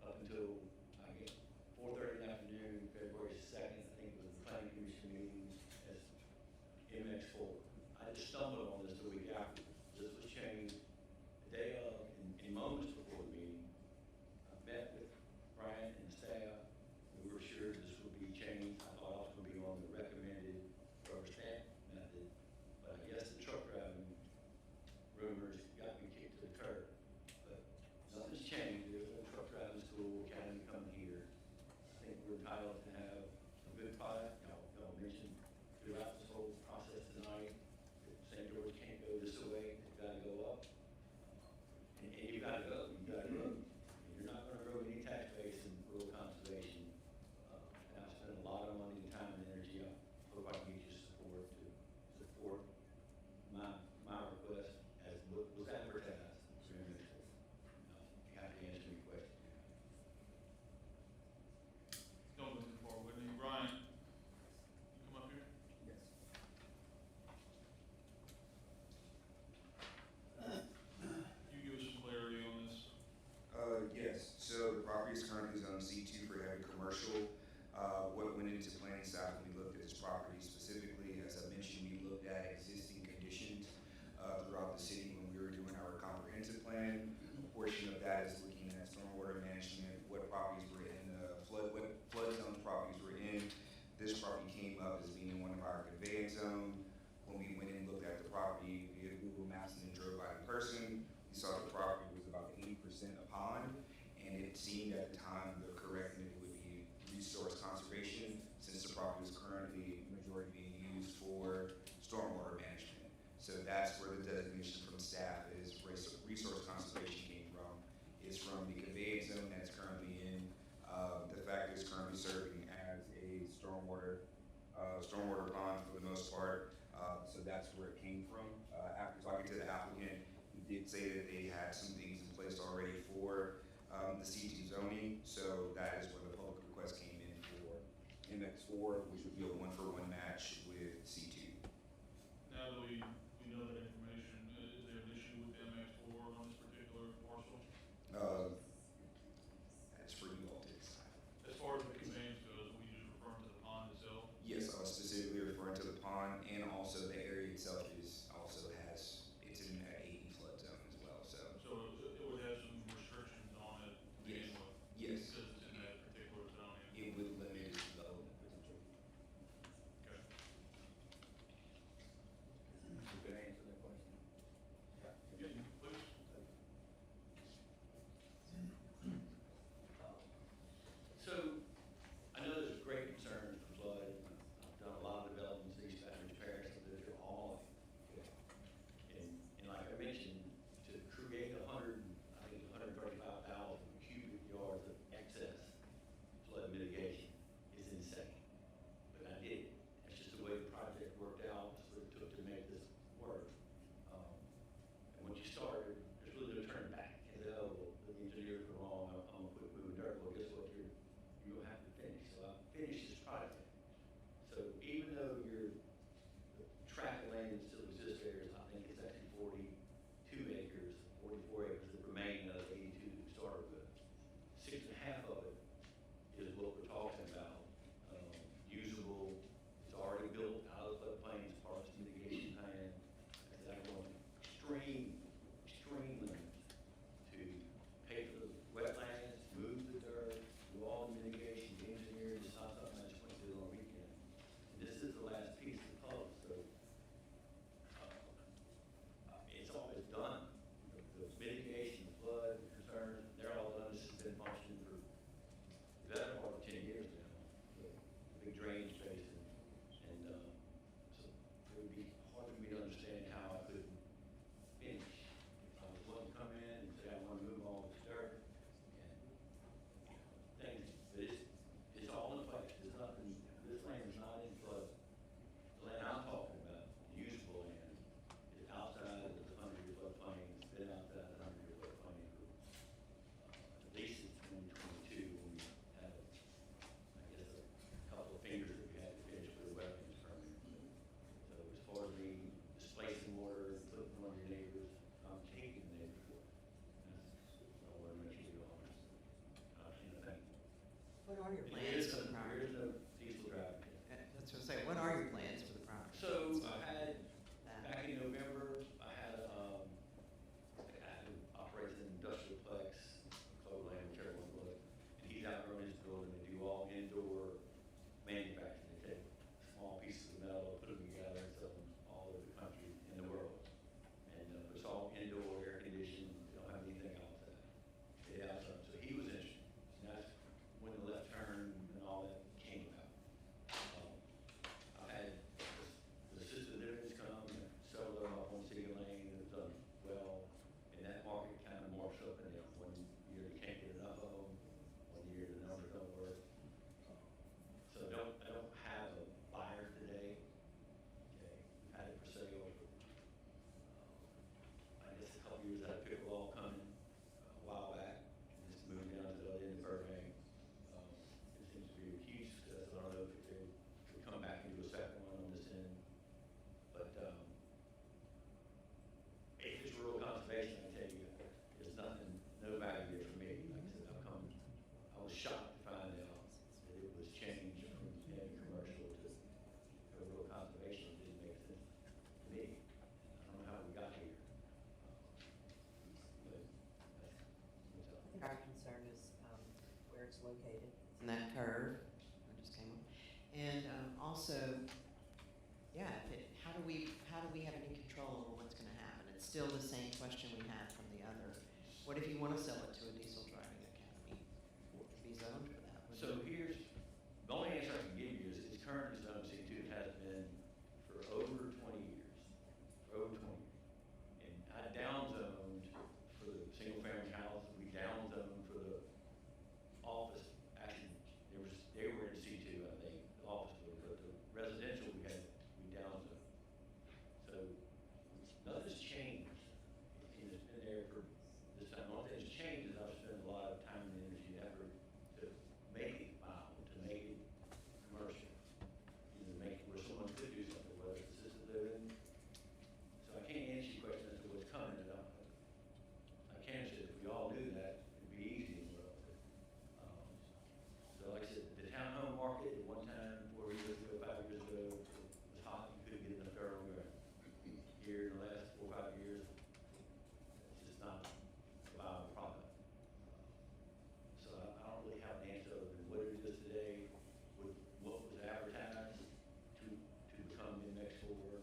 up until, I guess, 4:30 in the afternoon, February 2nd, I think it was the planning commission meeting as MX4. I just stumbled on this the week after. This was changed the day of, in moments before the meeting. I met with Brian and staff. We were sure this would be changed. I thought I was going to be on the recommended rubber stamp method, but I guess the truck driving rumors got me kicked to the curb. But nothing's changed. There's no truck driving school, academy coming here. I think we're entitled to have a good product. Y'all mentioned throughout this whole process tonight that St. George can't go this way. It's got to go up. And you got to go. You got to grow. You're not going to grow any tax base in rural conservation. And I've spent a lot of money, time, and energy. I hope I can get your support to support my request as was advertised. You have to answer any questions. Don't move forward. Brian, you come up here. Yes. You give us some clarity on this. Yes, so the property is currently zoned C2 for heavy commercial. What went into planning staff when we looked at this property specifically, as I mentioned, we looked at existing conditions throughout the city when we were doing our comprehensive plan. A portion of that is looking at stormwater management, what properties were in what flood zone properties were in. This property came up as being one of our conveyance zone. When we went and looked at the property via Google Maps and then drove by in person, we saw the property was about 80% a pond, and it seemed at the time the correct method would be resource conservation, since the property is currently majority being used for stormwater management. So that's where the designation from staff is resource conservation came from. It's from the conveyance zone that's currently in, the fact that it's currently serving as a stormwater pond for the most part. So that's where it came from. After talking to the applicant, he did say that they had some things in place already for the C2 zoning. So that is where the public request came in for MX4, which would be a 1-for-1 match with C2. Now that we know that information, is there an issue with MX4 on this particular are your There plans is for the no, there property? is no diesel driving. That's what I say, what are your plans for the property? So I had, back in November, I had, who operates an industrial plex, Cloverland, whichever one it was, and he's outgrown his building, they do all indoor manufacturing, they take small pieces of metal, put them together, and sell them all over the country and the world. And it's all indoor, air conditioned, they don't have anything outside. They outside, so he was interested, and that's when the left turn and all that came about. I've had the assisted livings come and sell them up on City Lane, and it's done well, and that market kind of morphs up and down. One year you can't get enough of them, one year the numbers don't work. So I don't have a buyer today. Okay, we've had it for sale. I guess a couple years out of pickleball coming a while back, and just moved down to the other end of Burbank. It seems to be a huge success. I don't know if they would come back and do a second one on this end. But if it's rural conservation, I tell you, there's nothing, no value here for me. Like I said, I was shocked to find out that it was changed from heavy commercial to rural conservation. It didn't make sense to me. I don't know how we got here. But that's I think our concern is where it's located. It's in that curve, I just came up. And also, yeah, how do we have any control over what's gonna happen? It's still the same question we had from the other. What if you wanna sell it to a diesel driving academy? Would it be zoned for that? Would So it- here's, the only answer I can give you is it's currently zoned C2, it has been for over 20 years, for over 20 years. And I downzoned for the single family house, we downzoned for the office, actually, they were in C2, I think, the office was, but the residential we downzoned. So nothing's changed, and it's been there for this time. The only thing that's changed is I've spent a lot of time and energy and effort to make it viable, to make it commercial. You know, make it where someone could do something, whether it's assisted living. So I can't answer your question as to what's coming. I can say if we all knew that, it'd be easy in the world. So like I said, the townhome market at one time, 4 years ago, 5 years ago, was hot, you couldn't get enough federal ground. Here in the last 4 or 5 years, it's just not a viable product. So I don't really have an answer other than what it is today, with what was advertised to become in next door,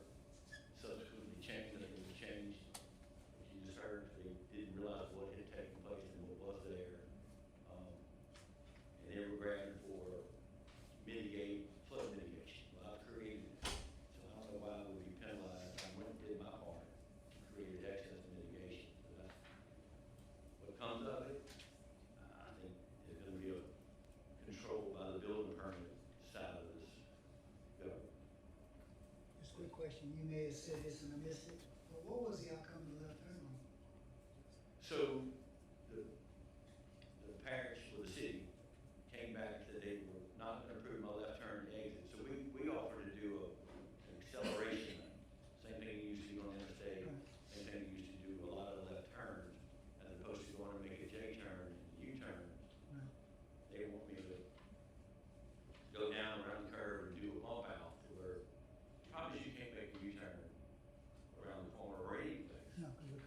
subsequently changed, and it was changed. As you just heard, they didn't realize what had taken place and what was there. And they were grabbing for flood mitigation. Well, I've created it, so I don't know why I would be penalized. I went and did my part, created excess mitigation. So that's what comes of it. I think there's going to be a control by the building permit side of this government. Just a quick question, you may have said this and I missed it, but what was the outcome of the left turn on? So the parish or the city came back that they were not going to approve my left turn exit. So we offered to do an acceleration, same thing you used to do on the interstate, same thing you used to do a lot of left turns, as opposed to going to make a J turn and U-turn. They want me to go down around the curve and do a bump out to where probably you can't make a U-turn around the corner or any place. No, because the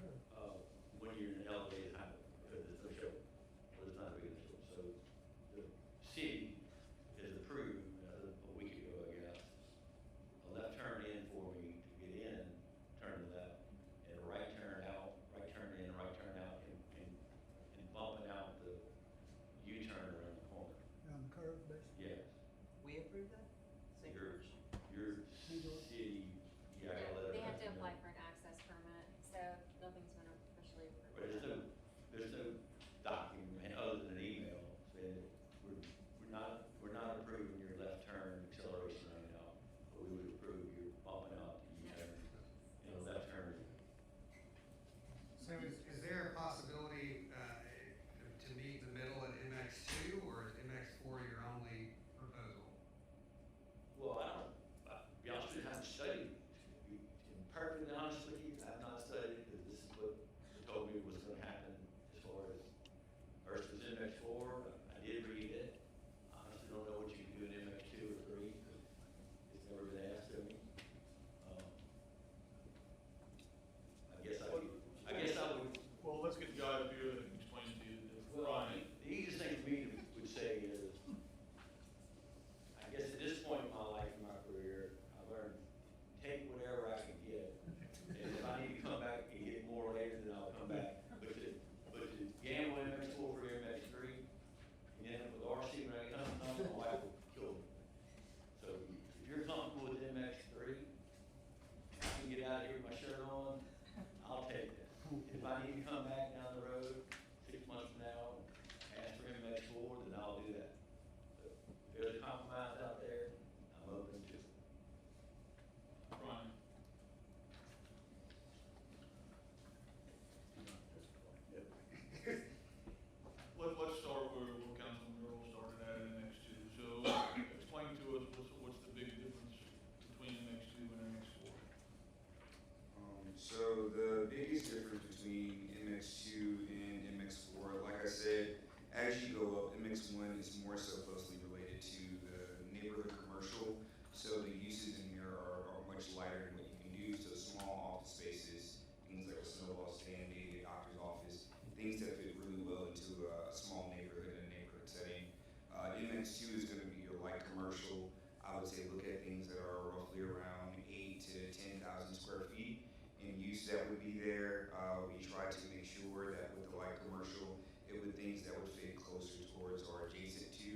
is more so closely related to the neighborhood commercial. So the uses in here are much lighter than what you can do. So small office spaces, things like a snowball stand, maybe a doctor's office, things that fit really well into a small neighborhood and a neighborhood setting. MX2 is going to be your light commercial. I would say look at things that are roughly around 8 to 10,000 square feet in use that would be there. We try to make sure that with the light commercial, it would things that would fit closer towards or adjacent to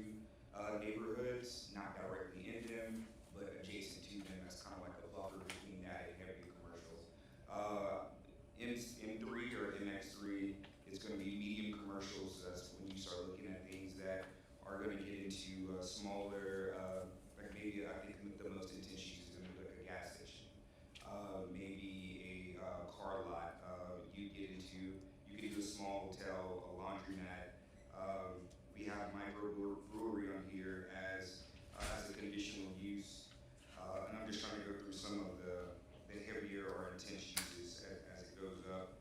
neighborhoods, not directly in them, but adjacent to them. That's kind of like a buffer between that and heavier commercials. M3 or MX3 is going to be medium commercials. That's when you start looking at things that are going to get into smaller, like maybe I think the most intense use is going to be like a gas station, maybe a car lot. You could do a small hotel, a laundromat. We have microbrewery on here as a conditional use, and I'm just trying to go through some of the heavier or intense uses as it goes up.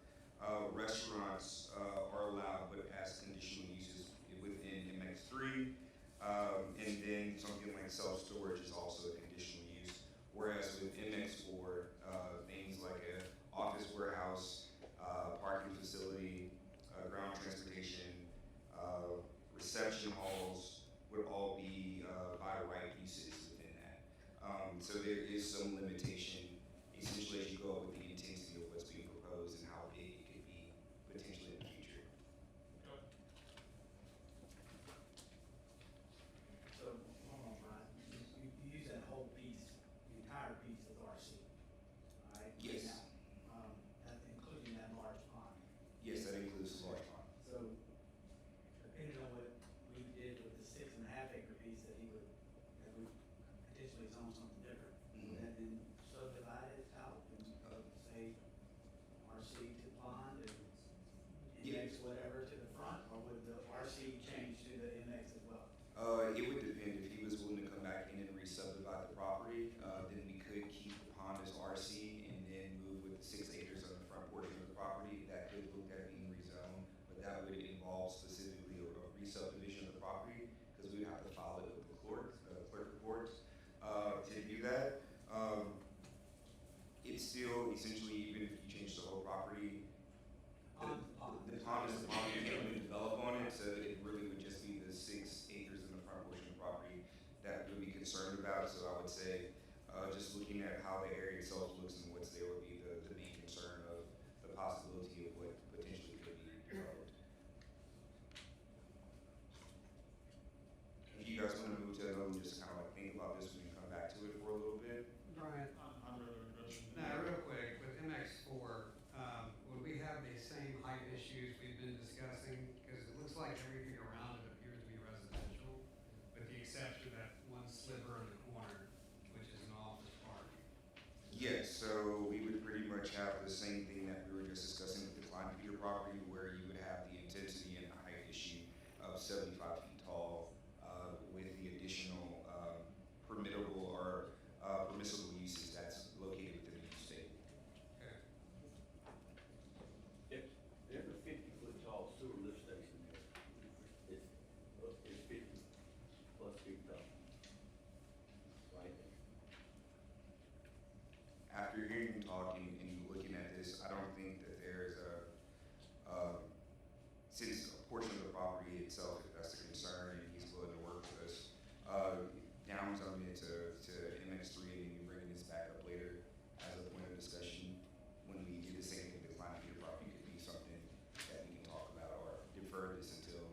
Restaurants are allowed, but as conditional uses within MX3, and then something like self-storage is also a conditional use. Whereas with MX4, things like an office warehouse, parking facility, ground transportation, reception halls would all be by right uses within that. So there is some limitation, essentially, as you go up with the intensity of what's being proposed and how big it could be potentially in the future. So, hold on, Brian, you use that whole piece, the entire piece as RC, all right? Yes. Now, that's including that large pond. Yes, that includes the large pond. So, depending on what we did with the 6.5 acre piece that we potentially zone something different, would that then subdivide it out and, say, RC to the pond and MX whatever to the front, or would the RC change to the MX as well? It would depend. If he was willing to come back in and re-subdivide the property, then we could keep the pond as RC and then move with the 6 acres on the front portion of the property. That could look at being rezoned, but that would involve specifically a re-subdivision of the property because we would have to file it with the clerk reports to do that. It's still essentially, even if you change the whole property, the pond is the pond, you can't really develop on it, so it really would just be the 6 acres in the front portion of the property that we'd be concerned about. So I would say, just looking at how the area itself looks and what's there would be the main concern of the possibility of what potentially could be developed. If you guys want to move to another one, just kind of like think about this when we come back to it for a little bit. Brian, real quick, with MX4, would we have the same height issues we've been discussing? Because it looks like everything around it appears to be residential, with the exception of that one sliver in the corner, which is an office park. Yes, so we would pretty much have the same thing that we were just discussing with the Klein Peter property, where you would have the intensity and the height issue of 75 feet tall, with the additional permittable or permissible uses that's located within the use table. There's a 50-foot tall sewer lift station there. It's 50 plus feet tall. Right there. After hearing him talking and looking at this, I don't think that there's since a portion of the property itself, if that's a concern, and he's willing to work with us, down zoning it to MX3 and maybe bringing this back up later as a point of discussion when we do the same thing with the Klein Peter property could be something that we can talk about or defer this until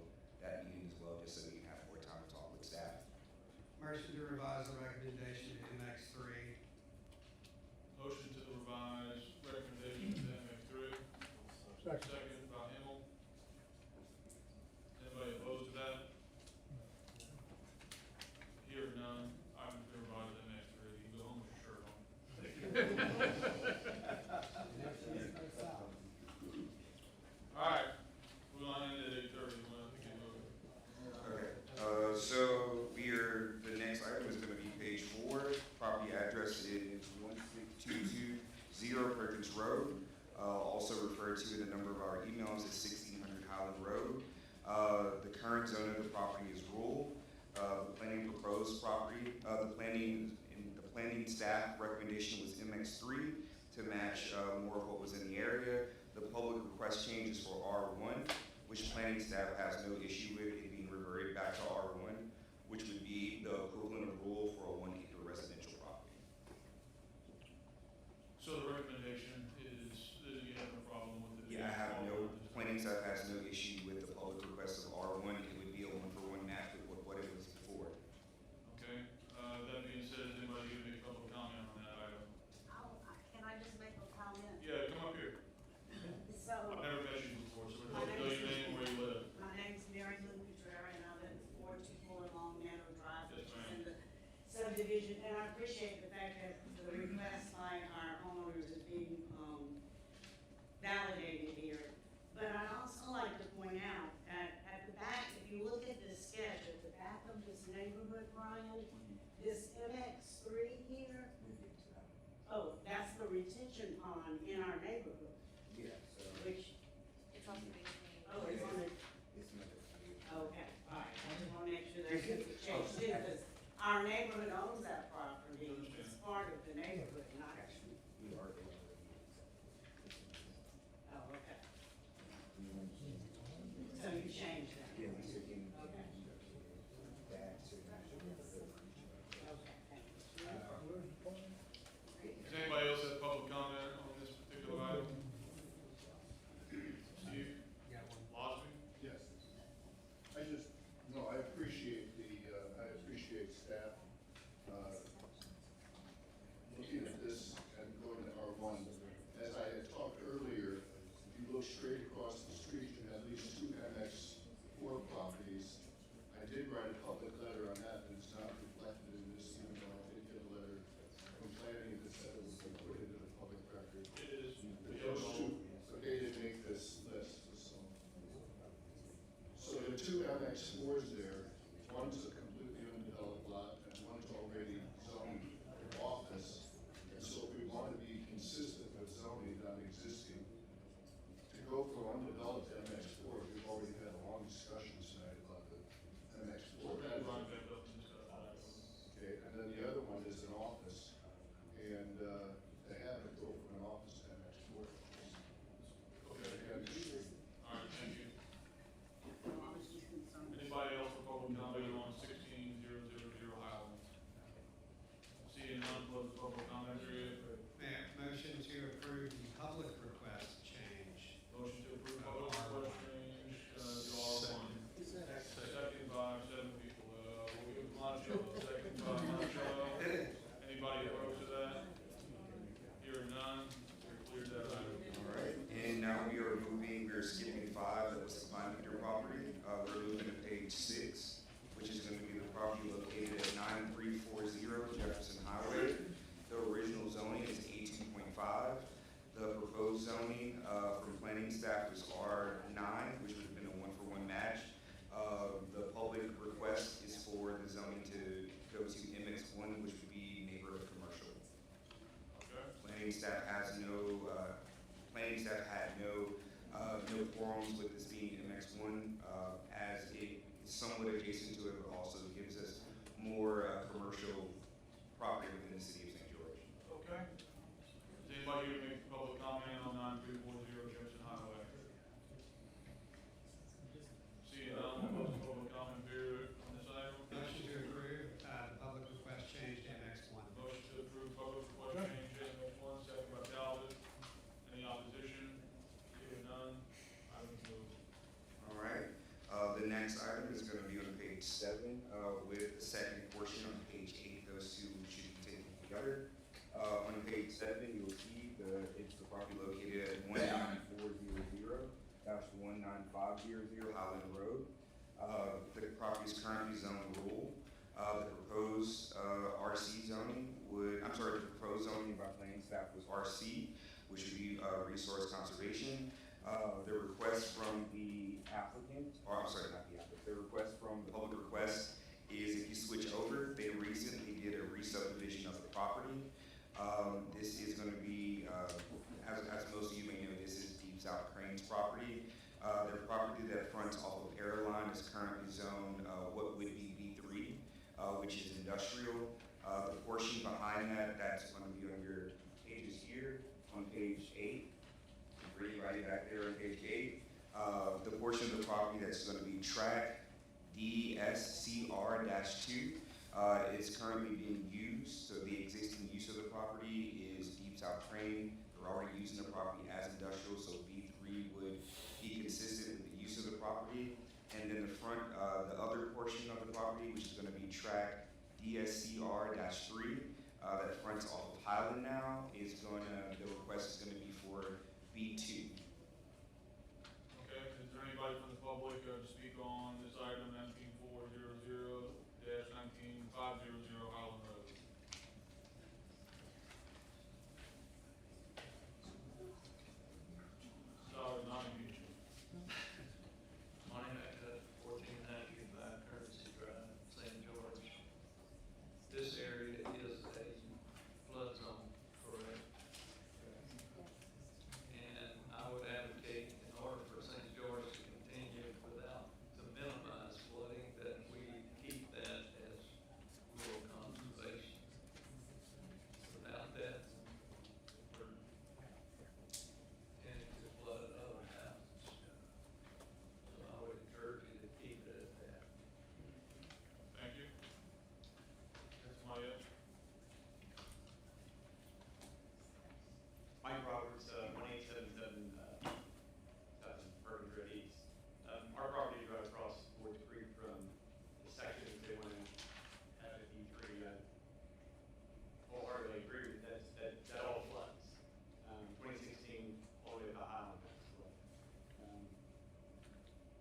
that meeting as well, just so we can have more time to talk with staff. Motion to revise the recommendation to MX3. Motion to revise recommendation to MX3. Second by Himmel. Anybody opposed to that? Here none, I'm going to revise MX3. You can go home with your shirt on. All right, we're on into 8:30. Well, we can move. Okay, so the next item is going to be current zone of the property is rural. The planning proposed property, the planning staff recommendation was MX3 to match more of what was in the area. The public request change is for R1, which planning staff has no issue with it being reverted back to R1, which would be the equivalent of rural for a 1 acre residential property. So the recommendation is that you have no problem with it? Yeah, I have no, planning staff has no issue with the public request of R1. It would be a 1-for-1 match with what it was before. Okay, that being said, is anybody going to make public comment on that item? Can I just make a comment? Yeah, come up here. So, I've never met you before, so My we'll know your name and where you live. my name's Mary Lou Pereira, and I live at 424 Long Meadow Drive, which is in the subdivision, and I appreciate the fact that the request by our homeowners is being, validated here. But I'd also like to point out, at the back, if you look at this sketch, at the back of this neighborhood, Brian, this MX3 here, oh, that's the retention pond in our neighborhood, Yeah, so. which, It's also being oh, it's on the, okay, all right, I just wanna make sure that's a change too, because our neighborhood owns that property, it's part of the neighborhood, not actually. We are. Oh, okay. So you changed that? Yeah, we took in Okay. that to. Okay, thank you. Does anybody else have public comment on this particular item? Steve? Losby? Yes. I appreciate I appreciate staff, looking at this and going to R1. As I had talked earlier, if you look straight across the street, you have at least 2 MX4 properties. I did write a public letter on that, and it's not reflected in this, even though I did get a letter from planning that said it was put into the public record. It is. Those two, okay, to make this list, so there are 2 MX4s there, one's a completely undeveloped lot, and one's already zoned office. And so if we want to be consistent with zoning, not existing, to go for undeveloped MX4, we've already had a long discussion tonight about the MX4. Okay, and then the other one is an office, and to have it go from an office to MX4. Okay. Again, All right, thank you. Anybody else for public comment on 16000 Highland? Seeing none, close the public comment period. Motion to approve the public request change. Motion to approve public request change, to R1. Second by 7 people, we'll give Monticello, second by Monticello. Anybody opposed to that? Hearing none, we're cleared that item. All right, and now we are skipping 5, that was the Pine Peter property. We're moving to page 6, which is going to be the property located at 9340 Jefferson Highway. The original zoning is A2.5. The proposed zoning from planning staff is R9, which would have been a 1-for-1 match. The public request is for the zoning to go to MX1, which would be neighborhood commercial. Okay. Planning staff has no, no quorums with this being MX1, as it is somewhat adjacent to it, but also gives us more commercial property within the city of St. George. Okay. Does anybody here make public comment on 9340 Jefferson Highway? Seeing none, we'll close the public comment period on this item. Motion to approve the public request change to MX1. Motion to approve public request change to MX1, second by Talbot. Any opposition? Hearing none, item moved. All right, the next item is going to be on page 7, with the second portion on page 8. Those two should be taken together. On page 7, you'll see it's the property located at 19400-19500 Highland Road. The property is currently zoned rural. The proposed RC zoning the proposed zoning by planning staff was RC, which would be resource conservation. The request from the applicant, or I'm sorry, not the applicant, the request from the public request is if you switch over, they recently did a re-subdivision of the property. This is going to be, as most of you may know, this is Deep South Crane's property. Their property that fronts fronts off of Airline is currently zoned what would be B3, which is industrial. The portion behind that, that's going to be on your pages here, on page 8. Right back there on page 8. The portion of the property that's going to be track DSCR-2 is currently being used. So the existing use of the property is Deep South Crane. They're already using the property as industrial, so B3 would be consistent with the use of the property. And then the front, the other portion of the property, which is going to be track DSCR-3, that fronts off of Highland now, is going to, the request is going to be for B2. Okay, is there anybody from the public to speak on this item 19400-19500 Highland Road? Sorry, not unusual. Money back up 1495 Courtesy Drive, St. George. This area is a flood zone, correct? And I would advocate, in order for St. George to continue to minimize flooding, that we keep that as rural conservation. Without that, we're tending to flood other houses. So I would encourage you to keep it at that. Thank you. Somebody else? Mike Roberts, 1877 Burton East. Our property right across Woods Creek from the section that they want to have at E3. I wholeheartedly agree with that. That all floods. 2016, all the way to Highland.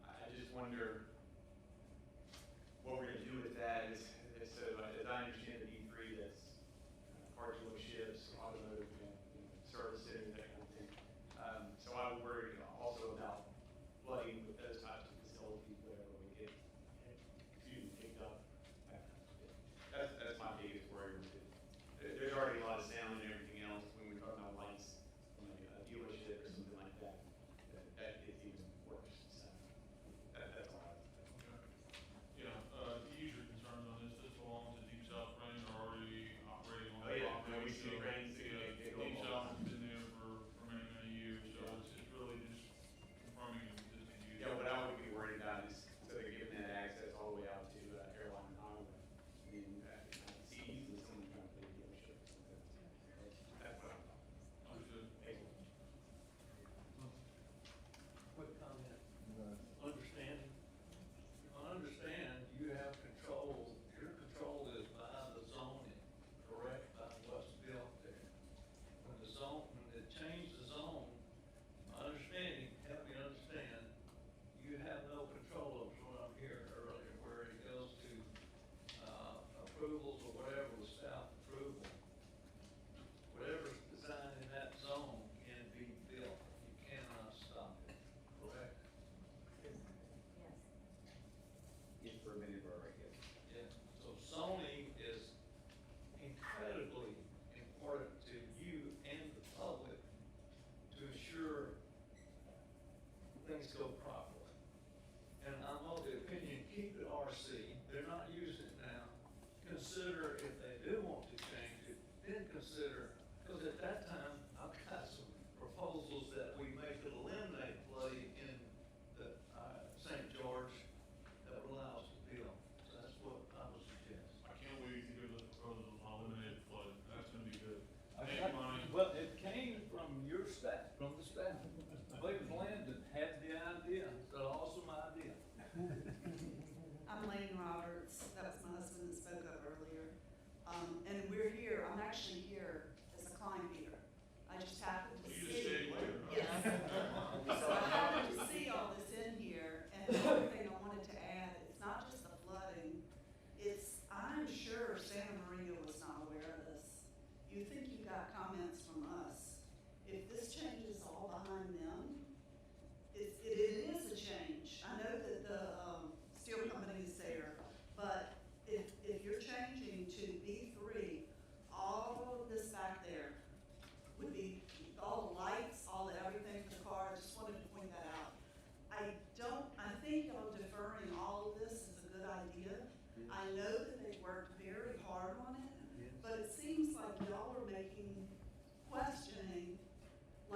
I just wonder what we're going to do with that. So as I understand the E3, that's car dealerships, automotive, service centers, that kind of thing. So I would worry also about flooding with those types of facilities, whatever we get, picked up. That's my biggest worry with it. There's already a lot of sound and everything else when we talk about lights from a dealership or something like that. That gets even worse. So that's all.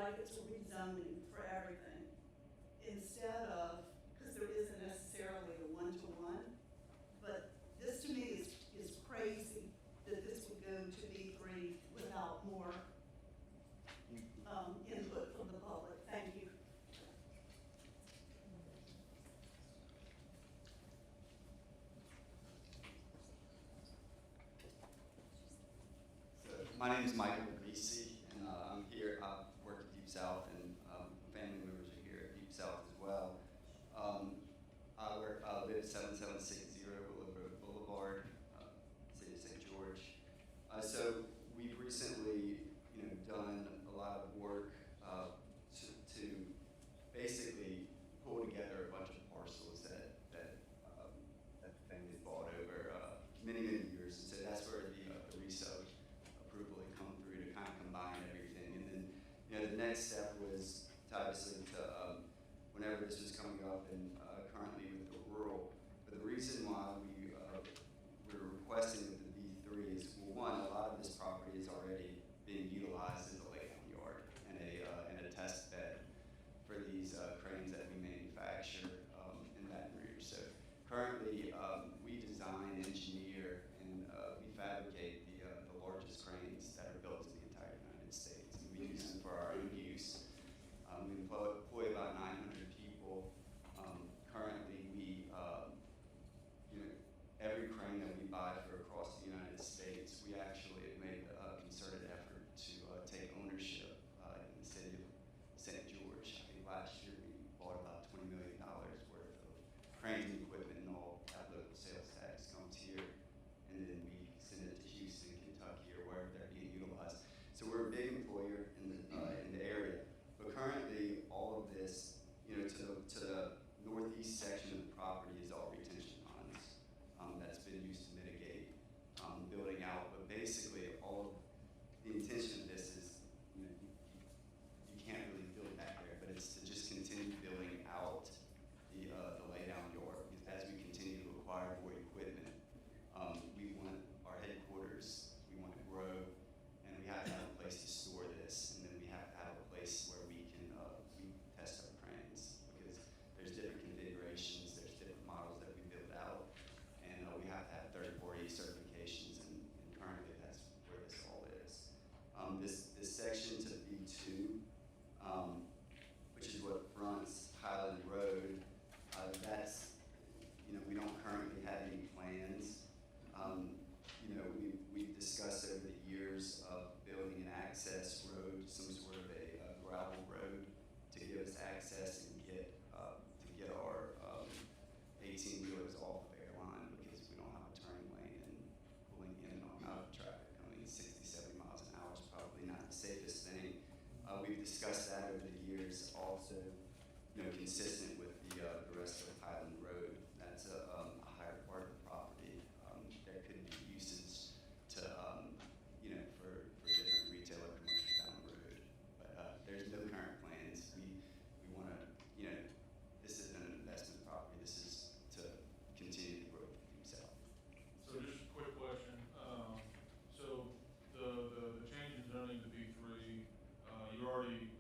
like it's a rezoning for everything, instead of, because there isn't necessarily a one-to-one, but this to me is crazy that this would go to B3 without more input from the public. Thank you. My name is Michael Greasy, and I'm here. I work at Deep South, and family members are here at Deep South as well. I live at 7760 Willowbrook Boulevard, City of St. George. So we've recently, done a lot of work to basically pull together a bunch of parcels that the family bought over many years, and so that's where the resale approval had come through to kind of combine everything. And then, the next step was obviously to, whenever this was coming up and currently with the rural, but the reason why we're requesting with the B3 is, well, one, a lot of this property is already being utilized as a laydown yard and a test bed for these cranes that we manufacture in Baton Rouge. So currently, we design, engineer, and we fabricate the largest cranes that are built in the entire United States. And we use them for our own use. We employ about 900 people. Currently, every crane that we buy for across the United States, we actually have made a concerted effort to take ownership in the city of St. George. I think last year we bought about $20 million worth of cranes and equipment, and all have local sales tax comes here, and then we send it to Houston, Kentucky, or wherever they're being utilized. So we're a big employer in the area. But currently, all of this, to the northeast section of the property is all retention ponds that's been used to mitigate building out. But basically, all of the intention of this is, you can't really build back there, but it's to just continue building out the laydown yard. As we continue to acquire more equipment, we want our headquarters, we want to grow, and we have to have a place to store this, and then we have to have a place where we can test our cranes, because there's different configurations, there's different models that we build out, and we have to have 34E certifications, and currently that's where this all is. This section to B2, which is what fronts Highland Road, that's, we don't currently have any plans. We've discussed over the years of building an access road, some sort of a gravel road to give us access and get our 18-wheelers off of Airline, because we don't have a turning lane and pulling in and out of traffic. 60, 70 miles an hour is probably not the safest thing. We've discussed that over the years. Also, consistent with the rest of Highland Road, that's a higher part of the property that could be usage to, for different retail or commercial down the road. But there's no current plans. We want to, this isn't an investment property. This is to continue to grow the Deep South. So just a quick question. So the change in zoning to B3, you're already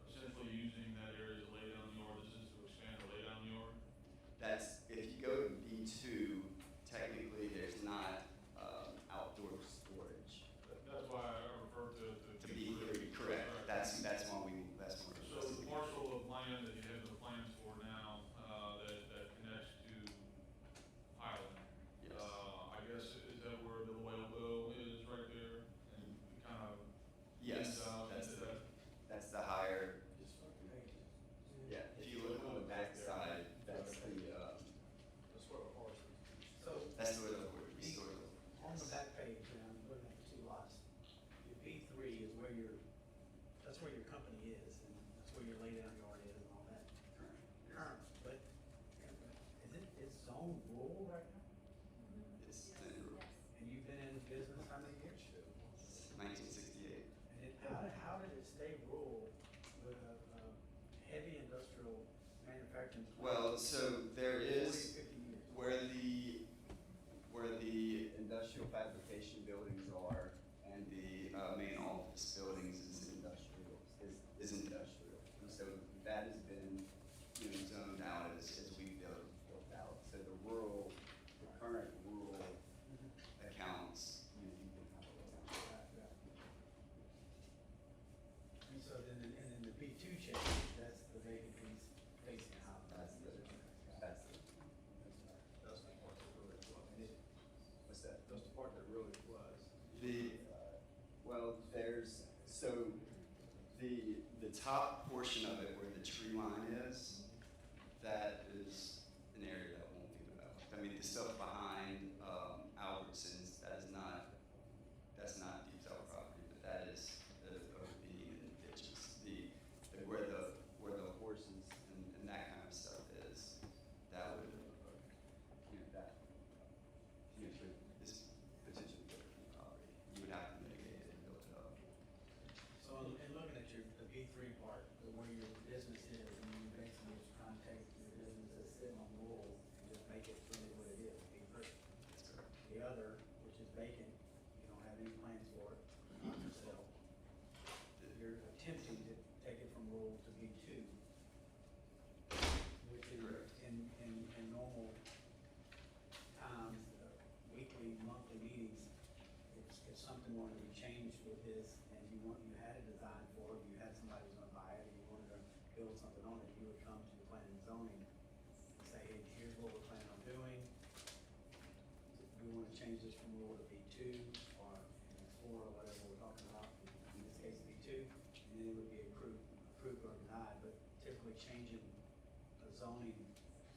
essentially using that area as a laydown yard. This is to expand the laydown yard? That's, if you go to B2, technically there's not outdoor storage. That's why I refer to B3, correct. That's why So the parcel of land that you have the plans for now, that connects to Highland. Yes. I guess, is that where the well bow is right there? And kind of. Yes, that's the higher. Yeah, if you look on the back side, that's the. That's where the horse is. So. That's where the restore. On the back page, I'm looking at the two lots. Your B3 is where that's where your company is, and that's where your laydown yard is and all that. Current, but it's zoned rural right now? It's And you've been in business how many years? 1968. And how did it stay rural with a heavy industrial manufacturing plant? Well, so there 40, is 50 years. where the industrial fabrication buildings are, and the main office buildings is industrial, isn't top portion of it where the tree line is, that is an area that won't be developed. I mean, the stuff behind Albertsons, that's not Deep South property, but that is OB and ditches. Where the horses and that kind of stuff is, that would, this potentially property, you would have to mitigate it and build it up. So in looking at the B3 part, where your business is, I mean, you basically just trying to take your business that's sitting on the wall and just make it really what it is, B3. The other, which is vacant, you don't have any plans for it, not for sale. You're attempting to take it from rural to B2, which is in normal times, weekly, monthly meetings, if something wanted to be changed with this and you had a design for it, you had somebody who's gonna buy it, and you wanted to build something on it, you would come to the planning and zoning and say, hey, here's what we're planning on doing. We wanna change this from rural to B2 or explore or whatever we're talking about, in this case B2, and then it would be approved or denied, but typically changing a zoning,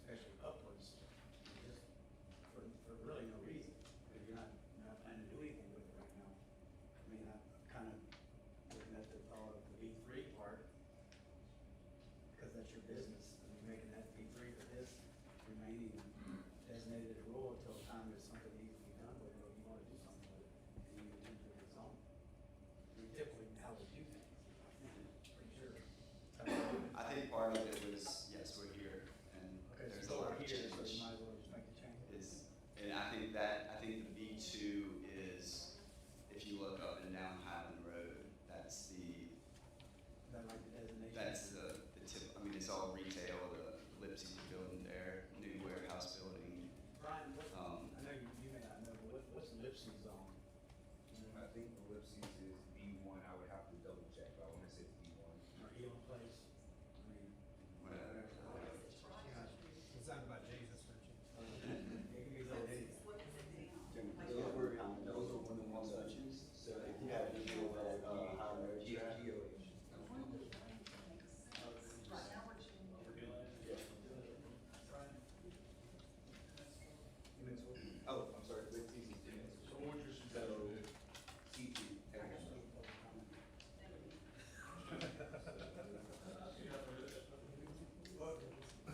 especially upwards, just for really no reason, because you're not planning to do anything with it right now. I mean, I'm kind of looking at the thought of the B3 part, because that's your business, and you're making that B3 for this, remaining designated as rural until the time there's something needs to be done with it, or you want to do something with it, and you attempt to rezone. I mean, typically, how would you think? Pretty sure. I think part of it was, yes, we're here, and Okay, there's so a lot of we're here, so change. you might as well just make the change. And I think the B2 is, if you look up and down Highland Road, that's Is that like the designation? that's the tip. I mean, it's all retail. The Lipsy building there, new warehouse building. Brian, I know you may not know, but what's the Lipsy zone? I think the Ellipses is B1. I would have to double check, but I want to say it's B1. Or Elon Place? I mean, Whatever. It's not about Jesus, Richard. it can be zoned anything. Those are one of the ones I choose. So if you have visual, Oh, I'm sorry. Ellipses is So what would your suggestion be? C2.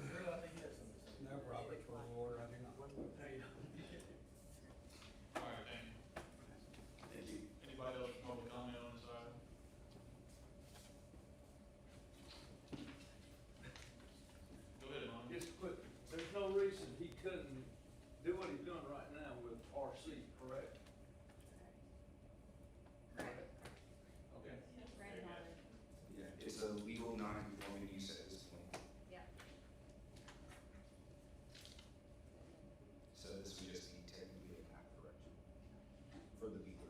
No problem, for order, I do not. All right, thank you. Thank you. Anybody else with public comment on this item? Go ahead, Lonnie. Just quick, there's no reason he couldn't do what he's doing right now with RC, correct? Okay. Yeah, it's a legal non-conforming use at this point. Yeah. So this would just be technically a map correction for the B3.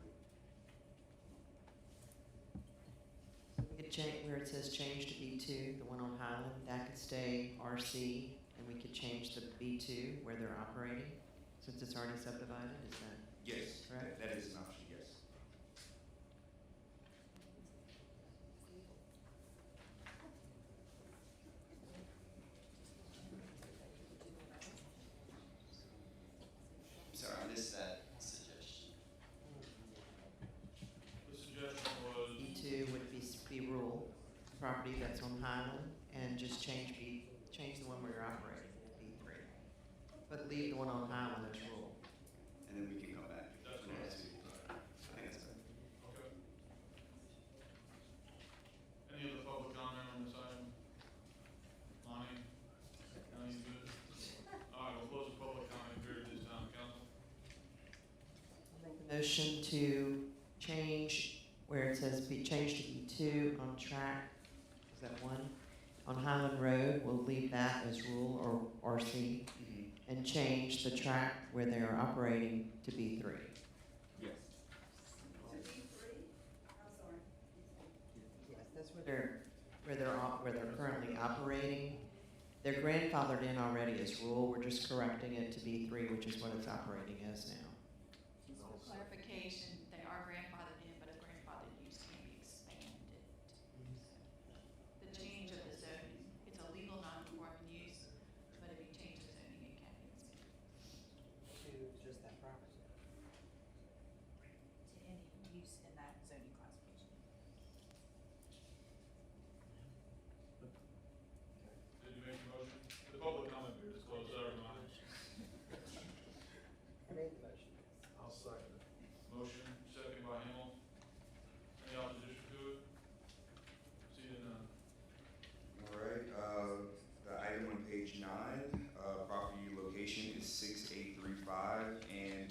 We could change, where it says change to B2, the one on Highland, that could stay RC, and we could change the B2 where they're operating, since it's already subdivided, is that? Yes, Correct. that is an option, yes. I'm sorry, I missed that suggestion. The suggestion was, B2 would be rural property that's on Highland, and just change the one where you're operating, B3. But leave the one on Highland as rural. And then we can come back. That's when right. it's- I think that's better. okay. Any other public comment on this item? Lonnie? No, you good? All right, we'll close the public comment period this time, council. Motion to change where it says change to B2 on track, is that one? On Highland Road, we'll leave that as rural or RC, and change the track where they are operating to B3. Yes. To B3? I'm sorry. Yes, that's where they're currently operating. They're grandfathered in already as rural, we're just correcting it to B3, which is what it's operating as now. For clarification, they are grandfathered in, but a grandfathered use can be expanded.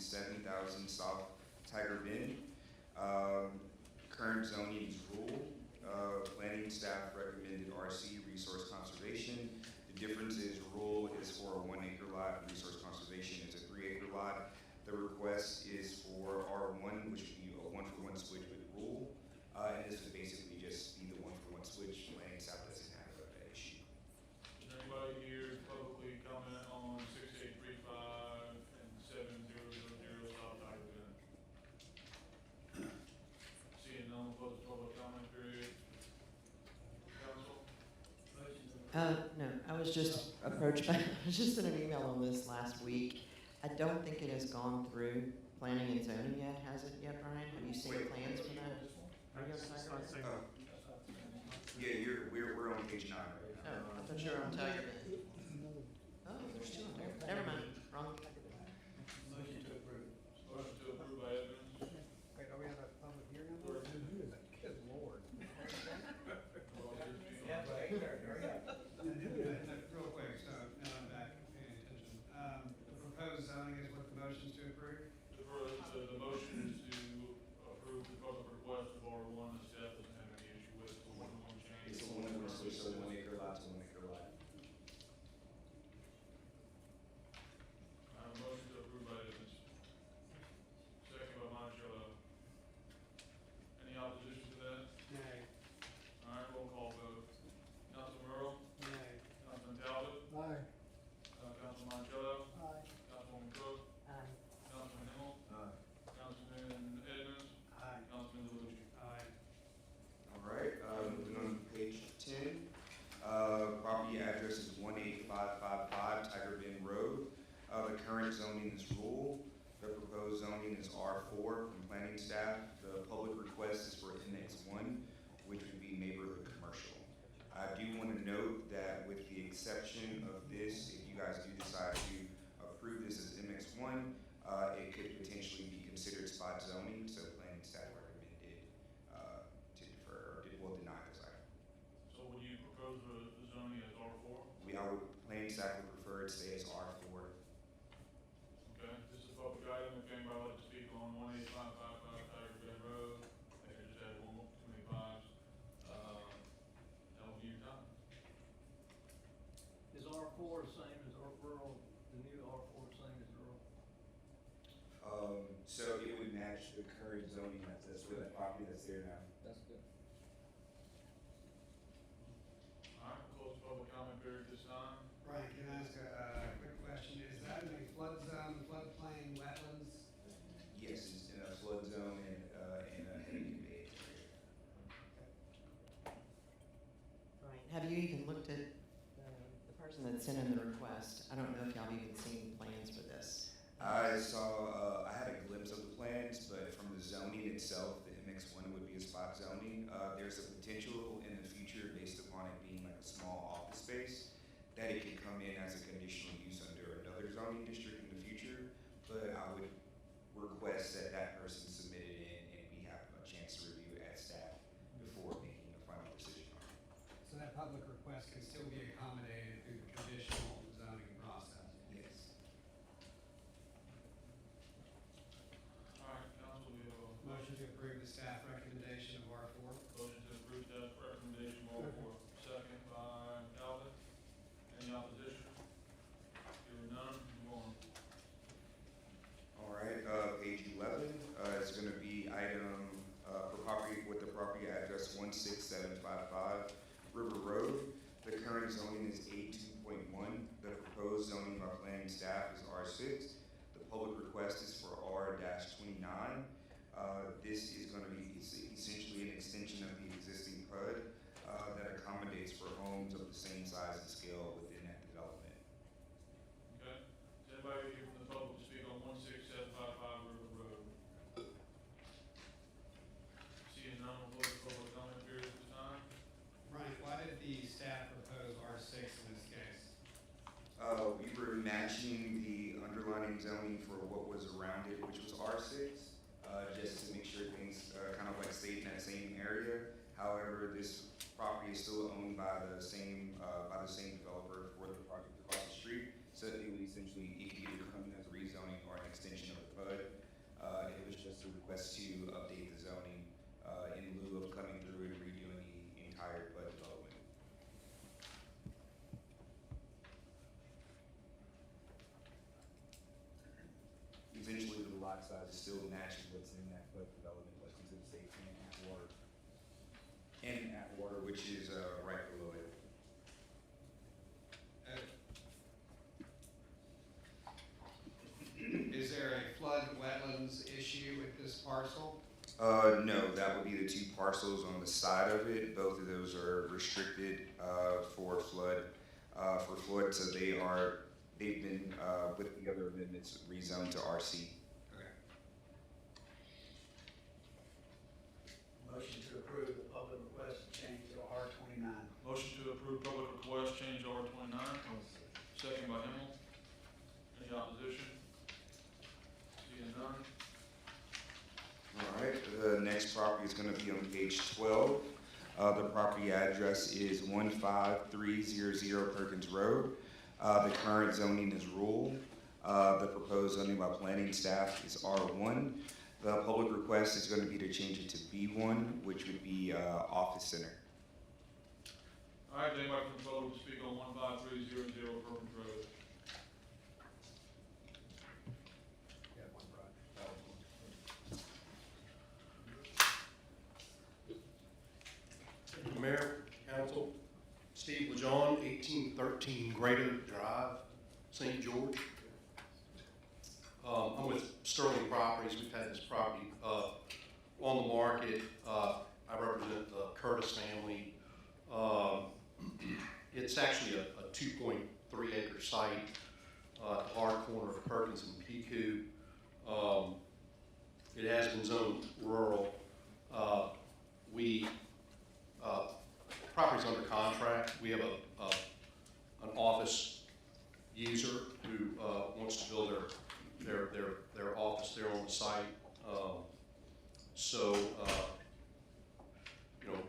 7000 South Tiger Bend. Current zoning is rural. Planning staff recommended RC, resource conservation. The difference is rural is for a 1 acre lot, resource conservation is a 3 acre lot. The request is for R1, which would be a 1-for-1 switch with rural. And this would basically just be the 1-for-1 switch. Planning staff doesn't have that issue. Does anybody here publicly comment on 6835 and 7000 South Tiger Bend? Seeing none, we'll close the public comment period. Council? No, I was just approached by, I was just in an email on this last week. I don't think it has gone through planning and zoning yet, has it yet, Brian? Have you seen plans for that? Are you on Tiger Bend? Yeah, we're on page 9 right now. Oh, I thought you were on Tiger Bend. Oh, there's two on there. Never mind, wrong. Motion to approve. Motion to approve by Evans. Wait, are we at a public hearing? Good lord. Yeah, right, hurry up. Real quick, so now I'm back paying attention. The proposed zoning is what the motion's to approve? The motion is to approve the public request of R1, the staff doesn't have any issue with it, the 1-to-1 change. It's a 1-for-1 switch, so 1 acre lot to 1 acre lot. I have a motion to approve by Evans. Second by Monticello. Any opposition to that? Nay. All right, roll call vote. Councilman Earl? Nay. Councilman Talbot? Aye. Councilman Monticello? Aye. Councilwoman Cook? Aye. Councilman Himmel? Aye. Councilman Edmonds? Aye. Councilman Delucci? Aye. All right, moving on to page 10. Property address is 18555 Tiger Bend Road. The current zoning is rural. The proposed zoning is R4 from planning staff. The public request is for MX1, which would be neighborhood commercial. I do want to note that with the exception of this, if you guys do decide to approve this as MX1, it could potentially be considered spot zoning, so planning staff recommended to defer, or deny this item. So would you propose the zoning as R4? Planning staff would prefer it stay as R4. Okay, this is a public item, if anybody would like to speak on 18555 Tiger Bend Road, I think I just added too many fives. That will be your time. Is R4 the same as rural, the new R4 the same as rural? So it would match the current zoning that's for that property that's there now. That's good. All right, we'll close the public comment period this time. Brian, can I ask a quick question? Is that in a flood zone, floodplain, wetlands? Yes, it's in a flood zone and in a Hennepin Bay area. Right, have you even looked at the person that sent in the request? I don't know if y'all have even seen plans for this. I saw, I had a glimpse of the plans, but from the zoning itself, the MX1 would be a spot zoning. There's a potential in the future, based upon it being like a small office space, that it could come in as a conditional use under another zoning district in the future. But I would request that that person submit it in and we have a chance to review it as staff before making a final decision on it. So that public request can still be accommodated through the traditional zoning process? Yes. All right, council, we have a Motion to approve the staff recommendation of R4. motion to approve that recommendation of R4. Second by Talbot. Any opposition? Hearing none, move on. All right, page 11, it's gonna be item, for property, with the property address 16755 River Road. The current zoning is A2.1. The proposed zoning by planning staff is R6. The public request is for R-29. This is gonna be essentially an extension of the existing PUD, that accommodates for homes of the same size and scale within that development. Okay, is anybody here from the public to speak on 16755 River Road? Seeing none, we'll close the public comment period at this time. Brian, why did the staff propose R6 in this case? We were matching the underlying zoning for what was around it, which was R6, just to make sure things kind of like stayed in that same area. However, this property is still owned by the same developer for the project across the street, so it would essentially, it can either come in as a rezoning or an extension of the PUD. It was just a request to update the zoning in lieu of coming through and redoing the entire PUD development. Essentially, the lot size is still matching what's in that PUD development, what's considered safe in Atwater. And Atwater, which is right below it. Is there a flood wetlands issue with this parcel? No, that would be the two parcels on the side of it. Both of those are restricted for flood, so they've been, with the other amendments, rezoned to RC. Motion to approve the public request to change to R29. Motion to approve public request change R29. Second by Himmel. Any opposition? Seeing none. All right, the next property is going to be on page 12. The property address is 15300 Perkins Road. The current zoning is rural. The proposed zoning by planning staff is R1. The public request is going to be to change it to B1, which would be office center. All right, anybody from the public to speak on 15300 Perkins Road? Mayor, Council, Steve LeJohn, 1813 Greater Drive, St. George. I'm with Sterling Properties. We've had this property on the market. I represent the Curtis family. It's actually a 2.3 acre site at the hard corner of Perkins and Piku. It has been zoned rural. Property's under contract. We have an office user who wants to build their office there on the site.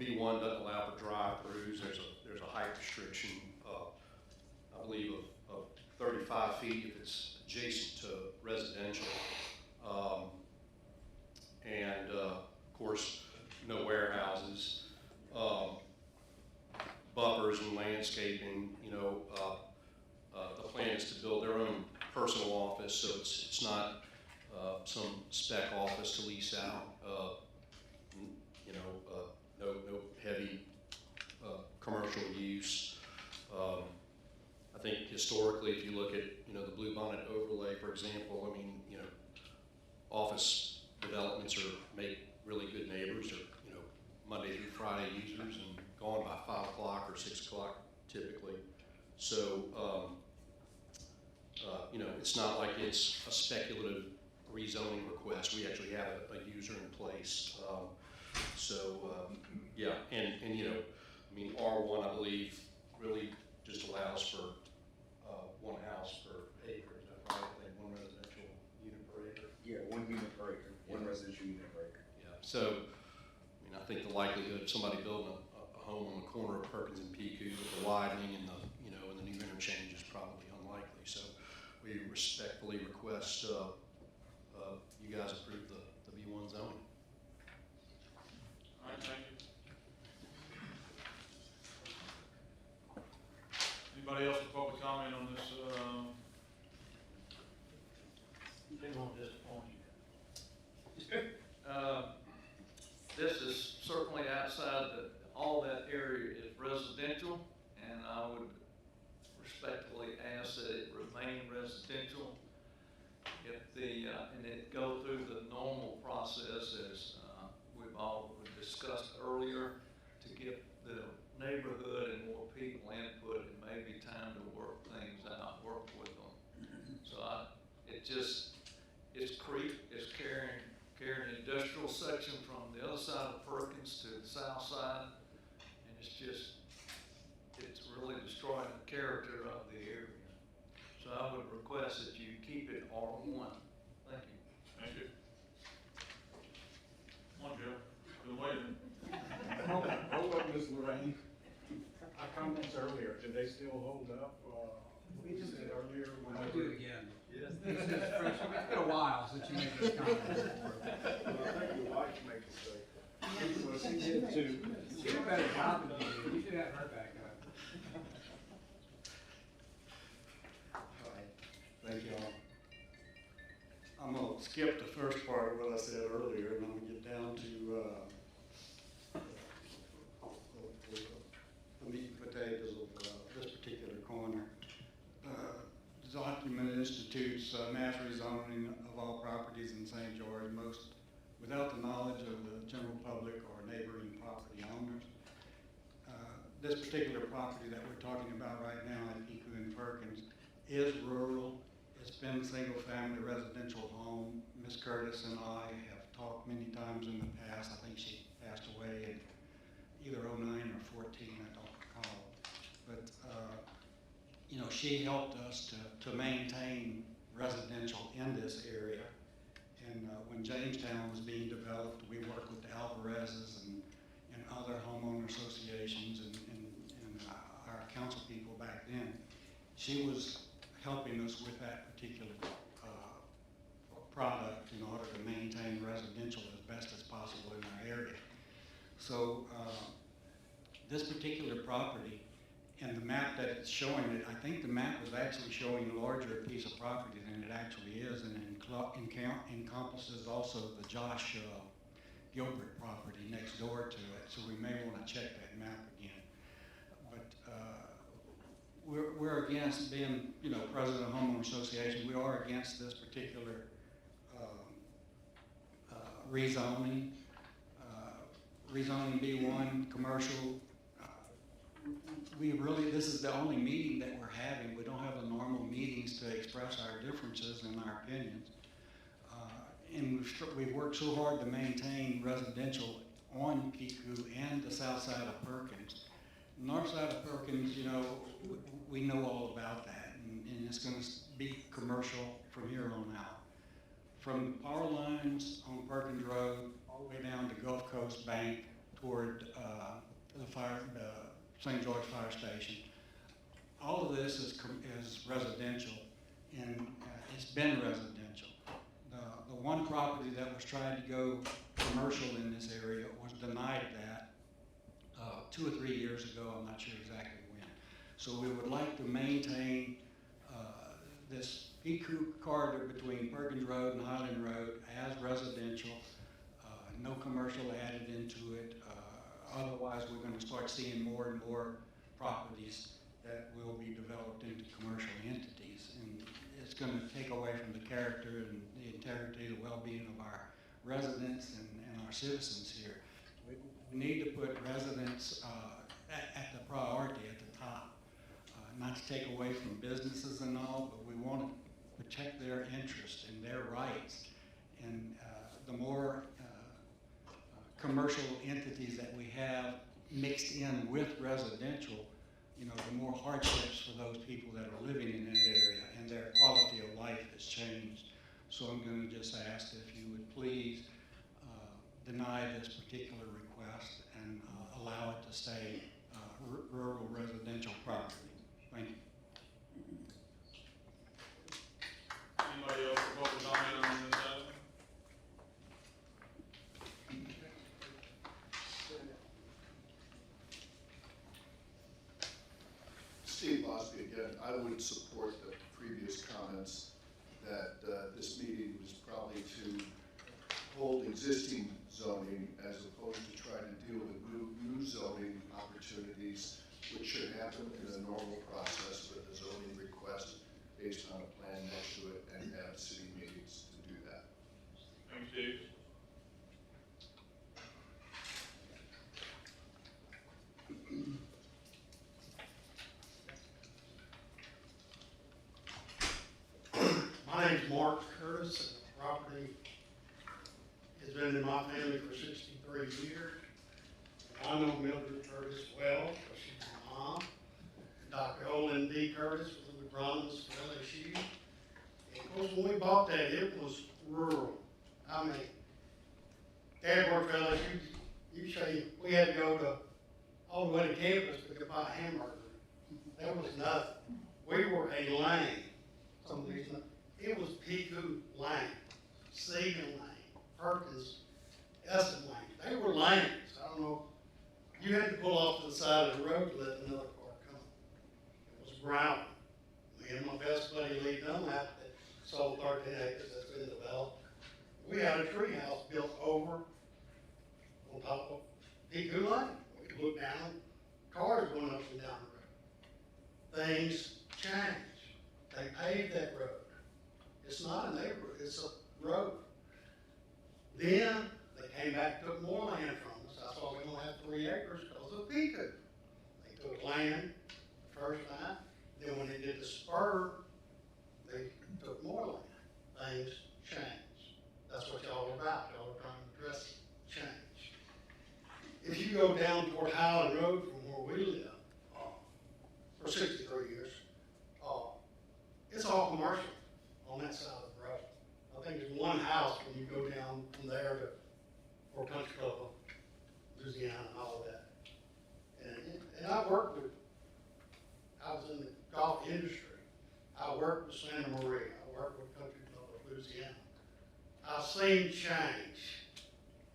B1 doesn't allow for drive-throughs. There's a height restriction, I believe, of 35 feet if it's adjacent to residential. Of course, no warehouses. Buffers and landscaping, the plan is to build their own personal office, so it's not some spec office to lease out. No heavy commercial use. I think historically, if you look at the Bluebonnet overlay, for example, office developments make really good neighbors. They're Monday through Friday users and gone by 5 o'clock or 6 o'clock typically. So, it's not like it's a speculative rezoning request. We actually have a user in place. Yeah, and R1, I believe, really just allows for one house per acre. Is that right? I think one residential unit per acre. Yeah, 1 unit per acre, one residential unit per acre. Yeah, so, I think the likelihood of somebody building a home on the corner of Perkins and Piku with the widening and the new interchange is probably unlikely. So we respectfully request you guys approve the B1 zoning. All right, thank you. Anybody else with public comment on this? They won't disappoint you. This is certainly outside all that area is residential, and I would respectfully ask that it remain residential. And it go through the normal process as we've all discussed earlier to get the neighborhood and more people input. It may be time to work things out, work with them. So it's carrying an industrial section from the other side of Perkins to the south side, and it's really destroying the character of the area. So I would request that you keep it R1. Thank you. Thank you. Come on, Joe. Been waiting. Hold up, Ms. Lorraine. Our comments earlier, do they still hold up? We just said earlier when we were that you make those comments. Well, I think your wife makes a mistake. Well, she did too. She did a better job than you did. You should have her back up. Thank you all. I'm gonna skip the first part of what I said earlier, and I'm gonna get down to, the meat and potatoes of, this particular corner. The document institutes, mass rezoning of all properties in St. George, most without the knowledge of the general public or neighboring property owners. This particular property that we're talking about right now in Piku and Perkins is rural. It's been a single-family residential home. Ms. Curtis and I have talked many times in the past. I think she passed away in either '09 or '14, I don't recall. But, you know, she helped us to maintain residential in this area. And when Jamestown was being developed, we worked with the Alvarezes and other homeowner associations and our council people back then. She was helping us with that particular product in order to maintain residential as best as possible in our area. So this particular property and the map that it's showing it, I think the map was actually showing a larger piece of property than it actually is, and it encompasses also the Josh Gilbert property next door to it, so we may want to check that map again. But we're against being, you know, president of Homeowner Association, we are against this particular rezoning. Rezoning B1, commercial. This is the only meeting that we're having. We don't have the normal meetings to express our differences and our opinions. And we've worked so hard to maintain residential on Piku and the south side of Perkins. North side of Perkins, you know, we know all about that, and it's going to be commercial from here on out. From the power lines on Perkins Road all the way down to Gulf Coast Bank toward the St. George Fire Station. All of this is residential, and it's been residential. The one property that was trying to go commercial in this area was denied that 2 or 3 years ago, I'm not sure exactly when. So we would like to maintain this Piku corridor between Perkins Road and Highland Road as residential, no commercial added into it. Otherwise, we're going to start seeing more and more properties that will be developed into commercial entities. And it's going to take away from the character and the integrity, the well-being of our residents and our citizens here. We need to put residents at the priority at the top. Not to take away from businesses and all, but we want to protect their interests and their rights. And the more commercial entities that we have mixed in with residential, you know, the more hardships for those people that are living in that area, and their quality of life has changed. So I'm going to just ask if you would please deny this particular request and allow it to stay rural residential property. Thank you. Anybody else propose to comment on this item? Steve Bosby again. I would support the previous comments that this meeting was probably to hold existing zoning as opposed to try to deal with new zoning opportunities, which should happen in a normal process with a zoning request based on a plan next to it, and have city meetings to do that. Thanks, Steve. My name's Mark Curtis, and the property has been in my family for 63 years. I know Mildred Curtis well, because she's my mom. Dr. Olin D. Curtis was an agronomist for LSU. And of course, when we bought that, it was rural. I mean, Dad worked for LSU. You say we had to go all the way to campus to buy a hamburger. There was nothing. We were a lane. It was Piku Lane. Stephen Lane, Perkins, Eston Lane. They were lanes. I don't know. You had to pull off to the side of the road to let another car come. It was ground. Me and my best buddy Lee Dunlap that sold 13 acres that's been developed. We had a tree house built over on top of Piku Lane. We could look down, cars going up and down the road. Things changed. They paved that road. It's not a neighborhood, it's a road. Then they came back and took more land from us. That's why we don't have 3 acres because of Piku. They took land the first time. Then when they did the spur, they took more land. Things changed. That's what y'all are about. Y'all are trying to address change. If you go down toward Highland Road from where we live, for 63 years, it's all commercial on that side of the road. I think there's one house when you go down from there to Fort Country Club, Louisiana, and all of that. And I worked with, I was in the golf industry. I worked with Santa Maria. I worked with Country Club of Louisiana. I've seen change.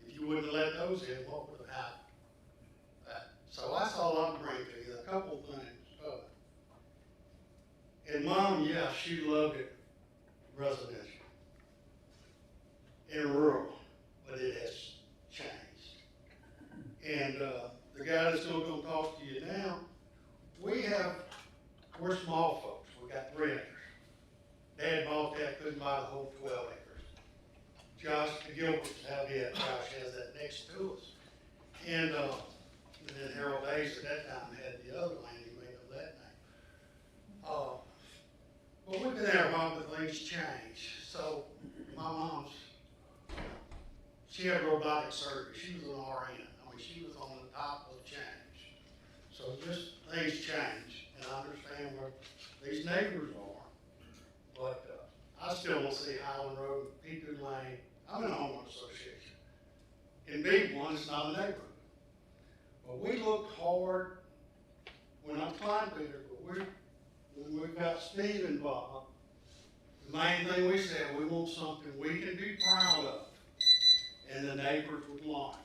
If you wouldn't have let those in, what would have happened? So that's all I'm bringing to you, a couple of things. And Mom, yeah, she loved it residential and rural, but it has changed. And the guy that's going to talk to you now, we're small folks. We got 3 acres. Dad bought that, couldn't buy the whole 12 acres. Josh, the Gilberts have it. Josh has that next to us. And then Harold Hayes at that time had the other land. He made up that name. But we've been there a while, but things change. So my mom's, she had robotic surgery. She was an RN. I mean, she was on the top of change. So just things change, and I understand where these neighbors are. But I still want to see Highland Road, Piku Lane. I'm in a homeowner association. In B1, it's not a neighborhood. But we look hard. We're not trying to be there, but when we've got Steve involved, the main thing we said, we want something we can be proud of, and the neighbors would like.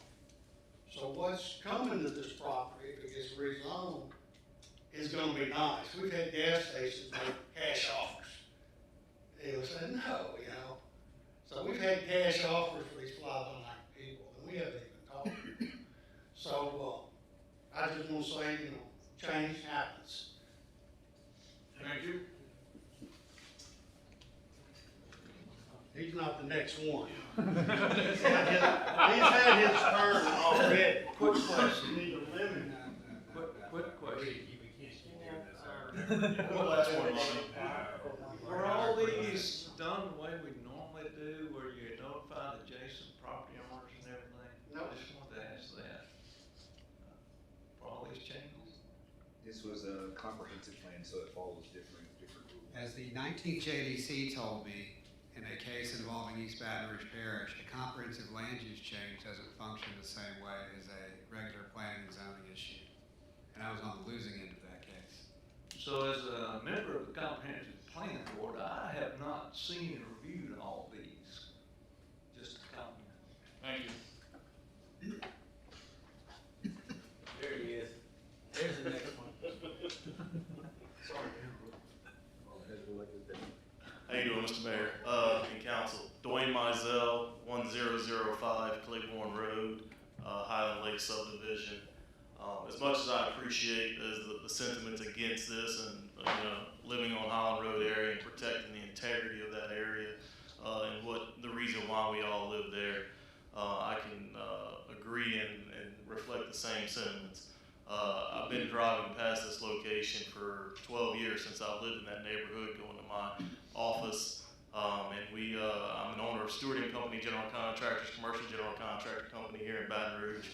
So what's coming to this property, if it gets rezoned, is gonna be nice. We've had gas stations make cash offers. They would say, no, you know. So we've had cash offers for these fly-by-night people, and we haven't even talked. So I just want to say, you know, change happens. Thank you. He's not the next one. He's had his turn already. Quick question. You need to limit. Quick question. Last one, Lonnie. Were all these done the way we normally do, where you notify the adjacent property owners and everything? No. I just wanted to ask that. For all these changes? This was a comprehensive plan, so it follows different rules. As the 19th JDC told me, in a case involving East Baton Rouge Parish, a comprehensive land use change doesn't function the same way as a regular planning and zoning issue. And I was on the losing end of that case. So as a member of the Comprehensive Planning Board, I have not seen and reviewed all these. Just a comment. Thank you. There he is. There's the next one. How you doing, Mr. Mayor, and council? Dwayne Mizell, 1005 Claiborne Road, Highland Lake subdivision. As much as I appreciate the sentiments against this and living on Highland Road area and protecting the integrity of that area and what the reason why we all live there, I can agree and reflect the same sentiments. I've been driving past this location for 12 years since I've lived in that neighborhood, going to my office, and I'm an owner of Stewart & Company General Contractors, commercial general contractor company here in Baton Rouge.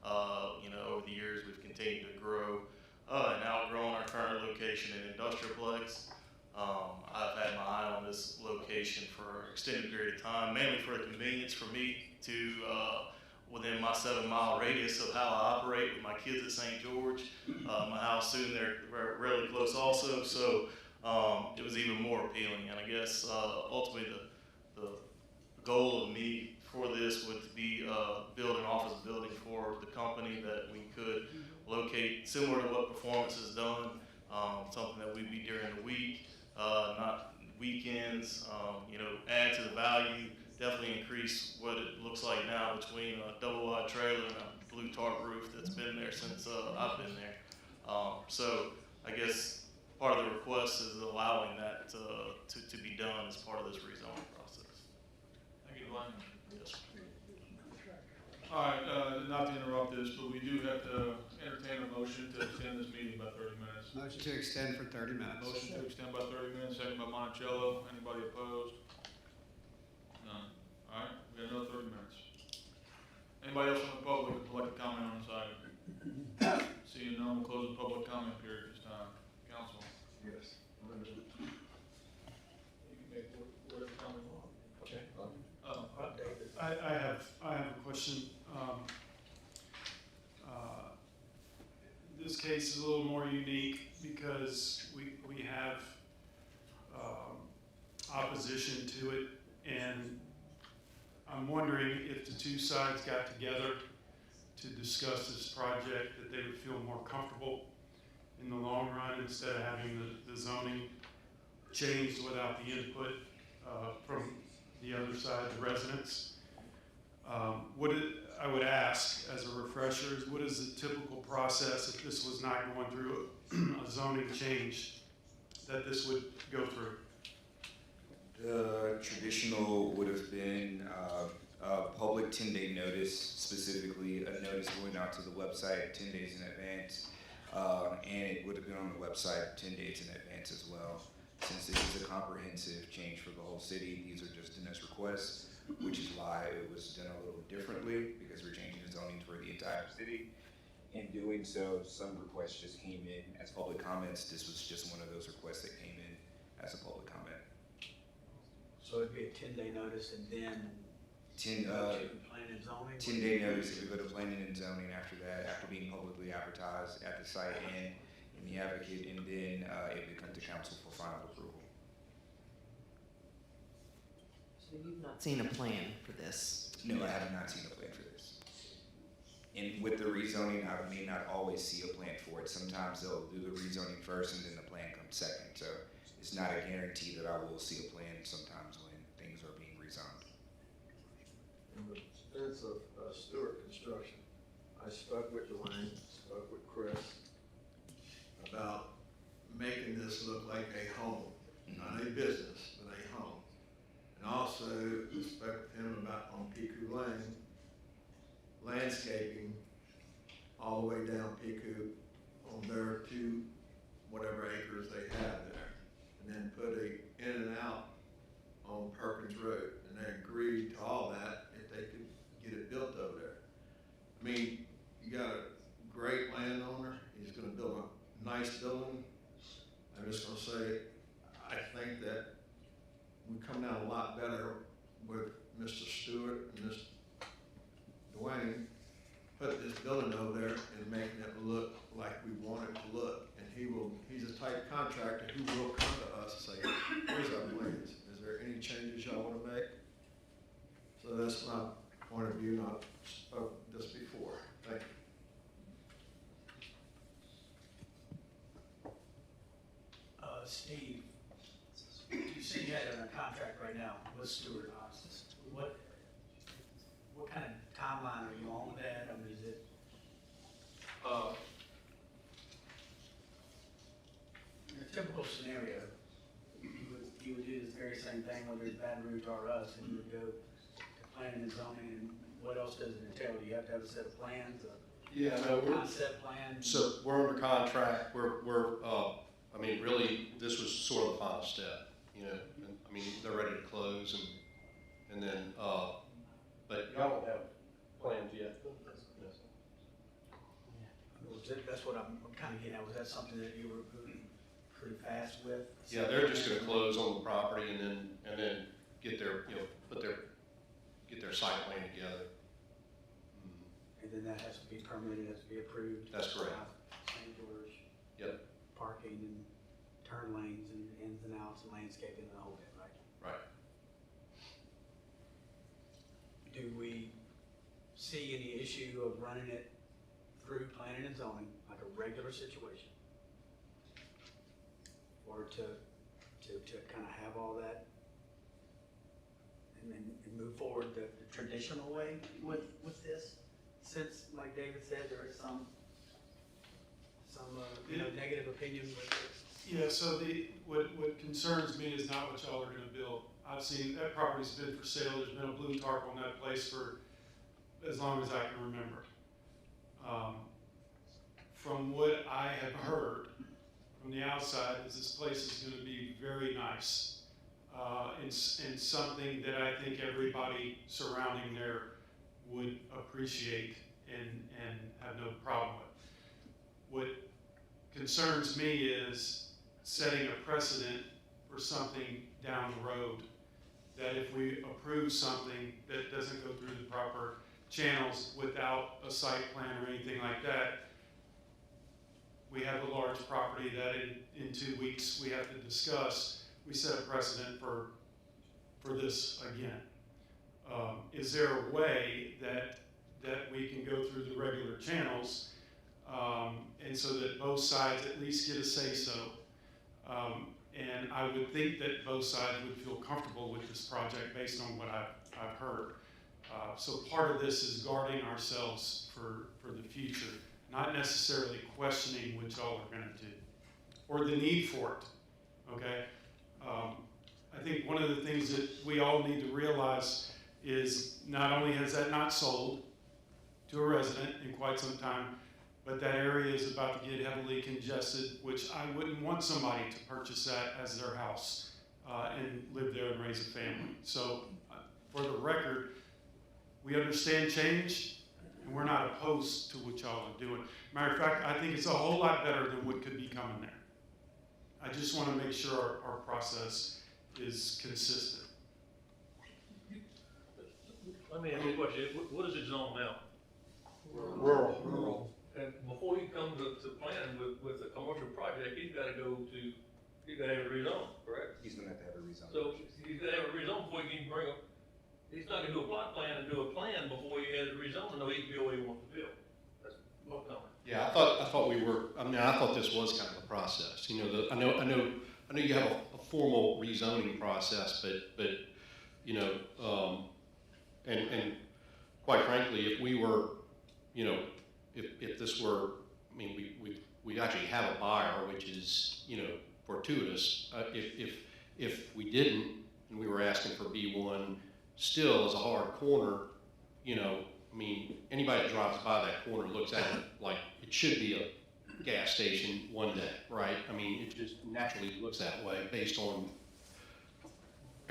Over the years we've continued to grow and outgrown our current location in Industrialplex. I've had my eye on this location for an extended period of time, mainly for the convenience for me to within my 7-mile radius of how I operate with my kids at St. George. My house soon, they're really close also, so it was even more appealing. And I guess ultimately the goal of me for this would be build an office building for the company that we could locate similar to what Performance has done, something that would be during the week, not weekends, add to the value, definitely increase what it looks like now between a double wide trailer and a blue tarp roof that's been there since I've been there. So I guess part of the request is allowing that to be done as part of this rezoning process. Thank you, Dwayne. Yes, sir. All right, not to interrupt this, but we do have to entertain a motion to extend this meeting by 30 minutes. Motion to extend for 30 minutes. Motion to extend by 30 minutes, second by Monticello. Anybody opposed? None. All right, we got another 30 minutes. Anybody else from the public would like to comment on this item? Seeing none, we'll close the public comment period this time. Council. Yes. You can make whatever comment you want. Okay. I have a question. This case is a little more unique because we have opposition to it, and I'm wondering if the two sides got together to discuss this project, that they would feel more comfortable in the long run instead of having the zoning changed without the input from the other side, the residents. I would ask, as a refresher, what is the typical process if this was not going through a zoning change that this would go through? The traditional would have been a public 10-day notice, specifically a notice going out to the website 10 days in advance, and it would have been on the website 10 days in advance as well. Since it is a comprehensive change for the whole city, these are just Dana's requests, which is why it was done a little differently, because we're changing the zoning for the entire city. In doing so, some requests just came in as public comments. This was just one of those requests that came in as a public comment. So it'd be a 10-day notice and then 10 planning and zoning? 10-day notice if we go to planning and zoning after that, after being publicly advertised at the site and in the advocate, and then it would come to council for final approval. So you've not seen a plan for this? No, I have not seen a plan for this. And with the rezoning, I may not always see a plan for it. Sometimes they'll do the rezoning first and then the plan comes second. So it's not a guarantee that I will see a plan sometimes when things are being rezoned. In the defense of Stewart Construction, I spoke with Dwayne, spoke with Chris about making this look like a home, not a business, but a home. And also spoke with him about on Piku Lane, landscaping all the way down Piku on their 2 whatever acres they have there. And then put a in and out on Perkins Road. And they agreed to all that if they could get it built over there. I mean, you got a great landowner, he's gonna build a nice building. I'm just gonna say, I think that we come down a lot better with Mr. Stewart and Mr. Dwayne, put this building over there and making it look like we want it to look. And he's a type contractor who will come to us and say, here's our plans. Is there any changes y'all wanna make? So that's my point of view, and I've spoken this before. Thank you. Steve, you say you had a contract right now with Stewart. What kind of timeline are you on with that? I mean, is it? In a typical scenario, you would do this very same thing, whether it's Baton Rouge or us, and you would go to planning and zoning, and what else does it entail? Do you have to have a set of plans, Yeah, no, concept plan? So we're under contract, I mean, really, this was sort of the final step, you know, and, I mean, they're ready to close and then, but. Y'all don't have plans yet? That's what I'm kind of getting at. Was that something that you were moving pretty fast with? Yeah, they're just gonna close on the property and then get their, you know, get their site plan together. And then that has to be permitted, has to be approved? That's correct. St. George? Yep. Parking and turn lanes and ins and outs and landscaping and the whole bit, right? Right. see any issue of running it through planning and zoning like a regular situation. Or to kind of have all that and then move forward the traditional way with this. Since, like David said, there is some negative opinion with it. Yeah, so what concerns me is not what y'all are gonna build. I've seen, that property's been for sale, there's been a blue tarp on that place for as long as I can remember. From what I have heard from the outside, is this place is gonna be very nice. And something that I think everybody surrounding there would appreciate and have no problem with. What concerns me is setting a precedent for something down the road, that if we approve something that doesn't go through the proper channels without a site plan or anything like that, we have a large property that in 2 weeks we have to discuss. We set a precedent for this again. Is there a way that we can go through the regular channels, and so that both sides at least get a say-so? And I would think that both sides would feel comfortable with this project based on what I've heard. So part of this is guarding ourselves for the future, not necessarily questioning what y'all are gonna do, or the need for it, okay? I think one of the things that we all need to realize is not only has that not sold to a resident in quite some time, but that area is about to get heavily congested, which I wouldn't want somebody to purchase that as their house and live there and raise a family. So for the record, we understand change, and we're not opposed to what y'all are doing. Matter of fact, I think it's a whole lot better than what could be coming there. I just want to make sure our process is consistent. Let me ask you a question. What is it zoned now? Rural. And before you come to plan with a commercial project, he's gotta have it rezoned, correct? He's gonna have to have a rezone. So he's gotta have it rezoned before he can bring up, he's not gonna do a plot plan and do a plan before he has it rezoned and know he can build what he wants to build. That's what I'm. Yeah, I thought this was kind of a process. You know, I know you have a formal rezoning process, but you know, and quite frankly, if we were, you know, if this were, I mean, we actually have a buyer, which is, you know, fortuitous. If we didn't, and we were asking for B1, still is a hard corner, you know. I mean, anybody that drives by that corner looks at it like it should be a gas station one day, right? I mean, it just naturally looks that way based on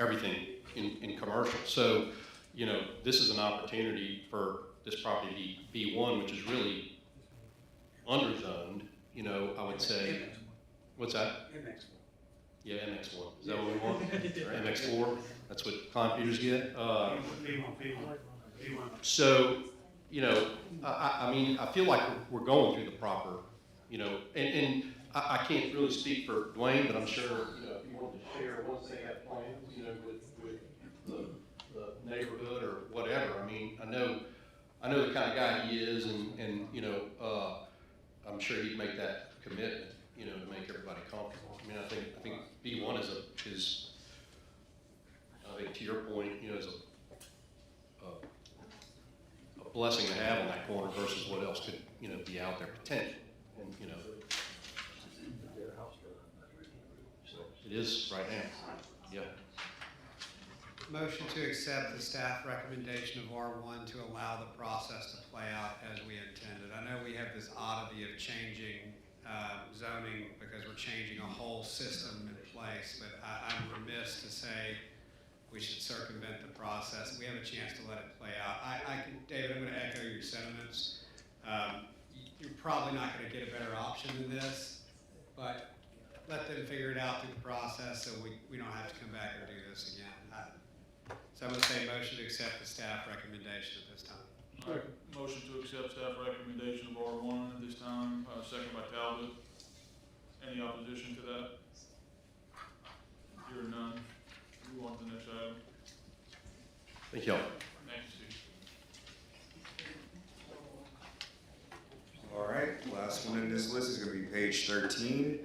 everything in commercial. So, you know, this is an opportunity for this property to be B1, which is really underzoned, you know, I would say. What's that? MX1. Yeah, MX1. Is that what we want? Or MX4? That's what computers get? So, you know, I mean, I feel like we're going through the proper, you know, and I can't really speak for Dwayne, but I'm sure, you know, if you want to share once they have plans, you know, with the neighborhood or whatever. I mean, I know the kind of guy he is, and you know, I'm sure he'd make that commitment, you know, to make everybody comfortable. I mean, I think B1 is I think to your point, you know, is a blessing to have on that corner versus what else could, you know, be out there potential. And, you know, it is right now. Yeah. Motion to accept the staff recommendation of R1 to allow the process to play out as we intended. I know we have this oddity of changing zoning because we're changing a whole system in place, but I'm remiss to say we should circumvent the process. We have a chance to let it play out. David, I'm going to echo your sentiments. You're probably not going to get a better option than this, but let them figure it out through the process so we don't have to come back and do this again. So I'm going to say motion to accept the staff recommendation at this time. All right, motion to accept staff recommendation of R1 at this time, second by Talbot. Any opposition to that? Hearing none. Move on to the next item. Thank y'all. Thank you, Steve. one in this list is gonna be page 13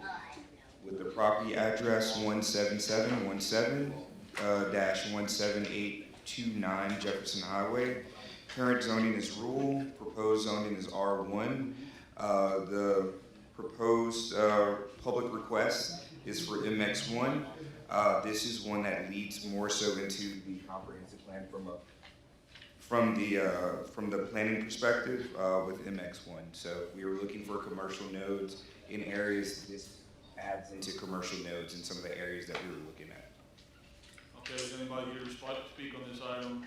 with the property address 17717 -17829 Jefferson Highway. Current zoning is rural, proposed zoning is R1. The proposed public request is for MX1. This is one that leads more so into the comprehensive plan from the planning perspective with MX1. So we were looking for commercial nodes in areas. This adds into commercial nodes in some of the areas that we were looking at. Okay, is anybody here to speak on this item?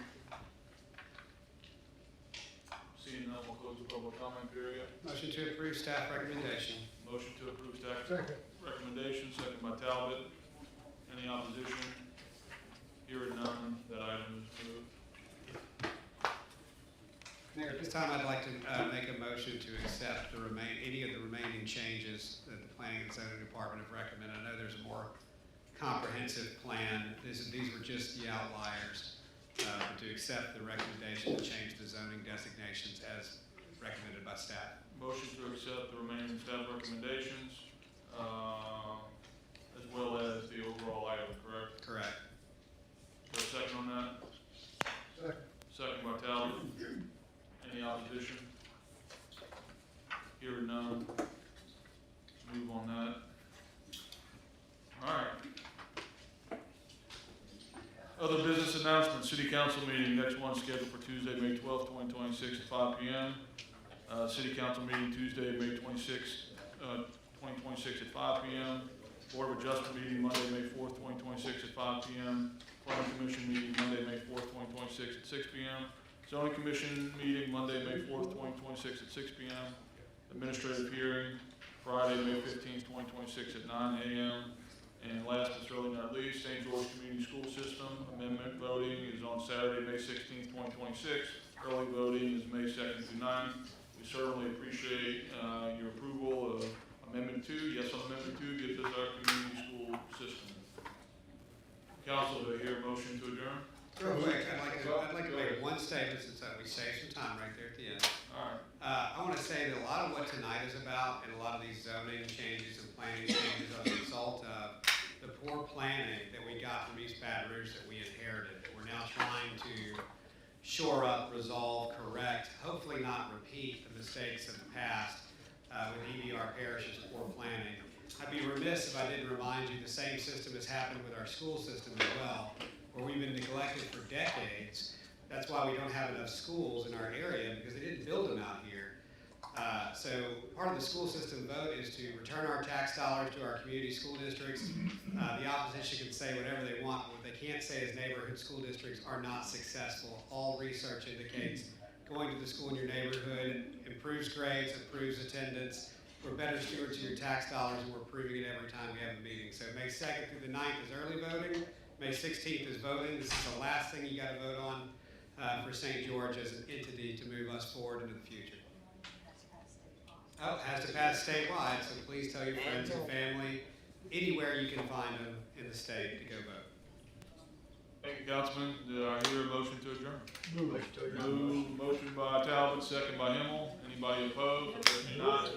Seeing none, we'll close the public comment period. Motion to approve staff recommendation. Motion to approve staff Second. recommendation, second by Talbot. Any opposition? Hearing none, that item is approved. Mayor, at this time, I'd like to make a motion to accept any of the remaining changes that the Planning and Zoning Department have recommended. I know there's a more comprehensive plan. These were just the outliers. But to accept the recommendation to change the zoning designations as recommended by staff. Motion to accept the remaining staff recommendations, as well as the overall item, correct? Correct. Is there a second on that? Second. Second by Talbot. Any opposition? Hearing none. Move on that. All right. Other business announcements, city council meeting, next one scheduled for Tuesday, May 12th, 2026 at 5 p.m. City council meeting Tuesday, May 26th, 2026 at 5 p.m. Board of Adjustment meeting Monday, May 4th, 2026 at 5 p.m. Planning Commission meeting Monday, May 4th, 2026 at 6 p.m. Zoning Commission meeting Monday, May 4th, 2026 at 6 p.m. Administrative hearing Friday, May 15th, 2026 at 9 a.m. And last but certainly not least, St. George Community School System amendment voting is on Saturday, May 16th, 2026. Early voting is May 2nd through 9th. We certainly appreciate your approval of Amendment 2. Yes on Amendment 2 gives us our community school system. Council, do I hear a motion to adjourn? Real quick, I'd like to make one statement since we saved some time right there at the end. All right. I want to say that a lot of what tonight is about and a lot of these zoning changes and planning changes are the result of the poor planning that we got from East Baton Rouge that we inherited, that we're now trying to shore up, resolve, correct, hopefully not repeat the mistakes of the past with EBR Parish's poor planning. I'd be remiss if I didn't remind you the same system has happened with our school system as well, where we've been neglected for decades. That's why we don't have enough schools in our area, because they didn't build them out here. So part of the school system vote is to return our tax dollars to our community school districts. The opposition can say whatever they want, but what they can't say is neighborhood school districts are not successful. All research indicates going to the school in your neighborhood improves grades, improves attendance. We're better stewards of your tax dollars, and we're proving it every time we have a meeting. So May 2nd through the 9th is early voting. May 16th is voting. This is the last thing you got to vote on for St. George as an entity to move us forward into the future. Oh, it has to pass statewide, so please tell your friends and family, anywhere you can find them in the state, to go vote. Thank you, Councilman. Do I hear a motion to adjourn? Motion by Talbot, second by Himmel. Anybody opposed? If not,